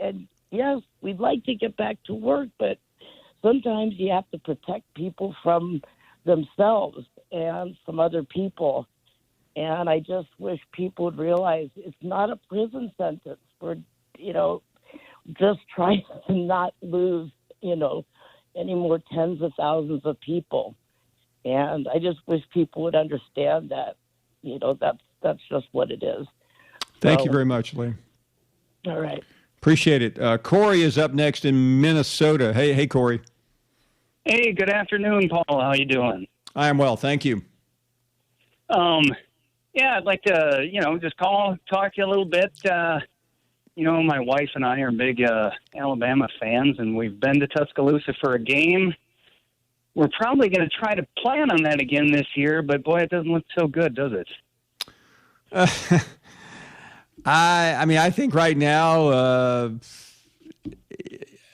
And yes, we'd like to get back to work, but sometimes you have to protect people from themselves and some other people. And I just wish people would realize it's not a prison sentence. We're, just trying to not lose, any more tens of thousands of people. And I just wish people would understand that, that's just what it is. Thank you very much, Lee. All right. Appreciate it. Corey is up next in Minnesota. Hey, Corey. Hey, good afternoon, Paul. How you doing? I am well, thank you. Yeah, I'd like to, just talk to you a little bit. My wife and I are big Alabama fans, and we've been to Tuscaloosa for a game. We're probably going to try to plan on that again this year, but boy, it doesn't look so good, does it? I think right now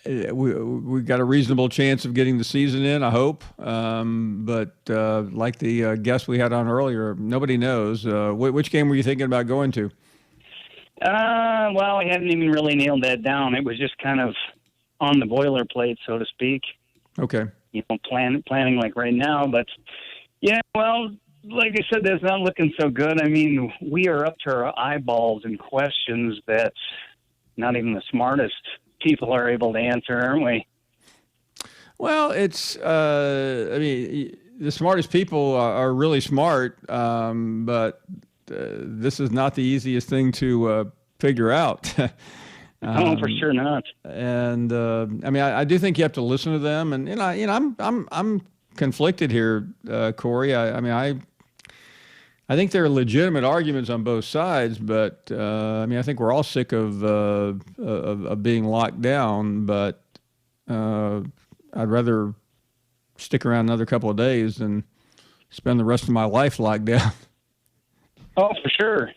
we got a reasonable chance of getting the season in, I hope. But like the guest we had on earlier, nobody knows. Which game were you thinking about going to? Well, I hadn't even really nailed that down. It was just kind of on the boilerplate, so to speak. Okay. Planning like right now. But, yeah, well, like I said, that's not looking so good. I mean, we are up to our eyeballs in questions that not even the smartest people are able to answer, aren't we? Well, it's, the smartest people are really smart, but this is not the easiest thing to figure out. No, for sure not. And I do think you have to listen to them. And I'm conflicted here, Corey. I think there are legitimate arguments on both sides, but I think we're all sick of being locked down. But I'd rather stick around another couple of days than spend the rest of my life locked down. Oh, for sure.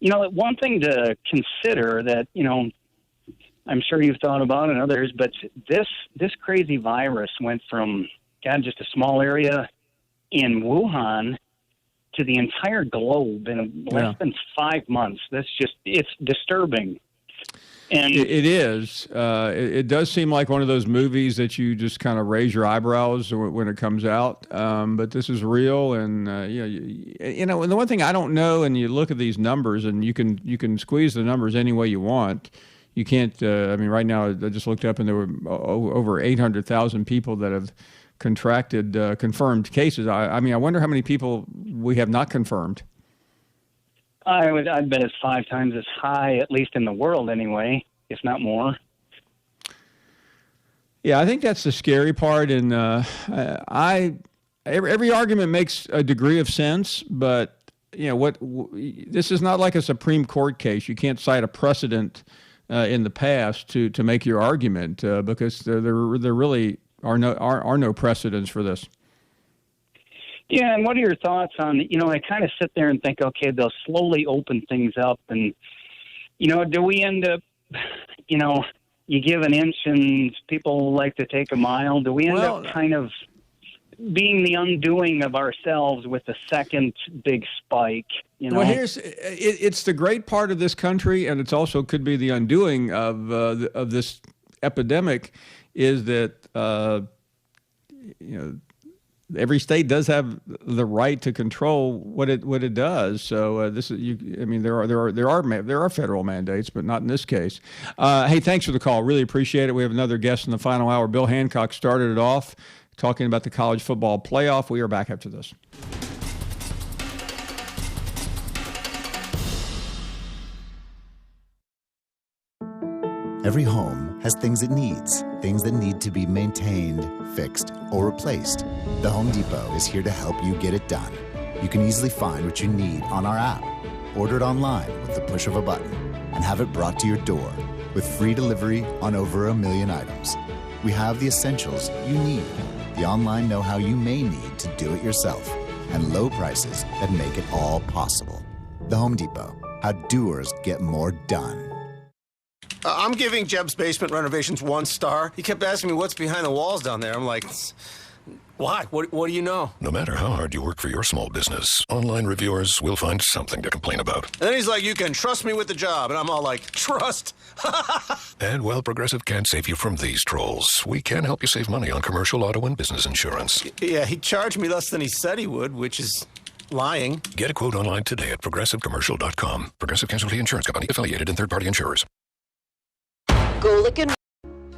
One thing to consider that, I'm sure you've thought about and others, but this crazy virus went from, just a small area in Wuhan to the entire globe in less than 5 months. It's disturbing. And it is. It does seem like one of those movies that you just kind of raise your eyebrows when it comes out. But this is real, and and the one thing I don't know, and you look at these numbers, and you can squeeze the numbers any way you want. You can't. Right now I just looked up, and there were over 800,000 people that have contracted confirmed cases. I wonder how many people we have not confirmed. I'd bet it's 5 times as high, at least in the world anyway, if not more. Yeah, I think that's the scary part. And every argument makes a degree of sense, but this is not like a Supreme Court case. You can't cite a precedent in the past to make your argument because there really are no precedents for this. Yeah, and what are your thoughts on, I kind of sit there and think, okay, they'll slowly open things up, and, do we end up, you give an inch and people like to take a mile? Do we end up kind of being the undoing of ourselves with the second big spike? Well, it's the great part of this country, and it's also could be the undoing of this epidemic, is that, every state does have the right to control what it does. So there are federal mandates, but not in this case. Hey, thanks for the call. Really appreciate it. We have another guest in the final hour. Bill Hancock started it off talking about the college football playoff. We are back after this. Every home has things it needs, things that need to be maintained, fixed, or replaced. The Home Depot is here to help you get it done. You can easily find what you need on our app, order it online with the push of a button, and have it brought to your door with free delivery on over 1 million items. We have the essentials you need, the online know-how you may need to do it yourself, and low prices that make it all possible. The Home Depot, how doers get more done. I'm giving Jeb's basement renovations 1 star. He kept asking me what's behind the walls down there. I'm like, Why? What do you know? No matter how hard you work for your small business, online reviewers will find something to complain about. And then he's like, you can trust me with the job. And I'm all like, trust? And while Progressive can't save you from these trolls, we can help you save money on commercial auto and business insurance. Yeah, he charged me less than he said he would, which is lying. Get a quote online today at progressivecommercial.com. Progressive Casualty Insurance Company, affiliated and third-party insurers. Go looking.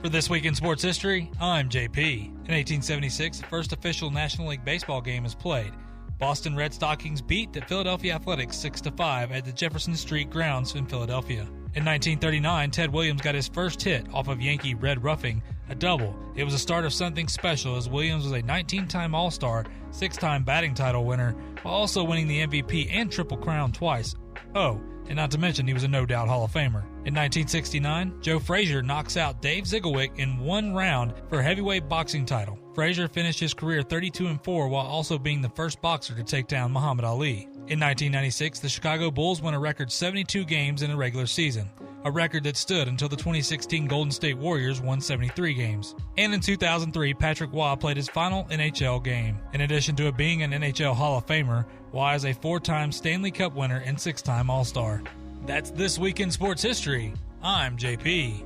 For This Week in Sports History, I'm JP. In 1876, the first official National League Baseball game is played. Boston Red Stockings beat the Philadelphia Athletics 6-5 at the Jefferson Street grounds in Philadelphia. In 1939, Ted Williams got his first hit off of Yankee Red Roughing, a double. It was the start of something special as Williams was a 19-time All-Star, 6-time batting title winner, while also winning the MVP and Triple Crown twice. Oh, and not to mention he was a no-doubt Hall of Famer. In 1969, Joe Frazier knocks out Dave Zigglewicz in one round for a heavyweight boxing title. Frazier finished his career 32-4 while also being the first boxer to take down Muhammad Ali. In 1996, the Chicago Bulls won a record 72 games in a regular season, a record that stood until the 2016 Golden State Warriors won 73 games. And in 2003, Patrick Waugh played his final NHL game. In addition to being an NHL Hall of Famer, Waugh is a 4-time Stanley Cup winner and 6-time All-Star. That's This Week in Sports History. I'm JP.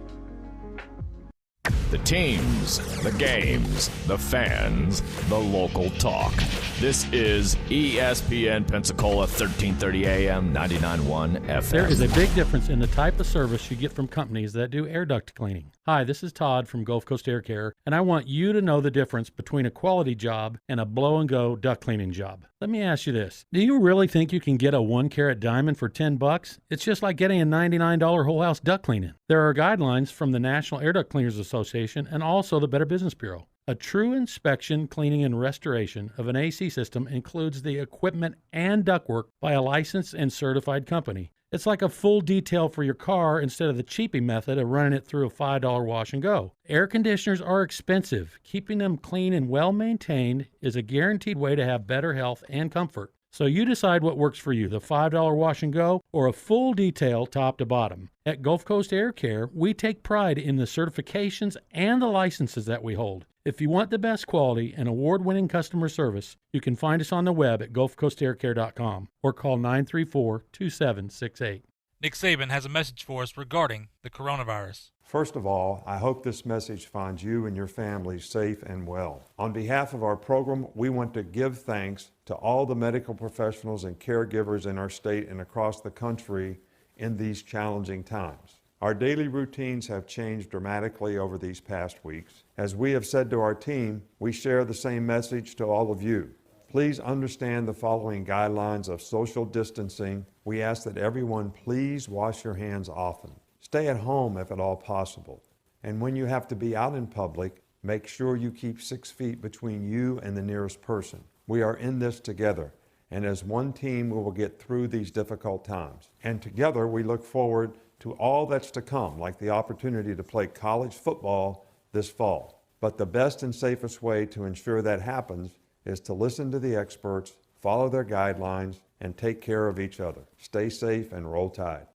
The teams, the games, the fans, the local talk. This is ESPN Pensacola 1330 AM 99.1 FM. There is a big difference in the type of service you get from companies that do air duct cleaning. Hi, this is Todd from Gulf Coast Air Care, and I want you to know the difference between a quality job and a blow-and-go duct cleaning job. Let me ask you this. Do you really think you can get a 1-carat diamond for $10? It's just like getting a $99 whole house duct cleaning. There are guidelines from the National Air Duct Cleaners Association and also the Better Business Bureau. A true inspection, cleaning, and restoration of an AC system includes the equipment and ductwork by a licensed and certified company. It's like a full detail for your car instead of the cheapy method of running it through a $5 wash and go. Air conditioners are expensive. Keeping them clean and well maintained is a guaranteed way to have better health and comfort. So you decide what works for you, the $5 wash and go or a full detail top to bottom. At Gulf Coast Air Care, we take pride in the certifications and the licenses that we hold. If you want the best quality and award-winning customer service, you can find us on the web at gulfcoastaircare.com or call 934-2768. Nick Saban has a message for us regarding the coronavirus. First of all, I hope this message finds you and your family safe and well. On behalf of our program, we want to give thanks to all the medical professionals and caregivers in our state and across the country in these challenging times. Our daily routines have changed dramatically over these past weeks. As we have said to our team, we share the same message to all of you. Please understand the following guidelines of social distancing. We ask that everyone please wash your hands often. Stay at home if at all possible. And when you have to be out in public, make sure you keep 6 feet between you and the nearest person. We are in this together, and as one team, we will get through these difficult times. And together, we look forward to all that's to come, like the opportunity to play college football this fall. But the best and safest way to ensure that happens is to listen to the experts, follow their guidelines, and take care of each other. Stay safe and roll Tide.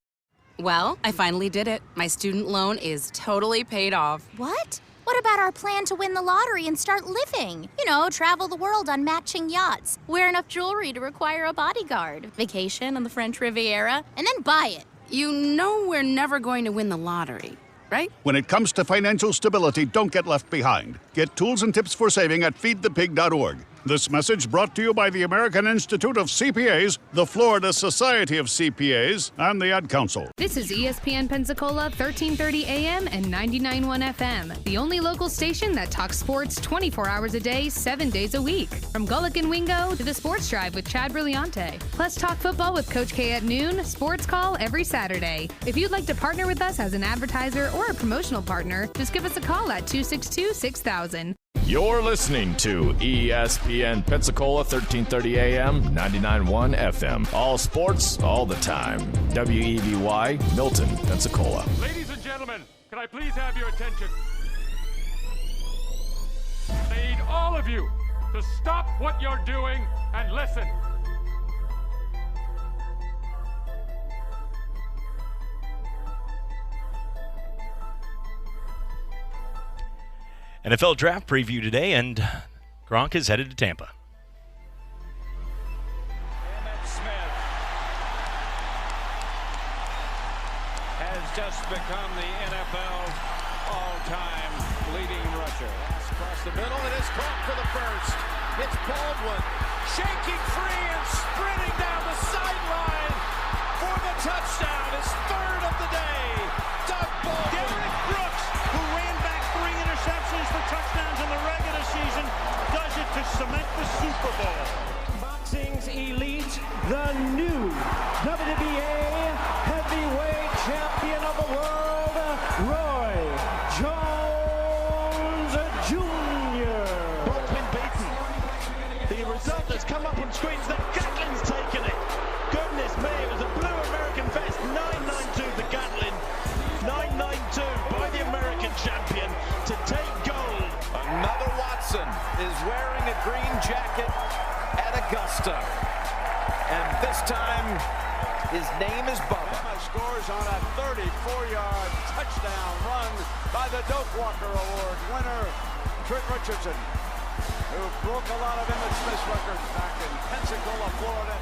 Well, I finally did it. My student loan is totally paid off. What? What about our plan to win the lottery and start living? You know, travel the world on matching yachts, wear enough jewelry to require a bodyguard, vacation on the French Riviera, and then buy it. You know we're never going to win the lottery, right? When it comes to financial stability, don't get left behind. Get tools and tips for saving at feedthepig.org. This message brought to you by the American Institute of CPAs, the Florida Society of CPAs, and the Ad Council. This is ESPN Pensacola 1330 AM and 99.1 FM, the only local station that talks sports 24 hours a day, 7 days a week. From Gullick and Wingo to the Sports Drive with Chad Brillante. Plus talk football with Coach K at noon, sports call every Saturday. If you'd like to partner with us as an advertiser or a promotional partner, just give us a call at 262-6000. You're listening to ESPN Pensacola 1330 AM 99.1 FM. All sports, all the time. WEBY, Milton, Pensacola. Ladies and gentlemen, can I please have your attention? I need all of you to stop what you're doing and listen. NFL Draft Preview today, and Gronk is headed to Tampa. Just become the NFL's all-time leading rusher. Across the middle, it is caught for the first. It's Baldwin shaking free and sprinting down the sideline for the touchdown. His third of the day. Doug Baldwin. Derek Brooks, who ran back 3 interceptions for touchdowns in the regular season, does it to cement the Super Bowl. Boxing's elite, the new WBA heavyweight champion of the world, Roy Jones Jr. Both been beaten. The result has come up on screens that Gatlin's taken it. Goodness me, it was a blue American vest. 992 the Gatlin. 992 by the American champion to take gold. Another Watson is wearing a green jacket at Augusta. And this time, his name is Bubba. Scores on a 34-yard touchdown run by the Doak Walker Award winner, Trent Richardson, who broke a lot of Emmett Smith's records back in Pensacola, Florida.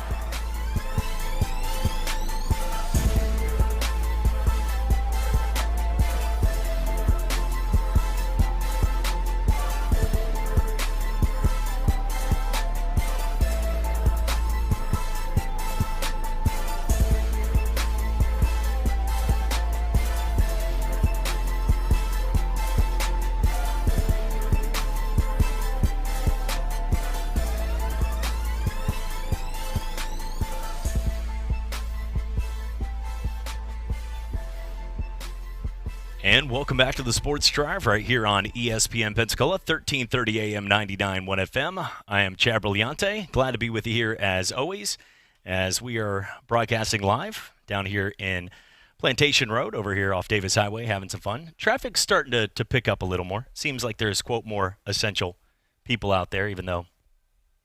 And welcome back to the Sports Drive right here on ESPN Pensacola, 1330 AM, 99.1 FM. I am Chad Brillante. Glad to be with you here as always, as we are broadcasting live down here in Plantation Road over here off Davis Highway, having some fun. Traffic's starting to pick up a little more. Seems like there's, quote, more essential people out there, even though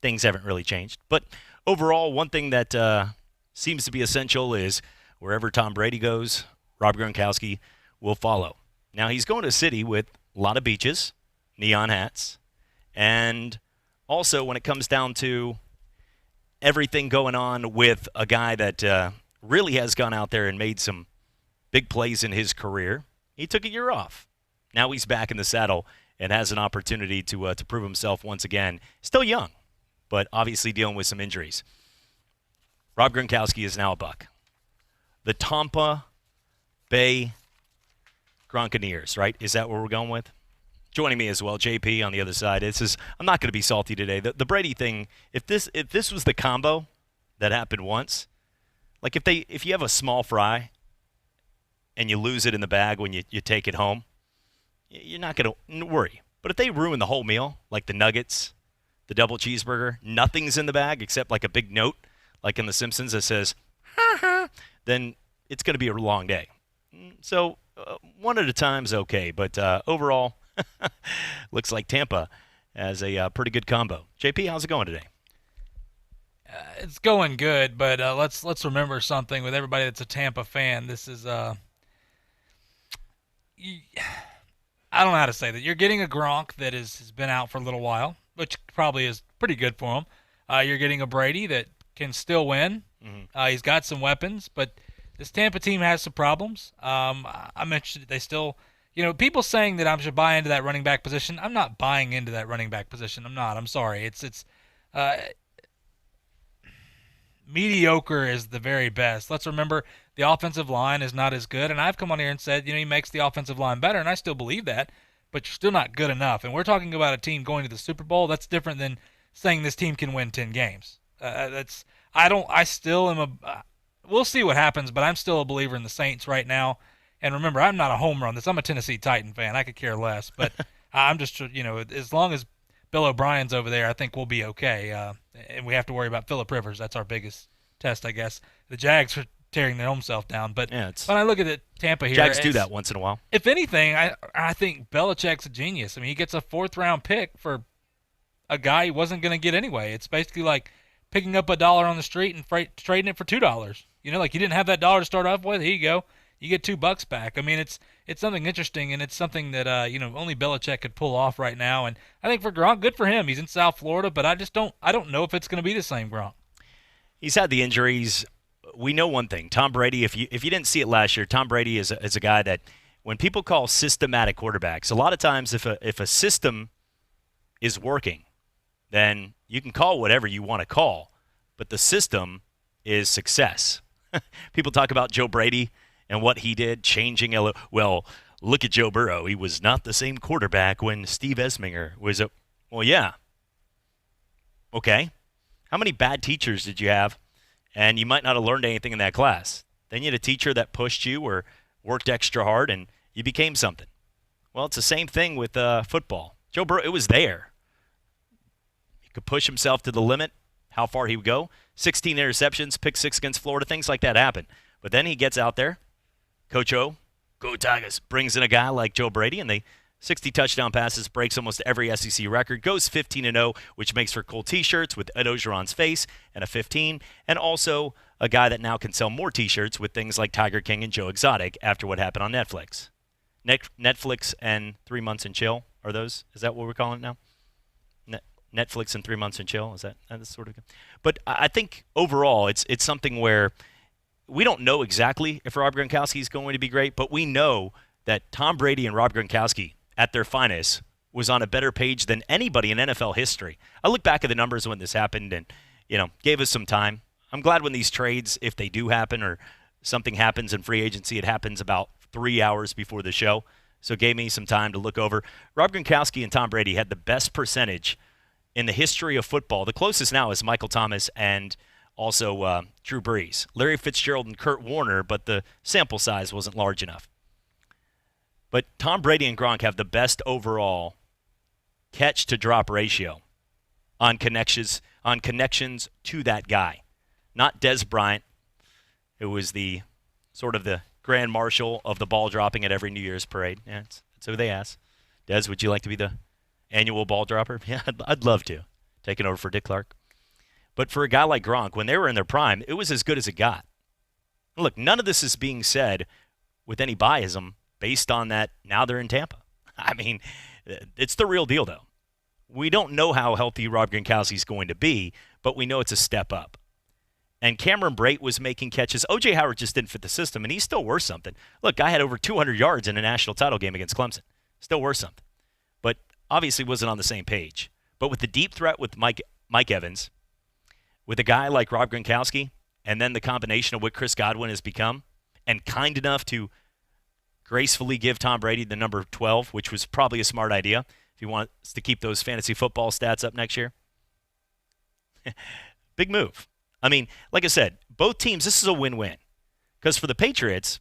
things haven't really changed. But overall, one thing that seems to be essential is wherever Tom Brady goes, Rob Gronkowski will follow. Now, he's going to a city with a lot of beaches, neon hats, and also when it comes down to everything going on with a guy that really has gone out there and made some big plays in his career, he took a year off. Now he's back in the saddle and has an opportunity to prove himself once again. Still young, but obviously dealing with some injuries. Rob Gronkowski is now a Buck. The Tampa Bay Gronkaneers, right? Is that what we're going with? Joining me as well, JP on the other side. I'm not going to be salty today. The Brady thing, if this was the combo that happened once, like if you have a small fry and you lose it in the bag when you take it home, you're not going to worry. But if they ruin the whole meal, like the nuggets, the double cheeseburger, nothing's in the bag except like a big note, like in The Simpsons that says, ha ha, then it's going to be a long day. So one at a time is okay, but overall, looks like Tampa has a pretty good combo. JP, how's it going today? It's going good, but let's remember something with everybody that's a Tampa fan. This is I don't know how to say that. You're getting a Gronk that has been out for a little while, which probably is pretty good for him. You're getting a Brady that can still win. Mm-hmm. He's got some weapons, but this Tampa team has some problems. I mentioned they still, people saying that I should buy into that running back position. I'm not buying into that running back position. I'm not. I'm sorry. It's mediocre is the very best. Let's remember the offensive line is not as good, and I've come on here and said, he makes the offensive line better, and I still believe that, but you're still not good enough. And we're talking about a team going to the Super Bowl. That's different than saying this team can win 10 games. We'll see what happens, but I'm still a believer in the Saints right now. And remember, I'm not a homer on this. I'm a Tennessee Titan fan. I could care less. But I'm just, as long as Bill O'Brien's over there, I think we'll be okay. And we have to worry about Phillip Rivers. That's our biggest test, I guess. The Jags are tearing their own self down. But when I look at Tampa here, Jags do that once in a while. If anything, I think Belichick's a genius. I mean, he gets a 4th-round pick for a guy he wasn't going to get anyway. It's basically like picking up $1 on the street and trading it for $2. Like you didn't have that dollar to start off with. Here you go. you get $2 back. I mean, it's something interesting, and it's something that only Belichick could pull off right now. And I think for Gronk, good for him. He's in South Florida, but I don't know if it's going to be the same Gronk. He's had the injuries. We know one thing. Tom Brady, if you didn't see it last year, Tom Brady is a guy that when people call systematic quarterbacks, a lot of times if a system is working, then you can call whatever you want to call, but the system is success. People talk about Joe Brady and what he did, changing. Well, look at Joe Burrow. He was not the same quarterback when Steve Esminger was a. Well, yeah. Okay. How many bad teachers did you have? And you might not have learned anything in that class. Then you had a teacher that pushed you or worked extra hard, and you became something. Well, it's the same thing with football. Joe Burrow, it was there. He could push himself to the limit, how far he would go. 16 interceptions, pick 6 against Florida, things like that happen. But then he gets out there. Coach O, go Tigers, brings in a guy like Joe Brady, and they 60 touchdown passes, breaks almost every SEC record, goes 15-0, which makes for cool T-shirts with Ed Ogeron's face and a 15, and also a guy that now can sell more T-shirts with things like Tiger King and Joe Exotic after what happened on Netflix. Netflix and 3 Months and Chill are those? Is that what we're calling it now? Netflix and 3 Months and Chill? Is that sort of? But I think overall it's something where we don't know exactly if Rob Gronkowski is going to be great, but we know that Tom Brady and Rob Gronkowski at their finest was on a better page than anybody in NFL history. I look back at the numbers when this happened and, gave us some time. I'm glad when these trades, if they do happen or something happens in free agency, it happens about 3 hours before the show. So it gave me some time to look over. Rob Gronkowski and Tom Brady had the best percentage in the history of football. The closest now is Michael Thomas and also Drew Brees. Larry Fitzgerald and Kurt Warner, but the sample size wasn't large enough. But Tom Brady and Gronk have the best overall catch-to-drop ratio on connections to that guy. Not Des Bryant, who was the sort of the grand marshal of the ball dropping at every New Year's parade. Yeah, that's who they asked. Des, would you like to be the annual ball dropper? Yeah, I'd love to. Taking over for Dick Clark. But for a guy like Gronk, when they were in their prime, it was as good as it got. Look, none of this is being said with any biasm based on that now they're in Tampa. I mean, it's the real deal, though. We don't know how healthy Rob Gronkowski is going to be, but we know it's a step up. And Cameron Brate was making catches. O.J. Howard just didn't fit the system, and he's still worth something. Look, guy had over 200 yards in a national title game against Clemson. Still worth something. But obviously wasn't on the same page. But with the deep threat with Mike Evans, with a guy like Rob Gronkowski, and then the combination of what Chris Godwin has become, and kind enough to gracefully give Tom Brady the number 12, which was probably a smart idea if he wants to keep those fantasy football stats up next year. Big move. I mean, like I said, both teams, this is a win-win. Because for the Patriots,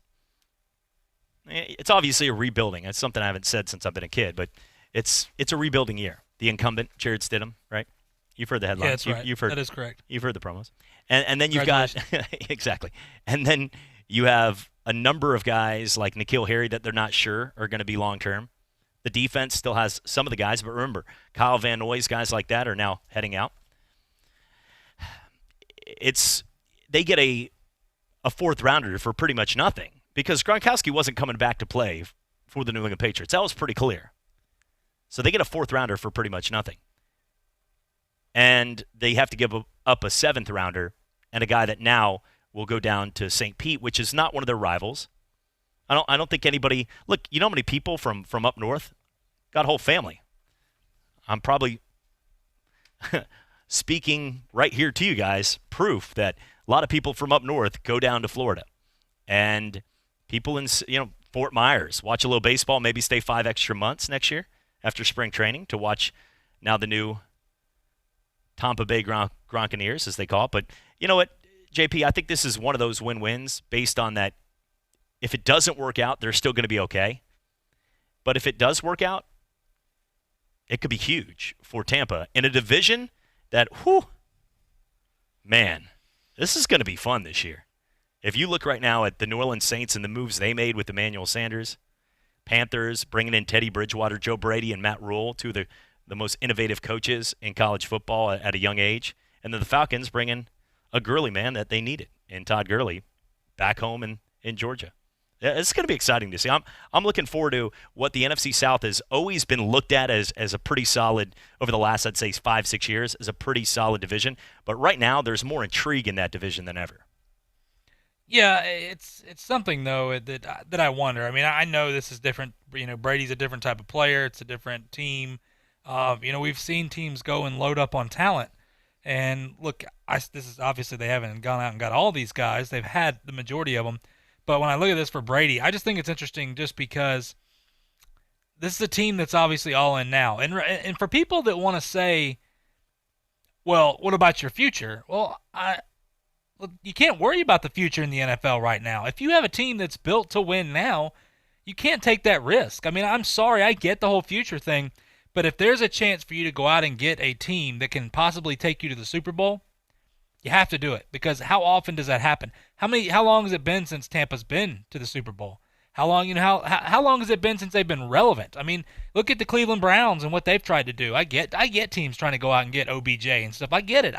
it's obviously a rebuilding. That's something I haven't said since I've been a kid, but it's a rebuilding year. The incumbent, Jared Stidham, right? You've heard the headlines. Yeah, that's right. You've heard, that is correct. You've heard the promos. And then you've got – exactly. And then you have a number of guys like N'Keal Harry that they're not sure are going to be long-term. The defense still has some of the guys, but remember, Kyle Van Noy's, guys like that are now heading out. They get a fourth rounder for pretty much nothing because Gronkowski wasn't coming back to play for the New England Patriots. That was pretty clear. So they get a fourth rounder for pretty much nothing. And they have to give up a seventh rounder and a guy that now will go down to St. Pete, which is not one of their rivals. I don't think anybody – look, you know how many people from up north? Got a whole family. I'm probably speaking right here to you guys, proof that a lot of people from up north go down to Florida. And people in Fort Myers watch a little baseball, maybe stay 5 extra months next year after spring training to watch now the new Tampa Bay Gronkaneers, as they call it. But you know what, JP, I think this is one of those win-wins based on that if it doesn't work out, they're still going to be okay. But if it does work out, it could be huge for Tampa in a division that, man, this is going to be fun this year. If you look right now at the New Orleans Saints and the moves they made with Emmanuel Sanders, Panthers bringing in Teddy Bridgewater, Joe Brady, and Matt Rule, two of the most innovative coaches in college football at a young age, and then the Falcons bringing a Gurley man that they needed in Todd Gurley back home in Georgia. Yeah, it's going to be exciting to see. I'm looking forward to what the NFC South has always been looked at as a pretty solid, over the last, I'd say, 5-6 years, as a pretty solid division. But right now, there's more intrigue in that division than ever. Yeah, it's something, though, that I wonder. I mean, I know this is different. Brady's a different type of player. It's a different team. We've seen teams go and load up on talent. And, look, this is obviously they haven't gone out and got all these guys. They've had the majority of them. But when I look at this for Brady, I just think it's interesting just because this is a team that's obviously all in now. And for people that want to say, well, what about your future? Well, you can't worry about the future in the NFL right now. If you have a team that's built to win now, you can't take that risk. I mean, I'm sorry, I get the whole future thing, but if there's a chance for you to go out and get a team that can possibly take you to the Super Bowl, you have to do it, because how often does that happen? How long has it been since Tampa's been to the Super Bowl? How long, how long has it been since they've been relevant? I mean, look at the Cleveland Browns and what they've tried to do. I get teams trying to go out and get OBJ and stuff. I get it.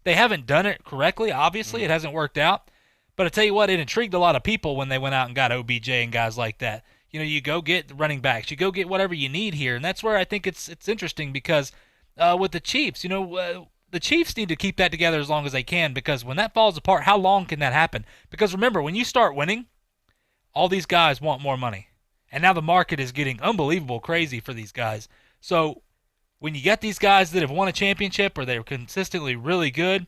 They haven't done it correctly. Obviously, it hasn't worked out. But I tell you what, it intrigued a lot of people when they went out and got OBJ and guys like that. You go get running backs, you go get whatever you need here, and that's where I think it's interesting, because with the Chiefs, the Chiefs need to keep that together as long as they can, because when that falls apart, how long can that happen? Because remember, when you start winning, all these guys want more money. And now the market is getting unbelievable crazy for these guys. So when you get these guys that have won a championship or they're consistently really good,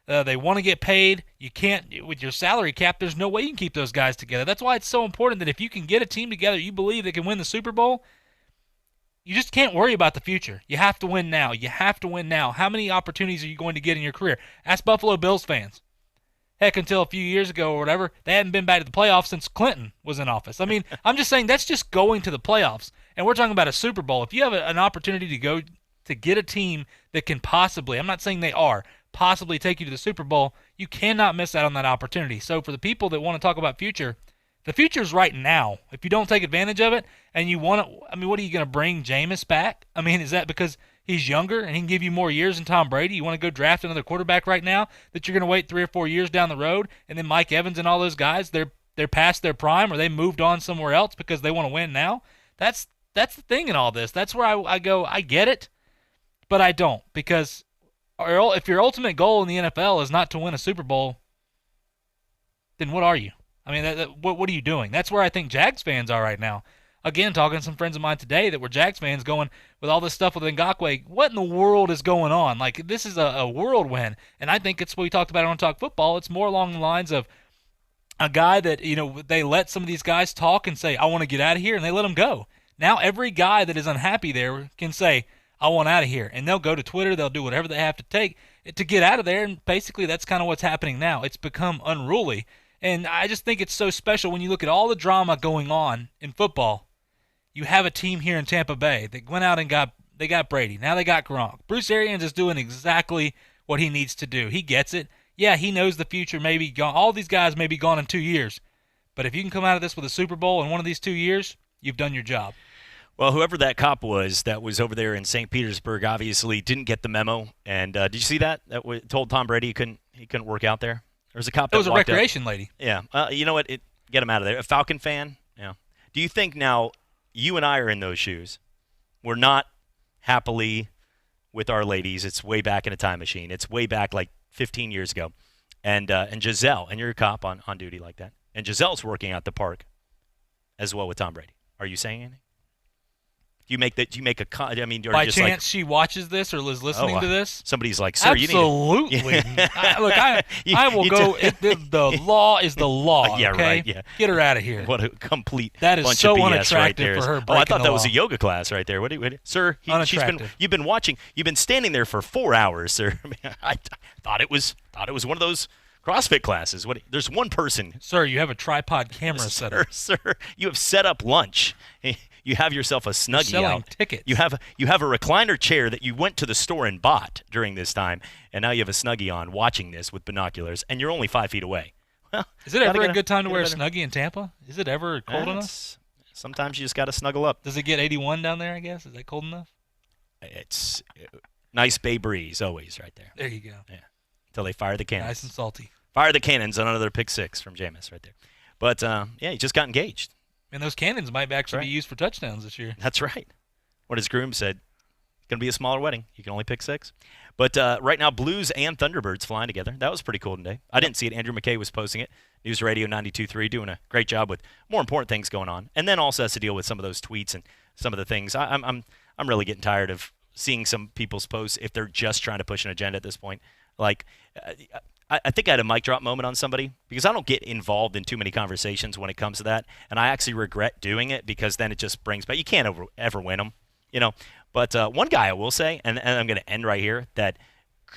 they want to get paid. You can't, with your salary cap, there's no way you can keep those guys together. That's why it's so important that if you can get a team together you believe they can win the Super Bowl, you just can't worry about the future. You have to win now. How many opportunities are you going to get in your career? Ask Buffalo Bills fans. Heck, until a few years ago or whatever, they hadn't been back to the playoffs since Clinton was in office. I mean, I'm just saying that's just going to the playoffs. And we're talking about a Super Bowl. If you have an opportunity to go to get a team that can possibly, I'm not saying they are, possibly take you to the Super Bowl, you cannot miss out on that opportunity. So for the people that want to talk about future, the future's right now. If you don't take advantage of it and you want to, I mean, what are you going to bring Jameis back? I mean, is that because he's younger and he can give you more years than Tom Brady? You want to go draft another quarterback right now that you're going to wait 3 or 4 years down the road, and then Mike Evans and all those guys, they're past their prime or they moved on somewhere else because they want to win now? That's the thing in all this. That's where I go, I get it, but I don't, because if your ultimate goal in the NFL is not to win a Super Bowl, then what are you? I mean, what are you doing? That's where I think Jags fans are right now. Again, talking to some friends of mine today that were Jags fans going, with all this stuff with Ngakoue, what in the world is going on? Like, this is a whirlwind. And I think it's what we talked about on Talk Football. It's more along the lines of a guy that, they let some of these guys talk and say, I want to get out of here, and they let them go. Now every guy that is unhappy there can say, I want out of here. And they'll go to Twitter, they'll do whatever they have to take to get out of there, and basically that's kind of what's happening now. It's become unruly. And I just think it's so special when you look at all the drama going on in football. You have a team here in Tampa Bay that went out and got Brady. Now they got Gronk. Bruce Arians is doing exactly what he needs to do. He gets it. Yeah, he knows the future may be gone. All these guys may be gone in 2 years. But if you can come out of this with a Super Bowl in one of these 2 years, you've done your job. Well, whoever that cop was that was over there in St. Petersburg obviously didn't get the memo. And did you see that? That told Tom Brady he couldn't work out there? There was a cop that was a recreation lady. Yeah. You know what? Get him out of there. A Falcon fan? Yeah. Do you think now you and I are in those shoes? We're not happily with our ladies. It's way back in a time machine. It's way back like 15 years ago. And Giselle, and you're a cop on duty like that. And Giselle's working out the park as well with Tom Brady. Are you saying anything? Do you make I mean, or by just chance like, she watches this or is listening to this? Somebody's like, sir, absolutely. You need to... Look, I will go. The law is the law. Yeah, okay? right. Yeah, get her out of here. What a complete that is bunch so of BS unattractive right there. for her. I thought that was a yoga class right there. What, sir? You've been watching. You've been standing there for 4 hours, sir. I thought it was one of those CrossFit classes. There's one person. Sir, you have a tripod camera set up. Sir, you have set up lunch. You have yourself a Snuggie selling out. Tickets. You have a recliner chair that you went to the store and bought during this time, and now you have a Snuggie on watching this with binoculars, and you're only 5 feet away. Well, is it ever a good time to wear a Snuggie in Tampa? Is it ever cold enough? Sometimes you just got to snuggle up. Does it get 81 down there, I guess? Is that cold enough? It's nice bay breeze always right there. There you go. Yeah. Until they fire the cannons. Nice and salty. Fire the cannons on another pick six from Jameis right there. But, he just got engaged. And those cannons might actually be used for touchdowns this year. That's right. What his groom said, it's going to be a smaller wedding. You can only pick 6. But right now, Blues and Thunderbirds flying together. That was pretty cool today. I didn't see it. Andrew McKay was posting it. News Radio 92.3 doing a great job with more important things going on. And then also has to deal with some of those tweets and some of the things. I'm really getting tired of seeing some people's posts if they're just trying to push an agenda at this point. Like, I think I had a mic drop moment on somebody because I don't get involved in too many conversations when it comes to that. And I actually regret doing it because then it just brings back. You can't ever win them, But one guy I will say, and I'm going to end right here, that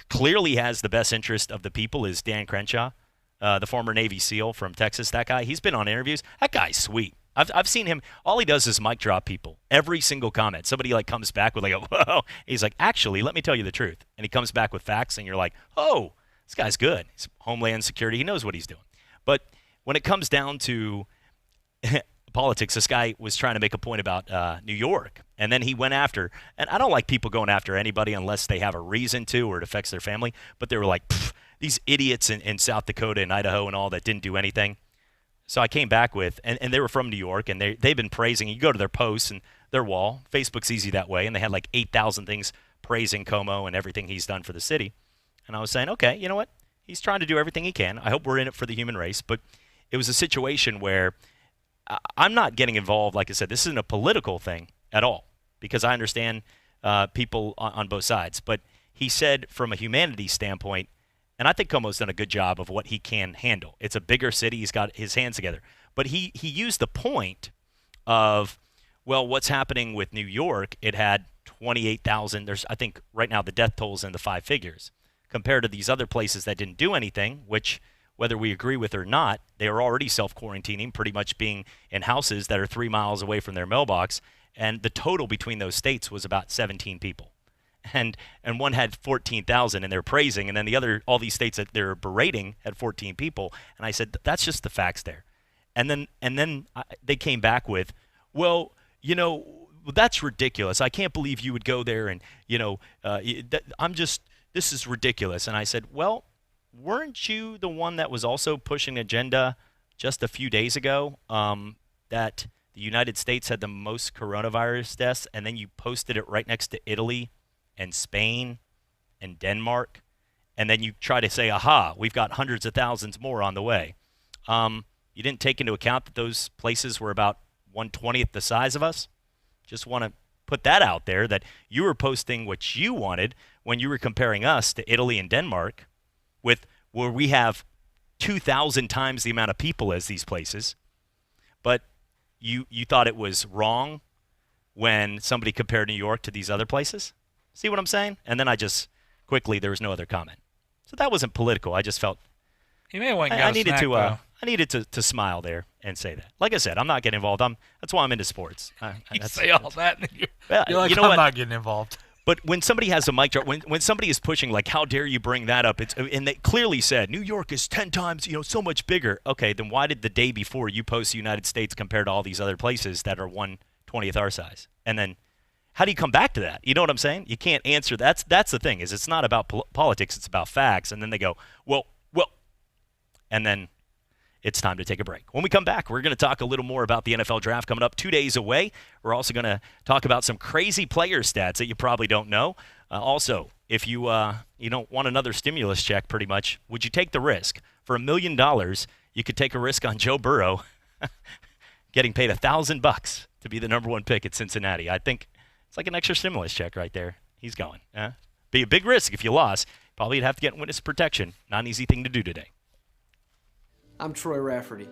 clearly has the best interest of the people is Dan Crenshaw, the former Navy SEAL from Texas. That guy, he's been on interviews. That guy's sweet. I've seen him. All he does is mic drop people. Every single comment. Somebody comes back with whoa. He's like, actually, let me tell you the truth. And he comes back with facts, and you're like, oh, this guy's good. He's Homeland Security. He knows what he's doing. But when it comes down to politics, this guy was trying to make a point about New York, and then he went after, and I don't like people going after anybody unless they have a reason to or it affects their family, but they were like, these idiots in South Dakota and Idaho and all that didn't do anything. So I came back with, and they were from New York, and they've been praising. You go to their posts and their wall. Facebook's easy that way, and they had 8,000 things praising Como and everything he's done for the city. And I was saying, okay, you know what? He's trying to do everything he can. I hope we're in it for the human race. But it was a situation where I'm not getting involved. Like I said, this isn't a political thing at all because I understand people on both sides. But he said from a humanities standpoint, and I think Como's done a good job of what he can handle. It's a bigger city. He's got his hands together. But he used the point of, well, what's happening with New York? It had 28,000. There's, I think, right now the death toll's in the 5 figures compared to these other places that didn't do anything, which, whether we agree with or not, they are already self-quarantining, pretty much being in houses that are 3 miles away from their mailbox. And the total between those states was about 17 people. And one had 14,000, and they're praising, and then the other, all these states that they're berating had 14 people. And I said, that's just the facts there. And then they came back with, well, that's ridiculous. I can't believe you would go there, and this is ridiculous. And I said, well, weren't you the one that was also pushing an agenda just a few days ago that the United States had the most coronavirus deaths, and then you posted it right next to Italy and Spain and Denmark, and then you try to say, aha, we've got hundreds of thousands more on the way. You didn't take into account that those places were about 1/20th the size of us? Just want to put that out there, that you were posting what you wanted when you were comparing us to Italy and Denmark, with where we have 2,000 times the amount of people as these places. But you thought it was wrong when somebody compared New York to these other places? See what I'm saying? And then I just quickly, there was no other comment. So that wasn't political. I just felt he may have went and got a snack, though. I needed to smile there and say that. Like I said, I'm not getting involved. That's why I'm into sports. You say all that, and you're like, you know I'm what? not getting involved. But when somebody has a mic drop, when somebody is pushing, like, how dare you bring that up? And they clearly said, New York is 10 times, so much bigger. Okay, then why did the day before you post the United States compared to all these other places that are 1/20th our size? And then how do you come back to that? You know what I'm saying? You can't answer. That's the thing, is it's not about politics. It's about facts. And then they go, well, and then it's time to take a break. When we come back, we're going to talk a little more about the NFL draft coming up 2 days away. We're also going to talk about some crazy player stats that you probably don't know. Also, if you don't want another stimulus check, pretty much, would you take the risk? For $1 million, you could take a risk on Joe Burrow getting paid $1,000 to be the number 1 pick at Cincinnati. I think it's like an extra stimulus check right there. He's going. Be a big risk if you lost. Probably you'd have to get witness protection. Not an easy thing to do today. I'm Troy Rafferty,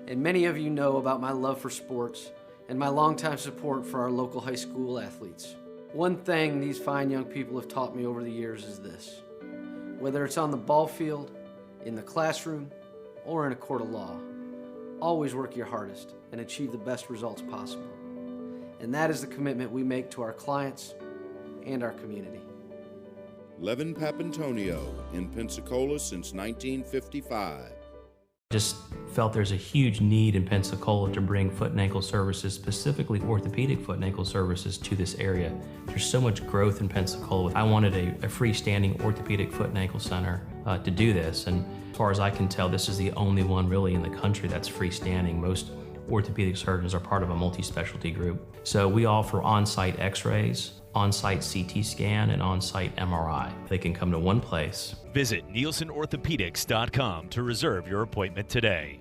and many of you know about my love for sports and my longtime support for our local high school athletes. One thing these fine young people have taught me over the years is this: whether it's on the ball field, in the classroom, or in a court of law, always work your hardest and achieve the best results possible. And that is the commitment we make to our clients and our community. Levin Papantonio in Pensacola since 1955. Just felt there's a huge need in Pensacola to bring foot and ankle services, specifically orthopedic foot and ankle services, to this area. There's so much growth in Pensacola. I wanted a freestanding orthopedic foot and ankle center to do this, and as far as I can tell, this is the only one really in the country that's freestanding. Most orthopedic surgeons are part of a multi-specialty group. So we offer on-site x-rays, on-site CT scan, and on-site MRI. They can come to one place. Visit NielsenOrthopedics.com to reserve your appointment today.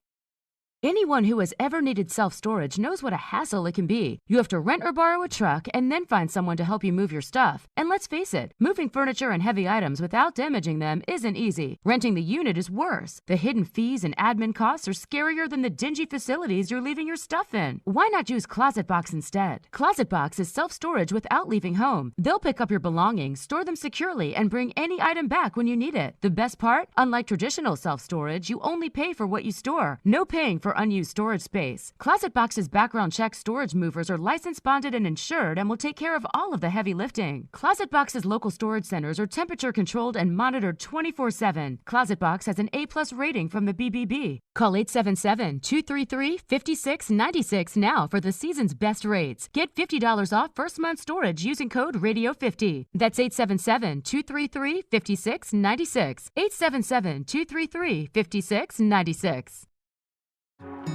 Anyone who has ever needed self-storage knows what a hassle it can be. You have to rent or borrow a truck and then find someone to help you move your stuff. And let's face it, moving furniture and heavy items without damaging them isn't easy. Renting the unit is worse. The hidden fees and admin costs are scarier than the dingy facilities you're leaving your stuff in. Why not use ClosetBox instead? ClosetBox is self-storage without leaving home. They'll pick up your belongings, store them securely, and bring any item back when you need it. The best part? Unlike traditional self-storage, you only pay for what you store. No paying for unused storage space. ClosetBox's background check storage movers are licensed, bonded, and insured and will take care of all of the heavy lifting. ClosetBox's local storage centers are temperature controlled and monitored 24/7. ClosetBox has an A+ rating from the BBB. Call 877-233-5696 now for the season's best rates. Get $50 off first month storage using code RADIO50. That's 877-233-5696. 877-233-5696.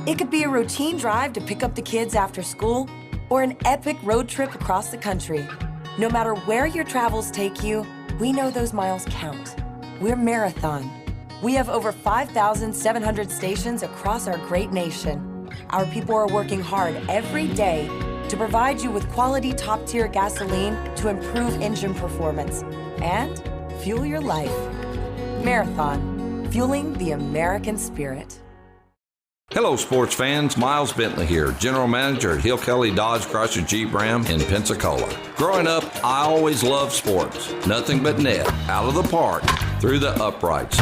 It could be a routine drive to pick up the kids after school or an epic road trip across the country. No matter where your travels take you, we know those miles count. We're Marathon. We have over 5,700 stations across our great nation. Our people are working hard every day to provide you with quality top-tier gasoline to improve engine performance and fuel your life. Marathon, fueling the American spirit. Hello, sports fans. Miles Bentley here, General Manager at Hill Kelly Dodge Chrysler Jeep Ram in Pensacola. Growing up, I always loved sports. Nothing but net, out of the park, through the uprights.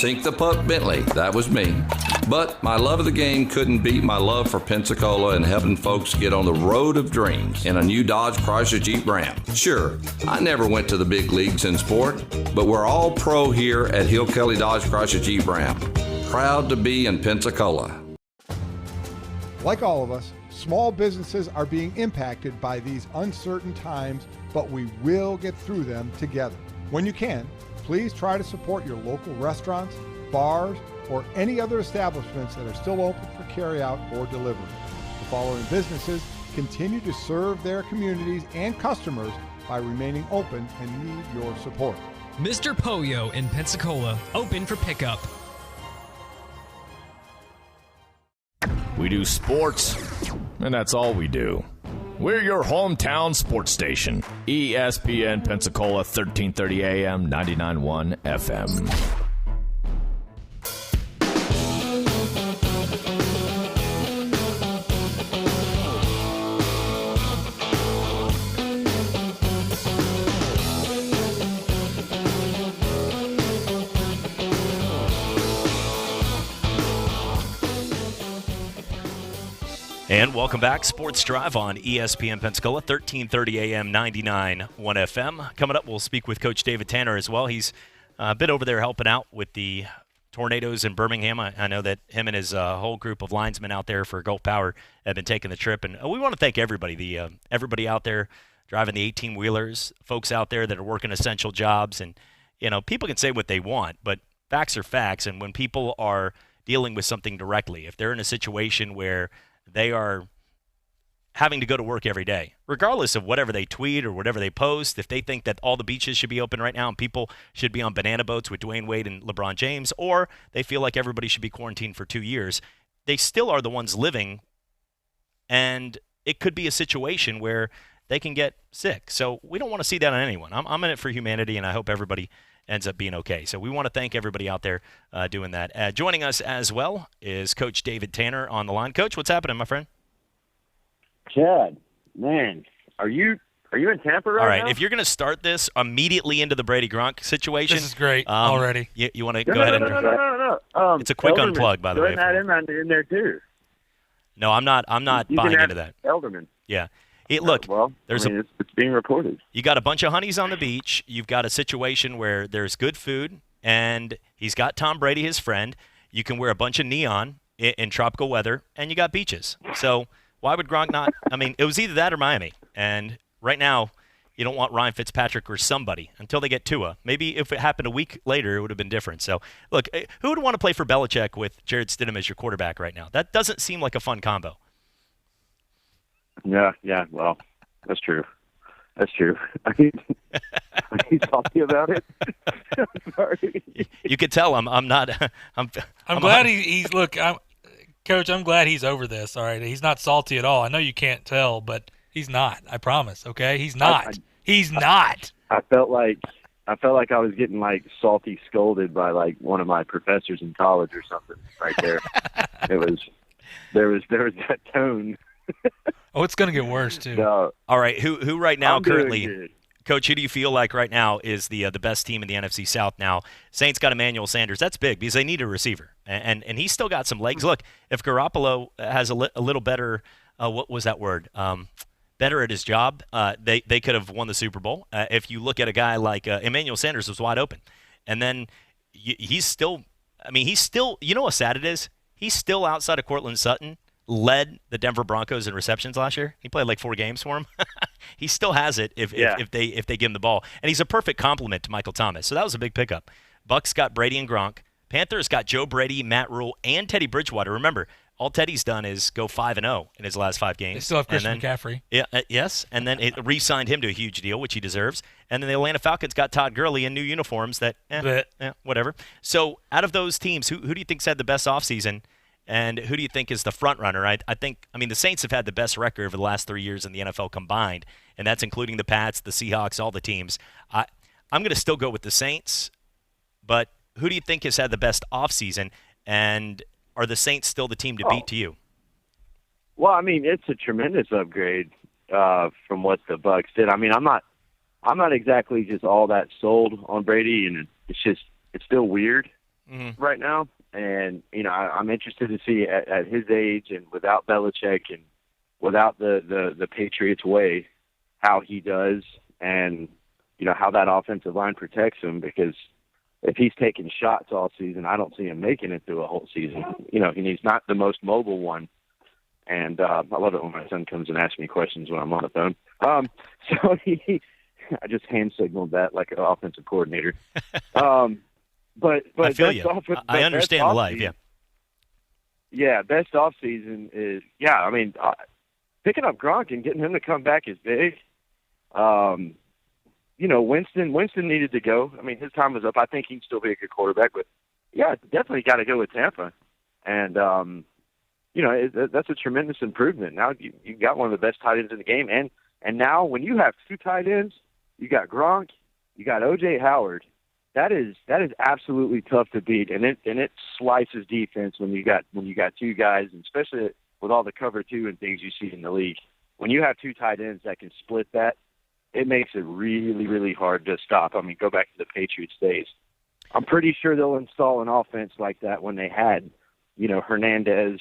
Sink the puck Bentley, that was me. But my love of the game couldn't beat my love for Pensacola and helping folks get on the road of dreams in a new Dodge Chrysler Jeep Ram. Sure, I never went to the big leagues in sport, but we're all pro here at Hill Kelly Dodge Chrysler Jeep Ram. Proud to be in Pensacola. Like all of us, small businesses are being impacted by these uncertain times, but we will get through them together. When you can, please try to support your local restaurants, bars, or any other establishments that are still open for carryout or delivery. The following businesses continue to serve their communities and customers by remaining open and need your support. Mr. Poyo in Pensacola, open for pickup. We do sports, and that's all we do. We're your hometown sports station. ESPN Pensacola, 1330 AM, 99.1 FM. And welcome back, Sports Drive on ESPN Pensacola, 1330 AM, 99.1 FM. Coming up, we'll speak with Coach David Tanner as well. He's been over there helping out with the Tornadoes in Birmingham. I know that him and his whole group of linesmen out there for Gulf Power have been taking the trip. And we want to thank everybody, everybody out there driving the 18-wheelers, folks out there that are working essential jobs. And, you know, people can say what they want, but facts are facts. And when people are dealing with something directly, if they're in a situation where they are having to go to work every day, regardless of whatever they tweet or whatever they post, if they think that all the beaches should be open right now and people should be on banana boats with Dwayne Wade and LeBron James, or they feel like everybody should be quarantined for 2 years, they still are the ones living, and it could be a situation where they can get sick. So we don't want to see that on anyone. I'm in it for humanity, and I hope everybody ends up being okay. So we want to thank everybody out there doing that. Joining us as well is Coach David Tanner on the line. Coach, what's happening, my friend? Chad, man, are you in Tampa right now? All right, if you're going to start this immediately into the Brady Gronk situation. This is great already. You want to go ahead and No. It's a quick Elderman, unplug, by the way. Throw that in there too. No, I'm not buying into that. Elderman. Yeah. Look, it's being reported. You got a bunch of honeys on the beach. You've got a situation where there's good food, and he's got Tom Brady, his friend. you can wear a bunch of neon in tropical weather, and you got beaches. So why would Gronk not? I mean, it was either that or Miami. And right now, you don't want Ryan Fitzpatrick or somebody until they get Tua. Maybe if it happened a week later, it would have been different. So, look, who would want to play for Belichick with Jared Stidham as your quarterback right now? That doesn't seem like a fun combo. Yeah, well, that's true. That's true. I mean, he's salty about it. I'm sorry. You could tell I'm not. I'm glad he's look. Coach, I'm glad he's over this. All right, he's not salty at all. I know you can't tell, but he's not. I promise. Okay, he's not. He's not. I felt like I was getting like salty scolded by like one of my professors in college or something. Right there, there was that tone. Oh, it's gonna get worse too. No. All right, who right now I'm currently? Coach, who do you feel like right now is the best team in the NFC South now? Saints got Emmanuel Sanders. That's big because they need a receiver, and he's still got some legs. Look, if Garoppolo has a little better, what was that word? Better at his job, they could have won the Super Bowl. If you look at a guy like Emmanuel Sanders was wide open, and then he's still. I mean, he's still. You know how sad it is? He's still outside of Cortland Sutton. Led the Denver Broncos in receptions last year. He played like 4 games for him. He still has it if they give him the ball. And he's a perfect complement to Michael Thomas. So that was a big pickup. Bucks got Brady and Gronk. Panthers got Joe Brady, Matt Rule, and Teddy Bridgewater. Remember, all Teddy's done is go 5-0 in his last 5 games. They still have Christian McCaffrey. Yeah, yes. And then it re-signed him to a huge deal, which he deserves. And then the Atlanta Falcons got Todd Gurley in new uniforms that, whatever. So out of those teams, who do you think's had the best offseason? And who do you think is the front runner? I mean, the Saints have had the best record over the last 3 years in the NFL combined, and that's including the Pats, the Seahawks, all the teams. I'm going to still go with the Saints, but who do you think has had the best offseason, and are the Saints still the team to beat to you? Well, I mean, it's a tremendous upgrade from what the Bucs did. I mean, I'm not exactly just all that sold on Brady, and it's still weird right now. And, you know, I'm interested to see at his age and without Belichick and without the Patriots way how he does and, you know, how that offensive line protects him, because if he's taking shots all season, I don't see him making it through a whole season. You know, and he's not the most mobile one. And I love it when my son comes and asks me questions when I'm on the phone. So I just hand signaled that like an offensive coordinator. But I feel you. I understand the life, yeah. Yeah, best offseason is, I mean, picking up Gronk and getting him to come back is big. You know, Winston needed to go. I mean, his time was up. I think he'd still be a good quarterback, but, definitely got to go with Tampa. And, you know, that's a tremendous improvement. Now you got one of the best tight ends in the game. And now when you have 2 tight ends, you got Gronk, you got O.J. Howard. That is absolutely tough to beat, and it slices defense when you got 2 guys, and especially with all the cover 2 and things you see in the league. When you have 2 tight ends that can split that, it makes it really, really hard to stop. I mean, go back to the Patriots days. I'm pretty sure they'll install an offense like that when they had, you know, Hernandez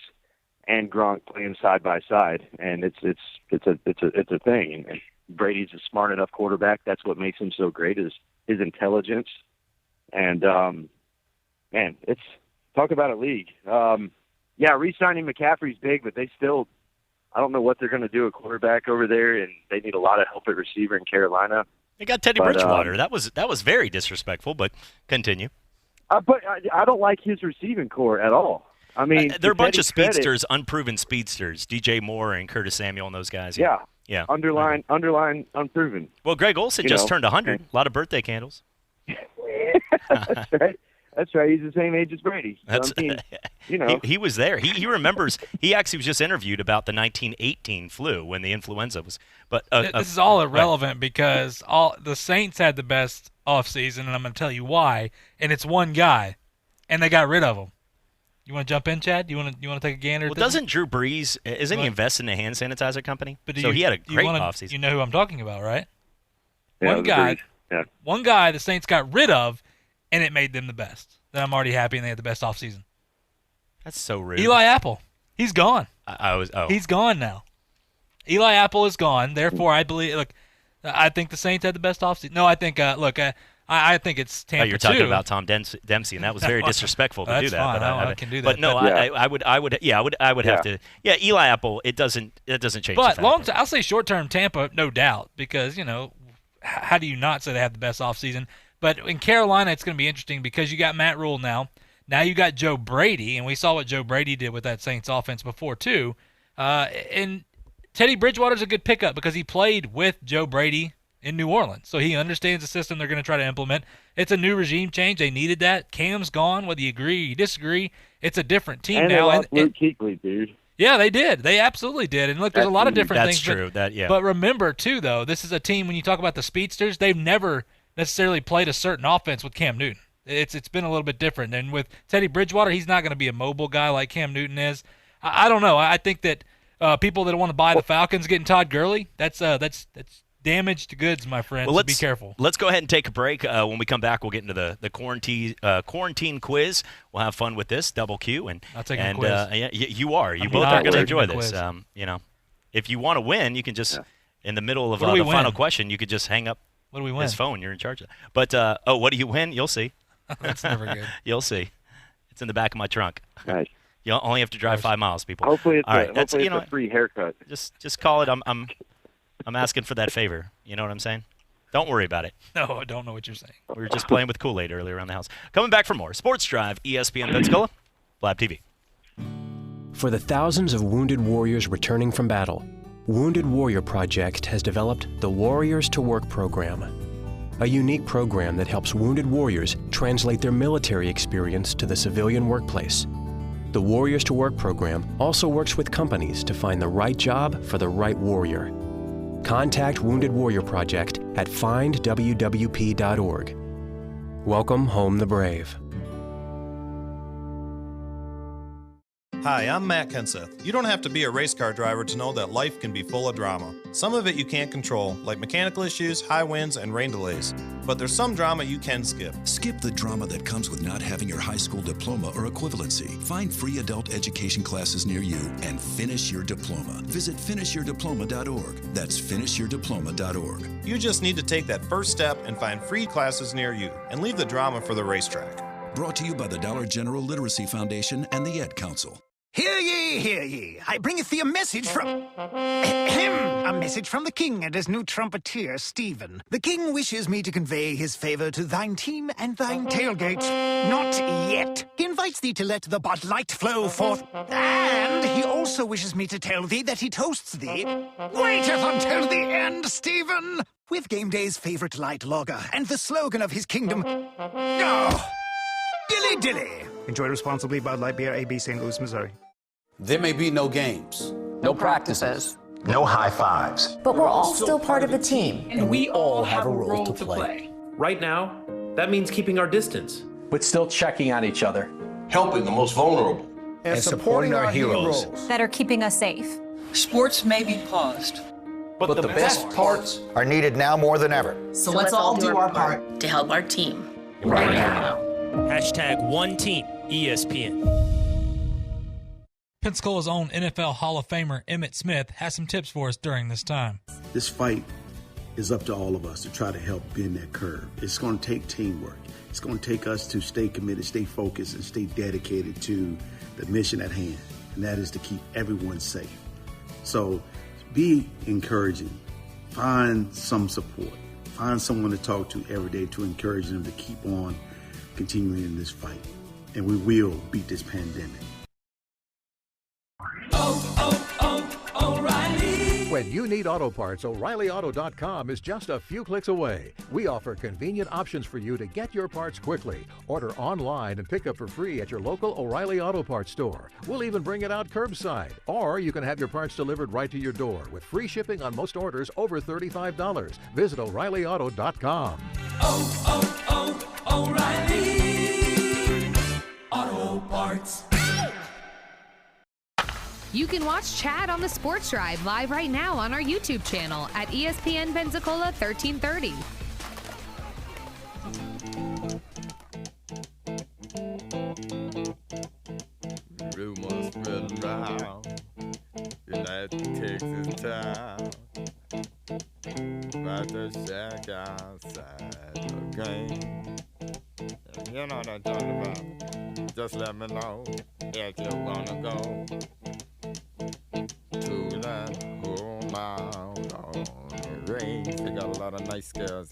and Gronk playing side by side, and it's a thing. And Brady's a smart enough quarterback. That's what makes him so great, is his intelligence. And, man, it's talk about a league. Re-signing McCaffrey's big, but they still, I don't know what they're going to do at quarterback over there, and they need a lot of help at receiver in Carolina. They got Teddy Bridgewater. That was very disrespectful, but continue. But I don't like his receiving core at all. I mean, they're a bunch of speedsters, unproven speedsters. DJ Moore and Curtis Samuel and those guys. Yeah. Underline, unproven. Well, Greg Olsen just turned 100. A lot of birthday candles. That's right. That's right. He's the same age as Brady. So you know, he was there. He remembers. He actually was just interviewed about the 1918 flu when the influenza was. But this is all irrelevant because the Saints had the best offseason, and I'm going to tell you why. And it's one guy, and they got rid of him. You want to jump in, Chad? You want to take a gander? Well, doesn't Drew Brees? Isn't he invest in a hand sanitizer company? But he had a great offseason. You know who I'm talking about, right? Yeah, one guy the Saints got rid of, and it made them the best. Then I'm already happy, and they had the best offseason. That's so rude. Eli Apple, he's gone. Oh, he's gone now. Eli Apple is gone. Therefore, I think the Saints had the best offseason. No, I think I think it's Tampa. You're talking about Tom Dempsey, and that was very disrespectful to do that. Fine. But I can do that. But no, I would have to. Yeah, Eli Apple. It doesn't change. But I'll say short-term Tampa, no doubt, because how do you not say they have the best offseason? But in Carolina, it's going to be interesting because you got Matt Rule now. Now you got Joe Brady, and we saw what Joe Brady did with that Saints offense before too. And Teddy Bridgewater's a good pickup because he played with Joe Brady in New Orleans, so he understands the system they're going to try to implement. It's a new regime change. They needed that. Cam's gone, whether you agree or you disagree. It's a different team and now. They lost Luke Kuechly, dude. Yeah, they did. They absolutely did. And look, there's a lot of different things. That's true. But remember, too, though, this is a team, when you talk about the speedsters, they've never necessarily played a certain offense with Cam Newton. It's been a little bit different. And with Teddy Bridgewater, he's not going to be a mobile guy like Cam Newton is. I don't know. I think that people that want to buy the Falcons getting Todd Gurley, that's damaged goods, my friends. Well, be careful. Let's go ahead and take a break. When we come back, we'll get into the quarantine quiz. We'll have fun with this double Q, and I'll take a quiz. You both are going to enjoy this. If you want to win, you can just in the middle of the final question, you could just hang up. What do we win? His phone. You're in charge of that. But what do you win? You'll see. That's never good. You'll see. It's in the back of my trunk. Nice. You only have to drive 5 miles, people. Hopefully it's, all right, it's a free haircut. Just call it. I'm asking for that favor. You know what I'm saying? Don't worry about it. No, I don't know what you're saying. We were just playing with Kool-Aid earlier around the house. Coming back for more Sports Drive, ESPN Pensacola, Blab TV. For the thousands of wounded warriors returning from battle, Wounded Warrior Project has developed the Warriors to Work program, a unique program that helps wounded warriors translate their military experience to the civilian workplace. The Warriors to Work program also works with companies to find the right job for the right warrior. Contact Wounded Warrior Project at findwwp.org. Welcome home the brave. Hi, I'm Matt Kenseth. You don't have to be a race car driver to know that life can be full of drama. Some of it you can't control, like mechanical issues, high winds, and rain delays. But there's some drama you can skip. Skip the drama that comes with not having your high school diploma or equivalency. Find free adult education classes near you and finish your diploma. Visit finishyourdiploma.org. That's finishyourdiploma.org. You just need to take that first step and find free classes near you and leave the drama for the racetrack. Brought to you by the Dollar General Literacy Foundation and the Ed Council. Hear ye, hear ye. I bringeth thee a message from... a message from the king and his new trumpeter, Stephen. The king wishes me to convey his favor to thine team and thine tailgate. Not yet. He invites thee to let the Bud Light flow forth. And he also wishes me to tell thee that he toasts thee. Waiteth until the end, Stephen! With game day's favorite light lager and the slogan of his kingdom... Oh! Dilly dilly! Enjoy responsibly. Bud Light Beer, AB, St. Louis, Missouri. There may be no games, no practices, no high fives. But we're all still part of a team. And we all have a role to play. Right now, that means keeping our distance. But still checking on each other. Helping the most vulnerable. And supporting our heroes. That are keeping us safe. Sports may be paused. But the best parts are needed now more than ever. So let's all do our part to help our team. Right now. #OneTeamESPN. Pensacola's own NFL Hall of Famer Emmitt Smith has some tips for us during this time. This fight is up to all of us to try to help bend that curve. It's going to take teamwork. It's going to take us to stay committed, stay focused, and stay dedicated to the mission at hand, and that is to keep everyone safe. So be encouraging. Find some support. Find someone to talk to every day to encourage them to keep on continuing in this fight. And we will beat this pandemic. O'Reilly. When you need auto parts, O'ReillyAuto.com is just a few clicks away. We offer convenient options for you to get your parts quickly. Order online and pick up for free at your local O'Reilly Auto Parts store. We'll even bring it out curbside. Or you can have your parts delivered right to your door with free shipping on most orders over $35. Visit O'ReillyAuto.com. O'Reilly Auto Parts. You can watch Chad on the Sports Drive live right now on our YouTube channel at ESPN Pensacola 1330. Rumors spread around United Texas town about at the shack outside the game. You know what I'm talking about. Just let me know if you wanna go to that whole mile on the range. They got a lot of nice girls.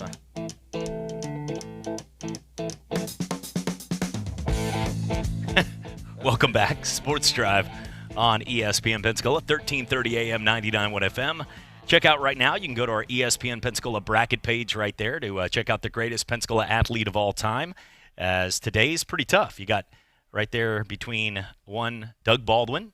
Welcome back. Sports Drive on ESPN Pensacola, 1330 AM, 99.1 FM. Check out right now. You can go to our ESPN Pensacola bracket page right there to check out the greatest Pensacola athlete of all time, as today's pretty tough. You got right there between one, Doug Baldwin,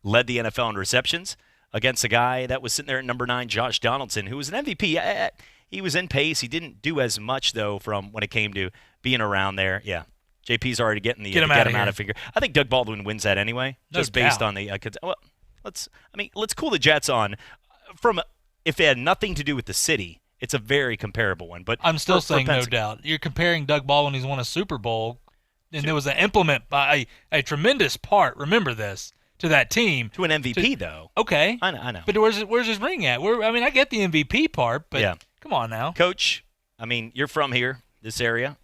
led the NFL in receptions, against a guy that was sitting there at number 9, Josh Donaldson, who was an MVP. He was in pace. He didn't do as much, though, from when it came to being around there. Yeah. JP's already getting the get him out of figure. I think Doug Baldwin wins that anyway, just based on the. Let's cool the Jets on. If it had nothing to do with the city, it's a very comparable one. But I'm still saying no doubt. You're comparing Doug Baldwin, who's won a Super Bowl, and there was an implement by a tremendous part. Remember this to that team to an MVP though. Okay, I know. But where's his ring at? I get the MVP part, but yeah. Come on now, Coach. I mean, you're from here, this area.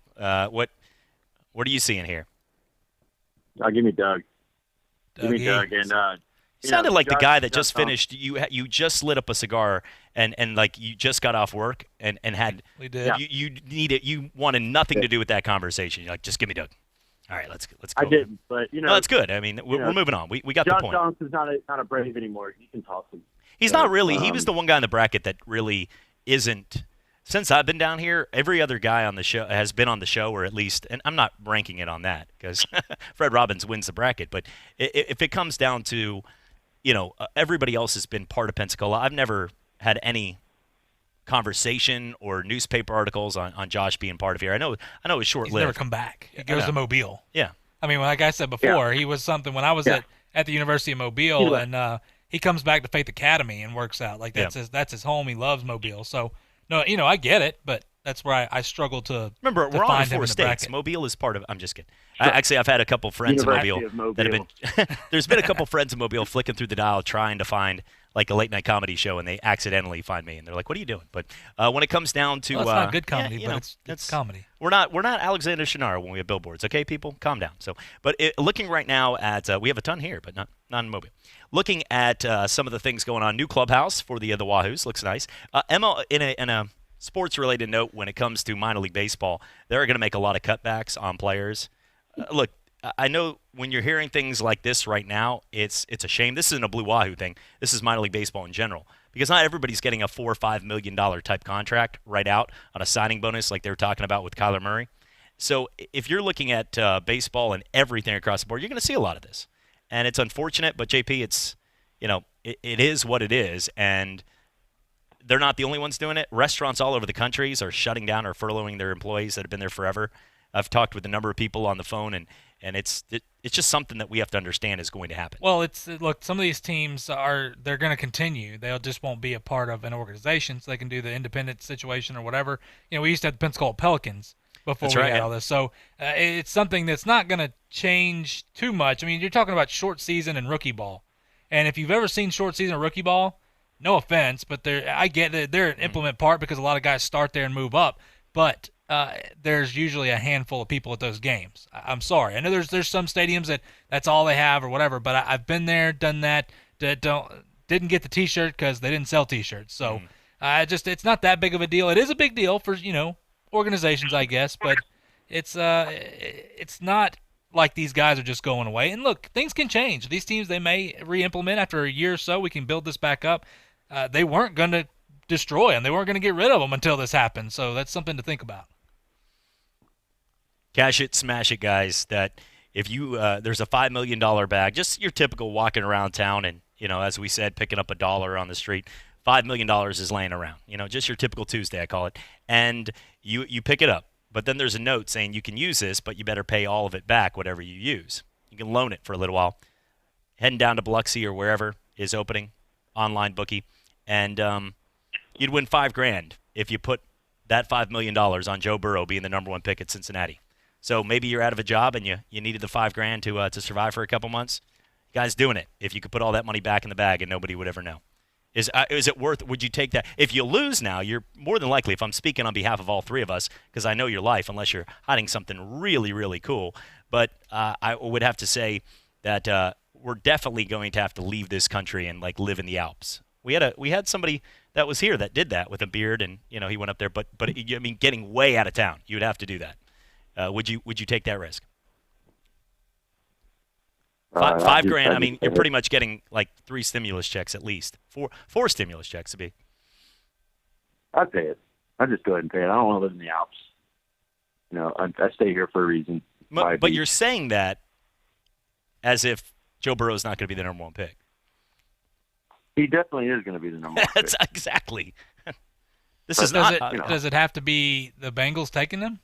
What are you seeing here? Give me Doug. Give me Doug. And you sounded like the guy that just finished. You just lit up a cigar and like you just got off work and had. We did. You wanted nothing to do with that conversation. You're like, just give me Doug. All right, let's go. I didn't, but no, that's good. I mean, we're moving on. We got the point. Josh Johnson's not a Brave anymore. You can toss him. He's not really. He was the one guy in the bracket that really isn't. Since I've been down here, every other guy on the show has been on the show, or at least, and I'm not ranking it on that because Fred Robbins wins the bracket. But if it comes down to, everybody else has been part of Pensacola. I've never had any conversation or newspaper articles on Josh being part of here. I know it's short-lived. He's never come back. He goes to Mobile. Yeah. I mean, like I said before, he was something when I was at the University of Mobile, and he comes back to Faith Academy and works out. Like that's his home. He loves Mobile. So. No, I get it, but that's where I struggle to. Remember, we're on 4 states. Mobile is part of. I'm just kidding. Sure. Actually, I've had a couple friends in Mobile that have been. There's been a couple friends in Mobile flicking through the dial trying to find like a late night comedy show, and they accidentally find me, and they're like, "What are you doing?" But when it comes down to, it's not good comedy, but it's comedy. We're not Alexander Shannara when we have billboards, okay, people? Calm down. So, but looking right now at we have a ton here, but not in Mobile. Looking at some of the things going on, new clubhouse for the Wahoos looks nice. Emma, in a sports-related note, when it comes to minor league baseball, they're going to make a lot of cutbacks on players. Look, I know when you're hearing things like this right now, it's a shame. This isn't a Blue Wahoo thing. This is minor league baseball in general because not everybody's getting a $4 or $5 million type contract right out on a signing bonus like they were talking about with Kyler Murray. So if you're looking at baseball and everything across the board, you're going to see a lot of this. And it's unfortunate, but JP, it's it is what it is, and they're not the only ones doing it. Restaurants all over the country are shutting down or furloughing their employees that have been there forever. I've talked with a number of people on the phone, and it's just something that we have to understand is going to happen. Well, look, some of these teams they're going to continue. They just won't be a part of an organization, so they can do the independent situation or whatever. We used to have the Pensacola Pelicans before we had all this. So it's something that's not going to change too much. I mean, you're talking about short season and rookie ball. And if you've ever seen short season or rookie ball, no offense, but I get that they're an implement part because a lot of guys start there and move up. But there's usually a handful of people at those games. I'm sorry. I know there's some stadiums that's all they have or whatever, but I've been there, done that. Didn't get the T-shirt because they didn't sell T-shirts. So it's not that big of a deal. It is a big deal for organizations, I guess, but it's not like these guys are just going away. And look, things can change. These teams, they may re-implement after a year or so. We can build this back up. They weren't going to destroy them. They weren't going to get rid of them until this happened. So that's something to think about. Cash it, smash it, guys. That if you there's a $5 million bag, just your typical walking around town and, as we said, picking up $1 on the street, $5 million is laying around. Just your typical Tuesday, I call it. And you pick it up. But then there's a note saying you can use this, but you better pay all of it back, whatever you use. You can loan it for a little while. Heading down to Biloxi or wherever is opening, online bookie, and you'd win $5,000 if you put that $5 million on Joe Burrow being the number 1 pick at Cincinnati. So maybe you're out of a job and you needed the $5,000 to survive for a couple months. You guys doing it if you could put all that money back in the bag and nobody would ever know. Is it worth? Would you take that? If you lose now, you're more than likely. If I'm speaking on behalf of all three of us, because I know your life, unless you're hiding something really, really cool. But I would have to say that we're definitely going to have to leave this country and like live in the Alps. We had somebody that was here that did that with a beard, and he went up there. But I mean, getting way out of town, you would have to do that. Would you take that risk? $5,000. I mean, you're pretty much getting like 3 stimulus checks at least. Four stimulus checks to be. I'd pay it. I'd just go ahead and pay it. I don't want to live in the Alps. I stay here for a reason. But you're saying that as if Joe Burrow's not going to be the number 1 pick. He definitely is going to be the number 1 That's pick. Exactly. Does it have to be the Bengals taking them?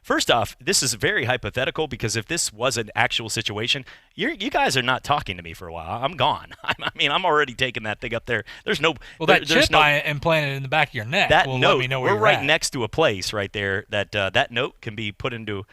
First off, this is very hypothetical because if this was an actual situation, you guys are not talking to me for a while. I'm gone. I'm already taking that thing up there. There's no. Well, that chip I implanted in the back of your neck will let me know where we're you're right at. next to a place right there that note can be put into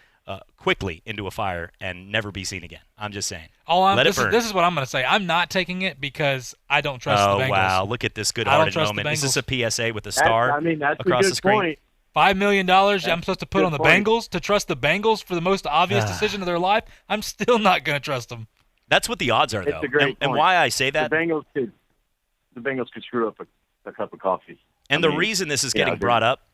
quickly into a fire and never be seen again. I'm just saying. This is what I'm going to say. I'm not taking it because I don't trust the Bengals. Oh wow! Look at this good-hearted moment. Is this a PSA with a star that's across a good the screen? Point. $5 million I'm supposed to put on the Bengals to trust the Bengals for the most obvious decision of their life. I'm still not going to trust them. That's what the odds are, though. It's a great and why I say that. The Bengals could screw up a cup of coffee. And the reason this is getting brought up,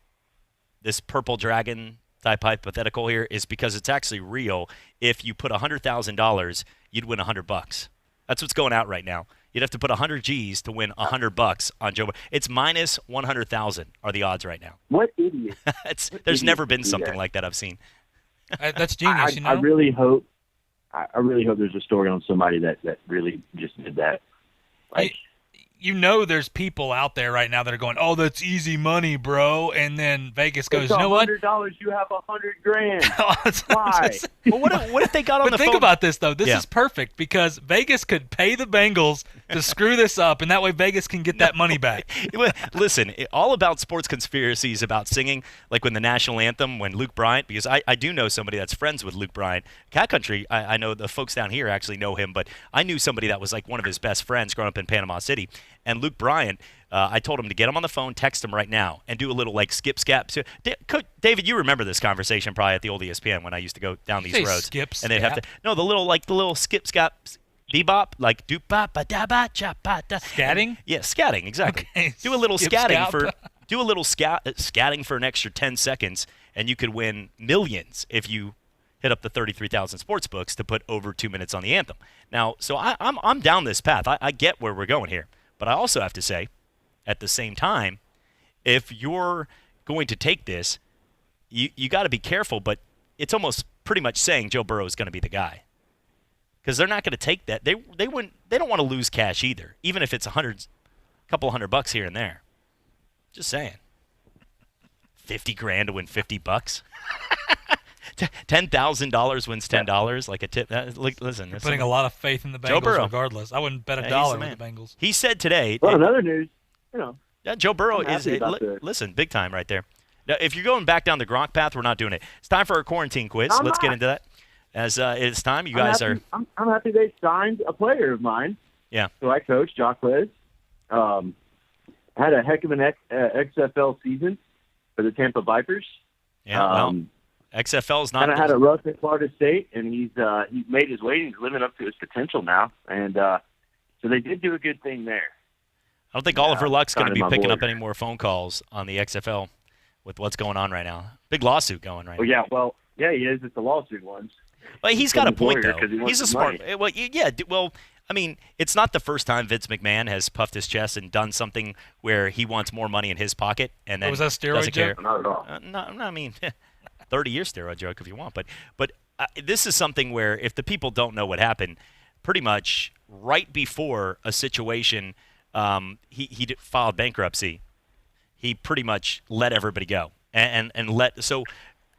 this purple dragon type hypothetical here, is because it's actually real. If you put $100,000, you'd win $100. That's what's going out right now. You'd have to put 100 G's to win $100 on Joe. It's minus 100,000 are the odds right now. What idiot? There's never been something like that I've seen. That's genius. I really hope there's a story on somebody that really just did that. Like, there's people out there right now that are going, "Oh, that's easy money, bro," and then Vegas goes, "You know what? $100, you have $100,000. Why? Well, what if they got on the phone? But think about this though. This is perfect because Vegas could pay the Bengals to screw this up, and that way Vegas can get that money back. Listen, all about sports conspiracies about singing, like when the national anthem, when Luke Bryant, because I do know somebody that's friends with Luke Bryant. Cat Country, I know the folks down here actually know him, but I knew somebody that was like one of his best friends growing up in Panama City. And Luke Bryant, I told him to get him on the phone, text him right now, and do a little like skip scap. David, you remember this conversation probably at the old ESPN when I used to go down these roads. And they'd have to the little skip scap bebop, like doop ba ba da ba cha ba da. Scatting? Yeah, scatting, exactly. Okay. Do a little scatting for an extra 10 seconds, and you could win millions if you hit up the 33,000 sports books to put over 2 minutes on the anthem. Now, so I'm down this path. I get where we're going here. But I also have to say, at the same time, if you're going to take this, you got to be careful, but it's almost pretty much saying Joe Burrow is going to be the guy. Because they're not going to take that. They don't want to lose cash either, even if it's a couple $100 here and there. Just saying. $50,000 to win $50. $10,000 wins $10, like a tip. Listen, you're putting a lot of faith in the Bengals regardless. I wouldn't bet $1 with the Bengals. He said today. Well, in other news, yeah, Joe Burrow is listen, big time right there. Now, if you're going back down the Gronk path, we're not doing it. It's time for our quarantine quiz. Let's get into that. As it's time, you guys are. I'm happy they signed a player of mine. Yeah. So I coached, Jacques Quiz. Had a heck of an XFL season for the Tampa Vipers. Yeah. XFL is not. Kind of had a rough at Florida State, and he's made his way. And he's living up to his potential now, and so they did do a good thing there. I don't think Oliver Luck's going to be picking up any more phone calls on the XFL with what's going on right now. Big lawsuit going right now. Yeah, he is. It's the lawsuit ones. Well, he's got a point though. He's a smart. Money. Well, yeah. Well, I mean, it's not the first time Vince McMahon has puffed his chest and done something where he wants more money in his pocket and then was that steroid joke? Not at all. No, I mean. 30-year steroid joke if you want, but this is something where if the people don't know what happened, pretty much right before a situation, he filed bankruptcy. He pretty much let everybody go and so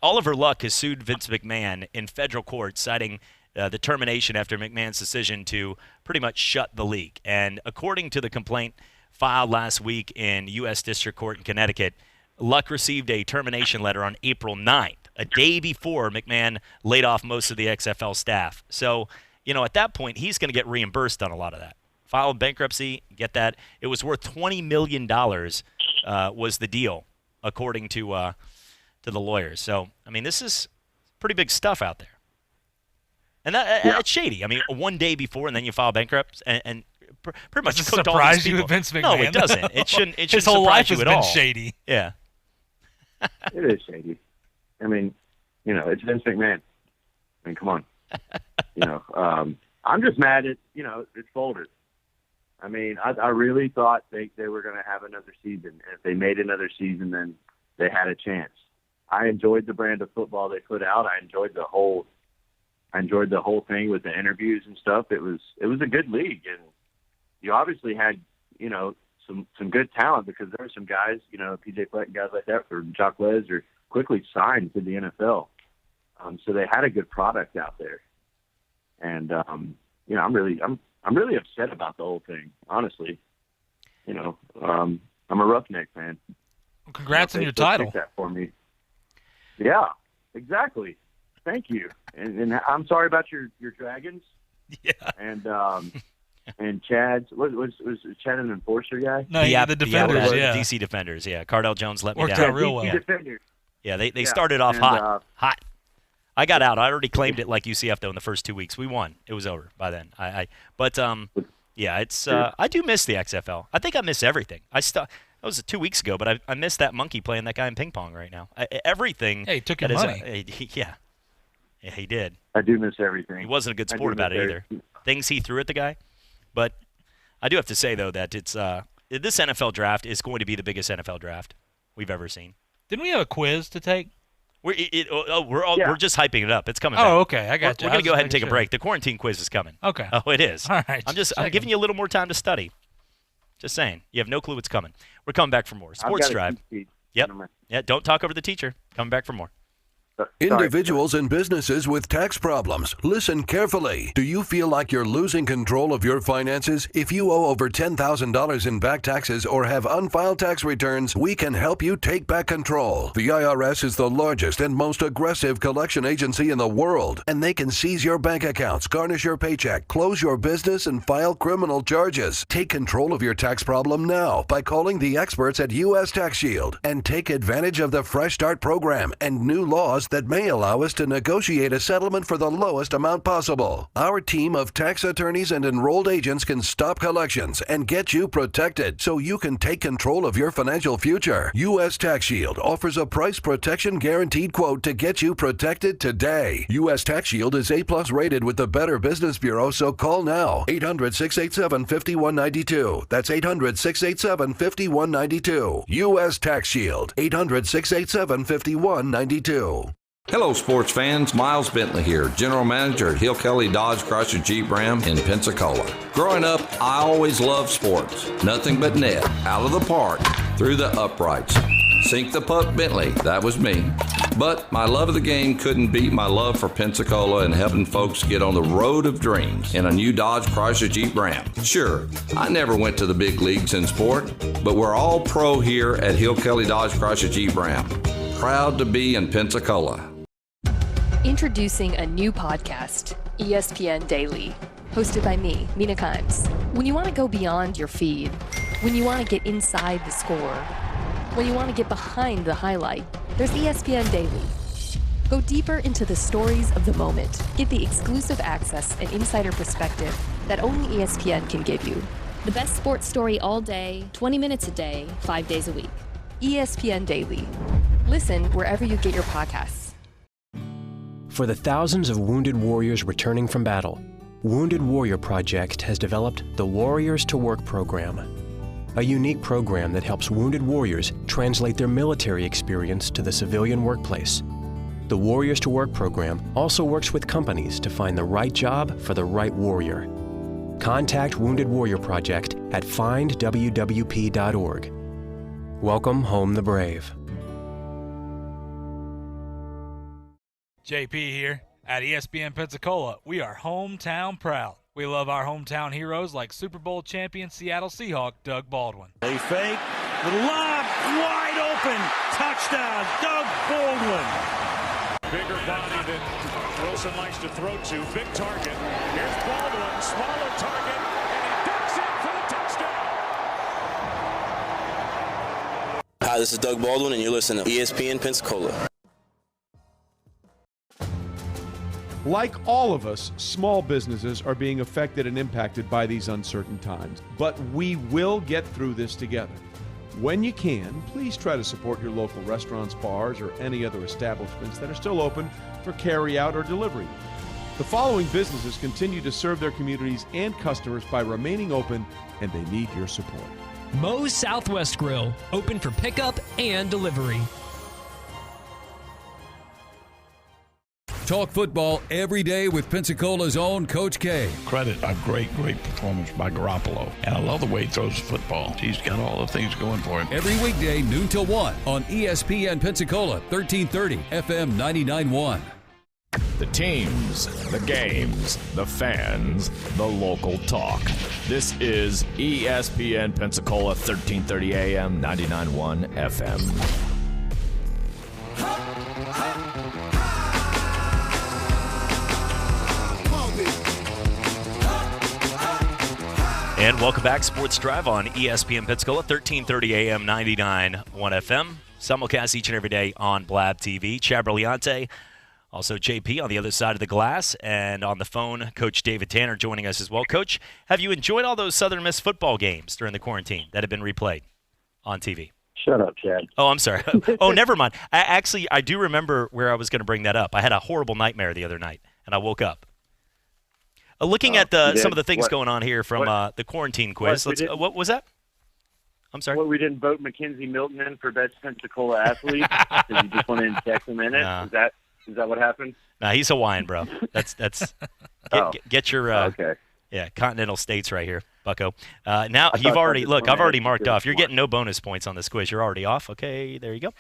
Oliver Luck has sued Vince McMahon in federal court, citing the termination after McMahon's decision to pretty much shut the league. And according to the complaint filed last week in U.S. District Court in Connecticut, Luck received a termination letter on April 9th, a day before McMahon laid off most of the XFL staff. So, at that point, he's going to get reimbursed on a lot of that Filed bankruptcy. Get that? It was worth $20 million. Was the deal, according to the lawyers. So, I mean, this is pretty big stuff out there. And it's shady. I mean, one day before, and then you file bankrupt, and pretty much cooked all these people. You with Vince McMahon? No, it doesn't. It shouldn't. His whole life has you at been all. shady. Yeah. It is shady. I mean, it's Vince McMahon. I mean, come on. I'm just mad at it's folded. I mean, I really thought they were going to have another season. And if they made another season, then they had a chance. I enjoyed the brand of football they put out. I enjoyed the whole thing with the interviews and stuff. It was a good league, and you obviously had some good talent, because there were some guys, PJ Fleck and guys like that, or Jacques Les, are quickly signed to the NFL. So they had a good product out there, and I'm really upset about the whole thing, honestly. I'm a Roughneck fan. Well, congrats on your title. That for me. Yeah, exactly. Thank you. And I'm sorry about your Dragons. Yeah. And Chad's was Chad an enforcer guy? No, the Defenders. Yeah, DC Defenders. Yeah, Cardell Jones let me worked down. out real well. Defenders. Yeah, they started off hot. I got out. I already claimed it like UCF though in the first 2 weeks. We won. It was over by then. Yeah, it's I do miss the XFL. I think I miss everything. That was 2 weeks ago, but I miss that monkey playing that guy in ping pong right now. Everything. Hey, he took your money. Yeah, he did. I do miss everything. He wasn't a good sport about it either. Things he threw at the guy. But I do have to say, though, that it's this NFL draft is going to be the biggest NFL draft we've ever seen. Didn't we have a quiz to take? We're just hyping it up. It's coming back. Oh, okay. I got you. We're going to go ahead and take a break. The quarantine quiz is coming. Okay. Oh, it is. All right. I'm giving you a little more time to study. Just saying. You have no clue what's coming. We're coming back for more. Sports Drive. Yep. Yeah, don't talk over the teacher. Coming back for more. Individuals and businesses with tax problems, listen carefully. Do you feel like you're losing control of your finances? If you owe over $10,000 in back taxes or have unfiled tax returns, we can help you take back control. The IRS is the largest and most aggressive collection agency in the world, and they can seize your bank accounts, garnish your paycheck, close your business, and file criminal charges. Take control of your tax problem now by calling the experts at U.S. Tax Shield, and take advantage of the Fresh Start program and new laws that may allow us to negotiate a settlement for the lowest amount possible. Our team of tax attorneys and enrolled agents can stop collections and get you protected so you can take control of your financial future. U.S. Tax Shield offers a price protection guaranteed quote to get you protected today. U.S. Tax Shield is A+ rated with the Better Business Bureau, so call now. 800-687-5192. That's 800-687-5192. U.S. Tax Shield. 800-687-5192. Hello, sports fans. Miles Bentley here, General Manager at Hill Kelly Dodge Chrysler Jeep Ram in Pensacola. Growing up, I always loved sports. Nothing but net, out of the park, through the uprights. Sink the puck Bentley, that was me. But my love of the game couldn't beat my love for Pensacola and helping folks get on the road of dreams in a new Dodge Chrysler Jeep Ram. Sure, I never went to the big leagues in sport, but we're all pro here at Hill Kelly Dodge Chrysler Jeep Ram. Proud to be in Pensacola. Introducing a new podcast, ESPN Daily, hosted by me, Mina Kimes. When you want to go beyond your feed, when you want to get inside the score, when you want to get behind the highlight, there's ESPN Daily. Go deeper into the stories of the moment. Get the exclusive access and insider perspective that only ESPN can give you. The best sports story all day, 20 minutes a day, 5 days a week. ESPN Daily. Listen wherever you get your podcasts. For the thousands of wounded warriors returning from battle, Wounded Warrior Project has developed the Warriors to Work program, a unique program that helps wounded warriors translate their military experience to the civilian workplace. The Warriors to Work program also works with companies to find the right job for the right warrior. Contact Wounded Warrior Project at findwwp.org. Welcome home the brave. JP here. At ESPN Pensacola, we are hometown proud. We love our hometown heroes like Super Bowl champion Seattle Seahawk Doug Baldwin. They fake, the lob, wide open, touchdown, Doug Baldwin. Bigger body than Wilson likes to throw to, big target. Here's Baldwin, smaller target, and he ducks it this is Doug Baldwin, and you're listening to ESPN Pensacola. Like all of us, small businesses are being affected and impacted by these uncertain times. But we will get through this together. When you can, please try to support your local restaurants, bars, or any other establishments that are still open for carry-out or delivery. The following businesses continue to serve their communities and customers by remaining open, and they need your support. Moe's Southwest Grill, open for pickup and delivery. Talk football every day with Pensacola's own Coach K. Credit a great performance by Garoppolo. And I love the way he throws the football. He's got all the things going for him. Every weekday, noon till 1 on ESPN Pensacola, 1330 FM 99.1. The teams, the games, the fans, the local talk. This is ESPN Pensacola, 1330 AM, 99.1 FM. And welcome back, Sports Drive on ESPN Pensacola, 1330 AM, 99.1 FM. Simulcast each and every day on Blab TV. Chad Brilliante, also JP on the other side of the glass, and on the phone, Coach David Tanner joining us as well. Coach, have you enjoyed all those Southern Miss football games during the quarantine that have been replayed on TV? Shut up, Chad. Oh, I'm sorry. Oh, never mind. I do remember where I was going to bring that up. I had a horrible nightmare the other night, and I woke up. Looking at some of the things going on here from the quarantine quiz. What was that? I'm sorry. What, we didn't vote Mackenzie Milton in for best Pensacola athlete because you just went in and checked him in it? Nah. Is that what happened? Nah, he's Hawaiian, bro. Get your okay. Yeah, continental states right here, Bucko. Now you've already I've already marked off. You're getting no bonus points on this quiz. You're already off. Okay, there you go.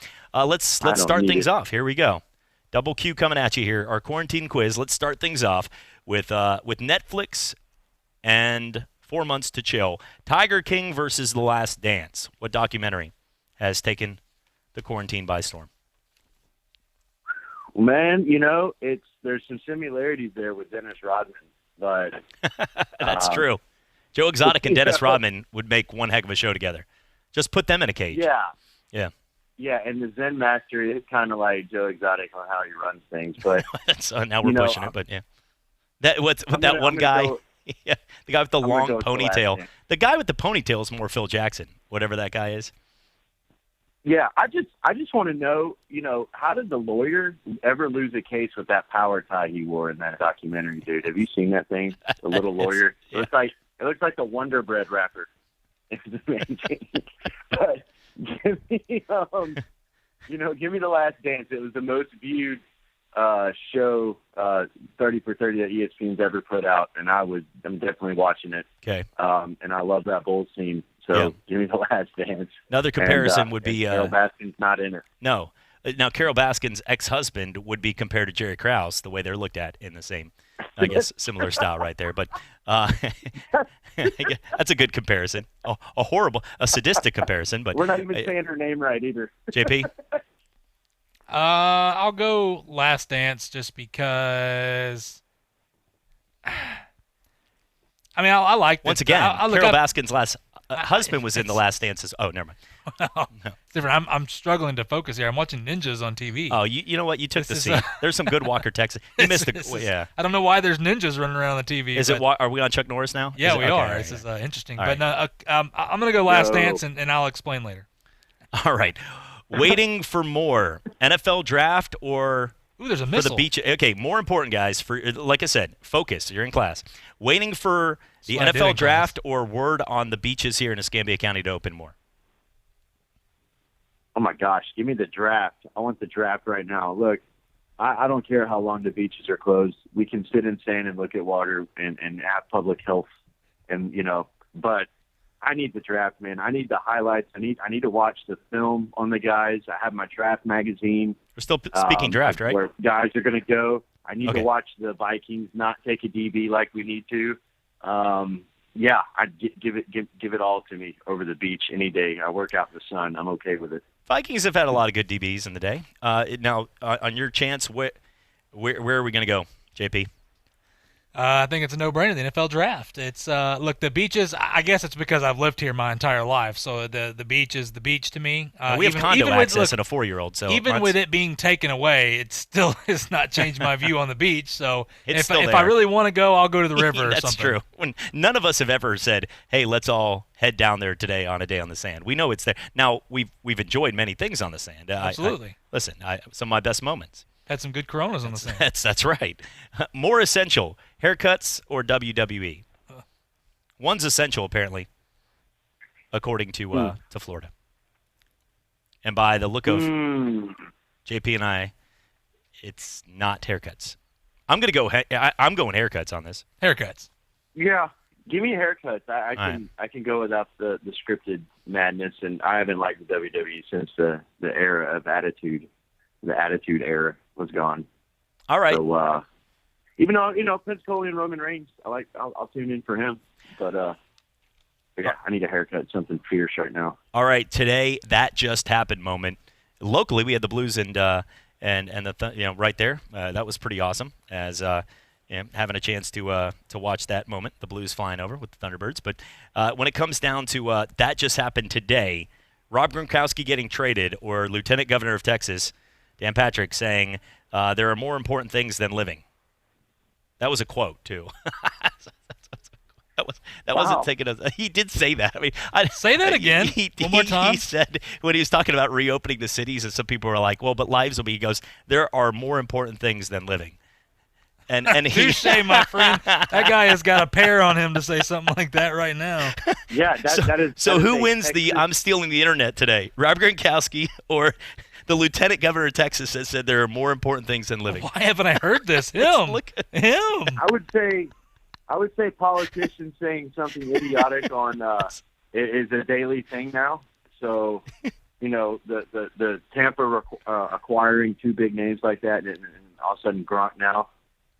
Let's start things off. Here we go. Double Q coming at you here. Our quarantine quiz. Let's start things off with Netflix and 4 Months to Chill. Tiger King versus The Last Dance. What documentary has taken the quarantine by storm? Man, there's some similarities there with Dennis Rodman, but that's true. Joe Exotic and Dennis Rodman would make one heck of a show together. Just put them in a cage. Yeah. Yeah, and the Zen Master is kind of like Joe Exotic on how he runs things, but so now we're pushing it. But yeah, the guy with the long ponytail. The guy with the ponytail is more Phil Jackson, whatever that guy is. Yeah, I just want to know, how did the lawyer ever lose a case with that power tie he wore in that documentary, dude? Have you seen that thing? The little lawyer. Yeah. It looks like the Wonder Bread wrapper. But give me The Last Dance. It was the most viewed show 30 for 30 that ESPN's ever put out, and I'm definitely watching it. Okay. And I love that Bulls team. So give me The Last Dance. Another comparison would be Carol Baskin's not in it. No. Now Carol Baskin's ex-husband would be compared to Jerry Krause, the way they're looked at in the same, I guess, similar style right there. But that's a good comparison. A sadistic comparison. But we're not even saying her name right either. JP? I'll go Last Dance just because. I mean, I like. Once again, Carol Baskin's last husband was in The Last Dance. Oh, never mind. Well, no. It's different. I'm struggling to focus here. I'm watching ninjas on TV. Oh, you know what? You took the seat. There's some good Walker Texas. You missed the. Yeah. I don't know why there's ninjas running around on the TV. Is it? Are we on Chuck Norris now? Yeah, we are. This is interesting. But no, I'm going to go Last Dance, and I'll explain later. All right. Waiting for more NFL draft or there's a missile. For the beach. Okay, more important, guys. For like I said, focus. You're in class. Waiting for the NFL draft or word on the beaches here in Escambia County to open more. Oh my gosh, give me the draft. I want the draft right now. Look, I don't care how long the beaches are closed. We can sit in sand and look at water and have public health, and but I need the draft, man. I need the highlights. I need to watch the film on the guys. I have my draft magazine. We're still speaking draft, right? Where guys are going to go. I need to watch the Vikings not take a DB like we need to. Yeah, I'd give it all to me over the beach any day. I work out in the sun. I'm okay with it. Vikings have had a lot of good DBs in the day. Now, on your chance, where are we going to go, JP? I think it's a no-brainer. The NFL draft. It's look, the beaches. I guess it's because I've lived here my entire life, so the beach is the beach to me. We have condo access and a 4-year-old, so even with it being taken away, it still has not changed my view on the beach. So if I really want to go, I'll go to the river. That's or something. true. When none of us have ever said, "Hey, let's all head down there today on a day on the sand." We know it's there. Now we've enjoyed many things on the sand. Absolutely. Listen, some of my best moments. Had some good Coronas on the sand. That's right. More essential, haircuts or WWE? One's essential, apparently, according to Florida. And by the look of JP and I, it's not haircuts. I'm going haircuts on this. Haircuts. Yeah, give me haircuts. I can go without the scripted madness, and I haven't liked the WWE since the era of Attitude. The Attitude era was gone. All right. So even though Pensacola and Roman Reigns, I'll tune in for him. But yeah, I need a haircut, something fierce right now. All right, today that just happened moment. Locally, we had the Blues and the right there. That was pretty awesome. As having a chance to watch that moment, the Blues flying over with the Thunderbirds. But when it comes down to that just happened today, Rob Gronkowski getting traded or Lieutenant Governor of Texas Dan Patrick saying there are more important things than living. That was a quote too. That wasn't taken as he did say that. I mean, say that again. One more time. He said when he was talking about reopening the cities, and some people were like, "Well, but lives will be." He goes, "There are more important things than living." And touche, my friend. That guy has got a pear on him to say something like that right now. Yeah, that is. So who wins the "I'm stealing the internet" today? Rob Gronkowski or the Lieutenant Governor of Texas has said there are more important things than living? Why haven't I heard this? Him. Look at him. I would say politicians saying something idiotic on is a daily thing now. So, the Tampa acquiring two big names like that, and all of a sudden Gronk now.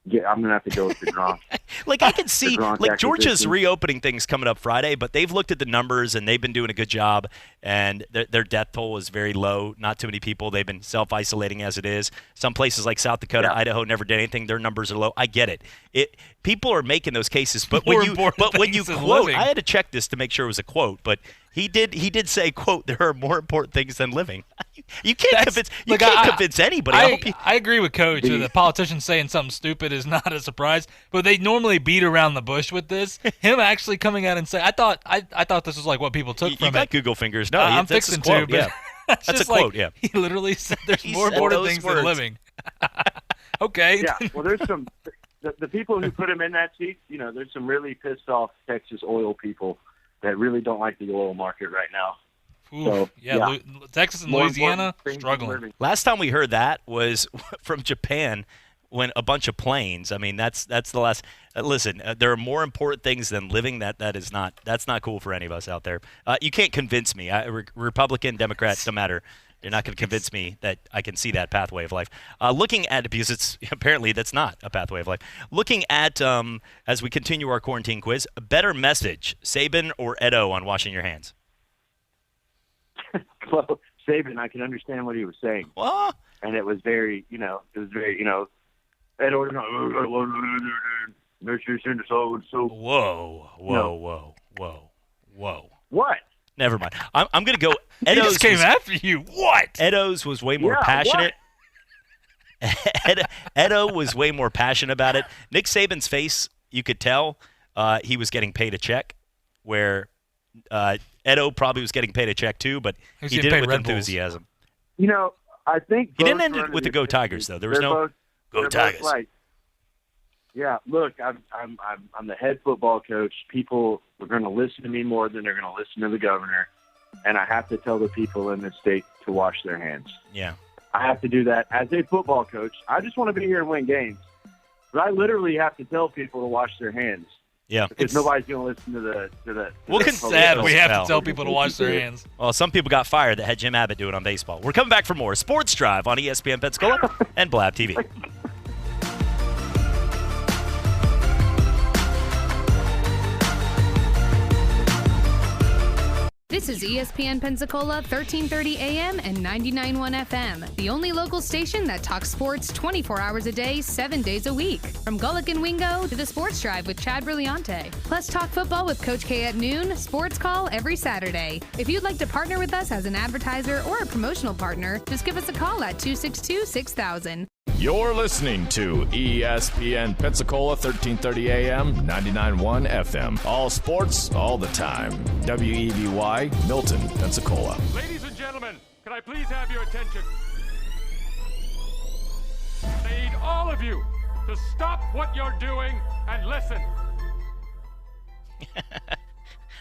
Yeah, I'm gonna have to go with the Gronk. I can see Georgia's reopening things coming up Friday, but they've looked at the numbers and they've been doing a good job. And their death toll is very low. Not too many people. They've been self-isolating as it is. Some places like South Dakota, Idaho never did anything. Their numbers are low. I get it. People are making those cases, but when you quote, I had to check this to make sure it was a quote, but he did say, quote, there are more important things than living. You can't convince anybody. I agree with Coach. The politicians saying something stupid is not a surprise, but they normally beat around the bush with this. Him actually coming out and saying, I thought this was like what people took from it. You got Google fingers. No, I'm fixing to, but that's a quote, yeah. He literally said there's more important things than living. Okay. Yeah, well, there's some the people who put him in that seat, there's some really pissed off Texas oil people that really don't like the oil market right now. Ooh, so, Texas and Louisiana struggling. Last time we heard that was from Japan when a bunch of planes. I mean, that's the last. Listen, there are more important things than living. That's not cool for any of us out there. You can't convince me. Republican, Democrat, no matter. You're not going to convince me that I can see that pathway of life. Looking at, because it's apparently that's not a pathway of life. Looking at, as we continue our quarantine quiz, a better message, Saban or Edo on washing your hands? Well, Saban, I can understand what he was saying. What? And it was very, Edo, make sure you send us all so. Whoa. What? Never mind. I'm going to go. He just came after you. What? Edo's was way more passionate. Edo was way more passionate about it. Nick Saban's face, you could tell he was getting paid a check, where Edo probably was getting paid a check too, but he did it with enthusiasm. I think he didn't end it with the Go Tigers though. There was no Go Tigers. Right. Yeah, look, I'm the head football coach. People are going to listen to me more than they're going to listen to the governor, and I have to tell the people in this state to wash their hands. Yeah, I have to do that as a football coach. I just want to be here and win games, but I literally have to tell people to wash their hands. Yeah, because nobody's going to listen to the. It's sad we have to tell people to wash their hands. Well, some people got fired that had Jim Abbott do it on baseball. We're coming back for more Sports Drive on ESPN Pensacola and Blab TV. This This is ESPN Pensacola, 1330 AM and 99.1 FM, the only local station that talks sports 24 hours a day, 7 days a week. From Gullick and Wingo to the Sports Drive with Chad Brillante. Plus talk football with Coach K at noon, Sports Call every Saturday. If you'd like to partner with us as an advertiser or a promotional partner, just give us a call at 262-6000. You're listening to ESPN Pensacola, 1330 AM, 99.1 FM. All sports, all the time. WEBY, Milton, Pensacola. Ladies and gentlemen, can I please have your attention? I need all of you to stop what you're doing and listen.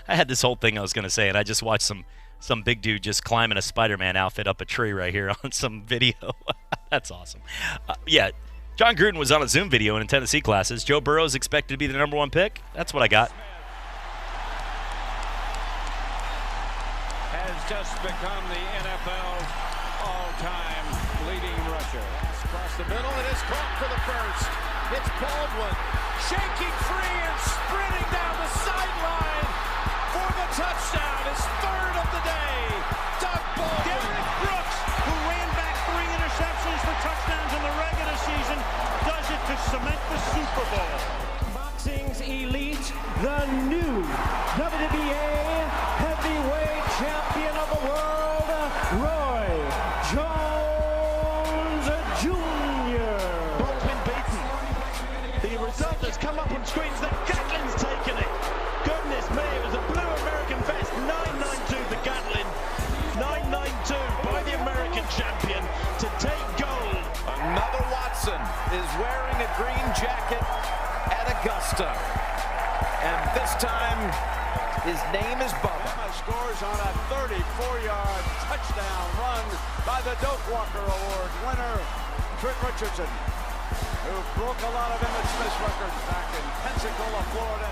I had this whole thing I was going to say, and I just watched some big dude just climbing a Spider-Man outfit up a tree right here on some video. That's awesome. Yeah, John Gruden was on a Zoom video in Tennessee classes. Joe Burrow is expected to be the number 1 pick. That's what I got. Has just become the NFL's all-time leading rusher. Across the middle, and it's caught for the first. It's Baldwin shaking free and sprinting down the sideline for the touchdown. His third of the day. Doug Baldwin. Derek Brooks, who ran back 3 interceptions for touchdowns in the regular season, does it to cement the Super Bowl. Boxing's elite, the new WBA heavyweight champion of the world, Roy Jones Jr. Baldwin beaten. The result has come up on screens that Gatlin's taken it. Goodness me, it was a blue American vest. 992 the Gatlin. 992 by the American champion to take gold. Another Watson is wearing a green jacket at Augusta. And this time, his name is Bubba. Scores on a 34-yard touchdown run by the Doak Walker Award winner, Trent Richardson, who broke a lot of Emmitt Smith's records back in Pensacola, Florida.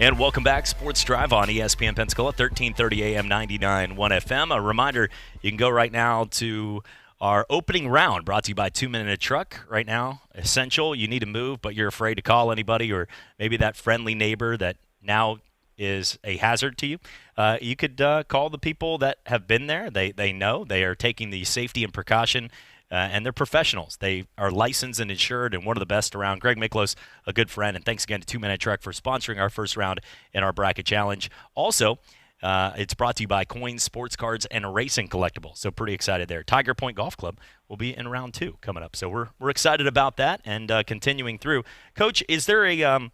And welcome back, Sports Drive on ESPN Pensacola, 1330 AM, 99.1 FM. A reminder, you can go right now to our opening round, brought to you by 2 Minute Truck. Right now, essential, you need to move, but you're afraid to call anybody, or maybe that friendly neighbor that now is a hazard to you. You could call the people that have been there. They know. They are taking the safety and precaution, and they're professionals. They are licensed and insured and one of the best around. Greg Miklos, a good friend, and thanks again to 2 Minute Truck for sponsoring our first round in our bracket challenge. Also, it's brought to you by Coins, Sports Cards, and Racing Collectibles. So pretty excited there. Tiger Point Golf Club will be in round 2 coming up. So we're excited about that and continuing through. Coach, is there a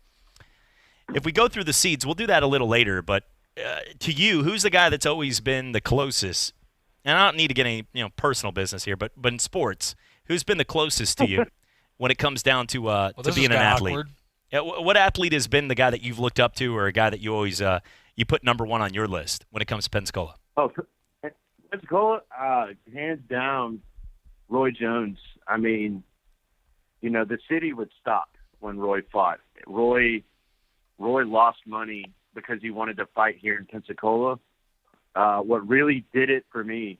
if we go through the seeds, we'll do that a little later, but to you, who's the guy that's always been the closest? And I don't need to get any personal business here, but in sports, who's been the closest to you when it comes down to being an athlete? Yeah, what athlete has been the guy that you've looked up to, or a guy that you always you put number 1 on your list when it comes to Pensacola? Oh, Pensacola, hands down, Roy Jones. I mean, the city would stop when Roy fought. Roy lost money because he wanted to fight here in Pensacola. What really did it for me,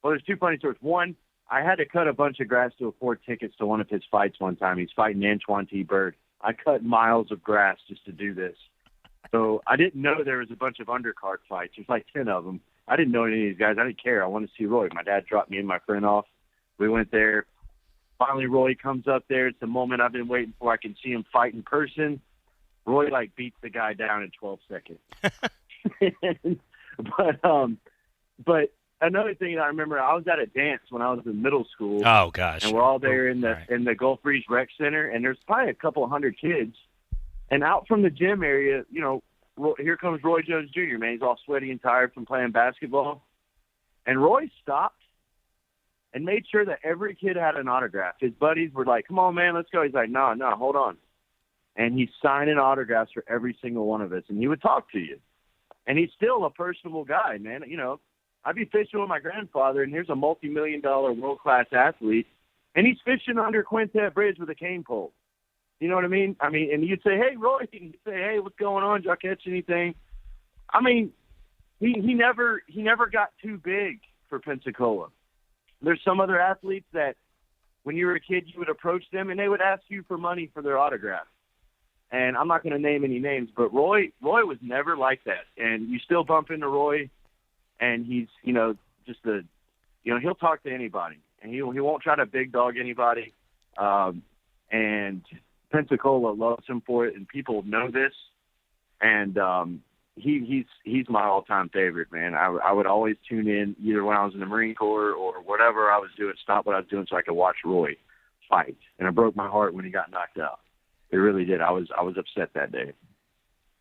well, there's 2 funny stories. One, I had to cut a bunch of grass to afford tickets to one of his fights one time. He's fighting Antoine T. Bird. I cut miles of grass just to do this. So I didn't know there was a bunch of undercard fights. There's like 10 of them. I didn't know any of these guys. I didn't care. I wanted to see Roy. My dad dropped me and my friend off. We went there. Finally, Roy comes up there. It's the moment I've been waiting for. I can see him fight in person. Roy, beats the guy down in 12 seconds. But another thing I remember, I was at a dance when I was in middle school. Oh gosh! And we're all there in the Gulf Breeze Rec Center, and there's probably a couple 100 kids. And out from the gym area, here comes Roy Jones Jr. Man, he's all sweaty and tired from playing basketball. And Roy stopped and made sure that every kid had an autograph. His buddies were like, "Come on, man, let's go." He's like, "No, hold on." and he's signing autographs for every single one of us, and he would talk to you. And he's still a personable guy, man. You know, I'd be fishing with my grandfather, and here's a multi-million-dollar world-class athlete, and he's fishing under Quintet Bridge with a cane pole. You know what I mean? And you'd say, hey, Roy, and he'd say, hey, what's going on? Did y'all catch anything? I mean, he never got too big for Pensacola. There's some other athletes that when you were a kid, you would approach them, and they would ask you for money for their autograph. And I'm not going to name any names, but Roy was never like that. And you still bump into Roy, and he's, you know, just he'll talk to anybody, and he won't try to big dog anybody. And Pensacola loves him for it, and people know this. And he's my all-time favorite, man. I would always tune in either when I was in the Marine Corps or whatever I was doing, stop what I was doing so I could watch Roy fight. And it broke my heart when he got knocked out. It really did. I was upset that day.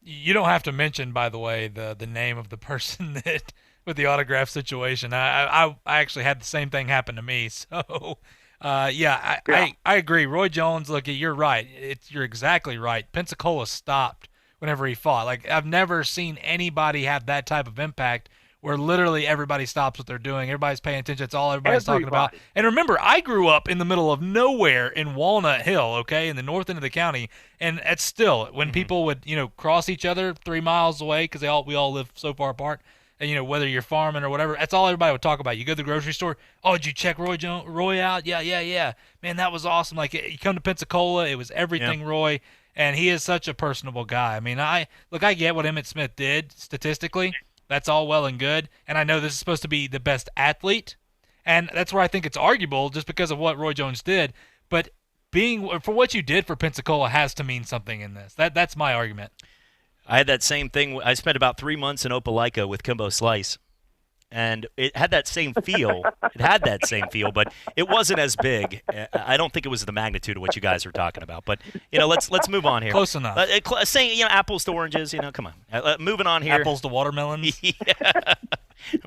You don't have to mention, by the way, the name of the person that with the autograph situation. I actually had the same thing happen to me. So, I agree. Roy Jones, look, you're right. You're exactly right. Pensacola stopped whenever he fought. Like, I've never seen anybody have that type of impact where literally everybody stops what they're doing. Everybody's paying attention. It's all everybody's talking about. And remember, I grew up in the middle of nowhere in Walnut Hill, okay, in the north end of the county. And it's still, when people would, cross each other 3 miles away because we all live so far apart, and, whether you're farming or whatever, that's all everybody would talk about. You go to the grocery store, oh, did you check Roy out? Yeah. Man, that was awesome. Like, you come to Pensacola, it was everything Roy. And he is such a personable guy. I mean, I get what Emmitt Smith did statistically. That's all well and good. And I know this is supposed to be the best athlete. And that's where I think it's arguable just because of what Roy Jones did. But for what you did for Pensacola has to mean something in this. That's my argument. I had that same thing. I spent about 3 months in Opelika with Kimbo Slice. And it had that same feel. But it wasn't as big. I don't think it was the magnitude of what you guys were talking about. But let's move on here. Close enough. Saying apples to oranges. Come on. Moving on here. Apples to watermelons. Yeah.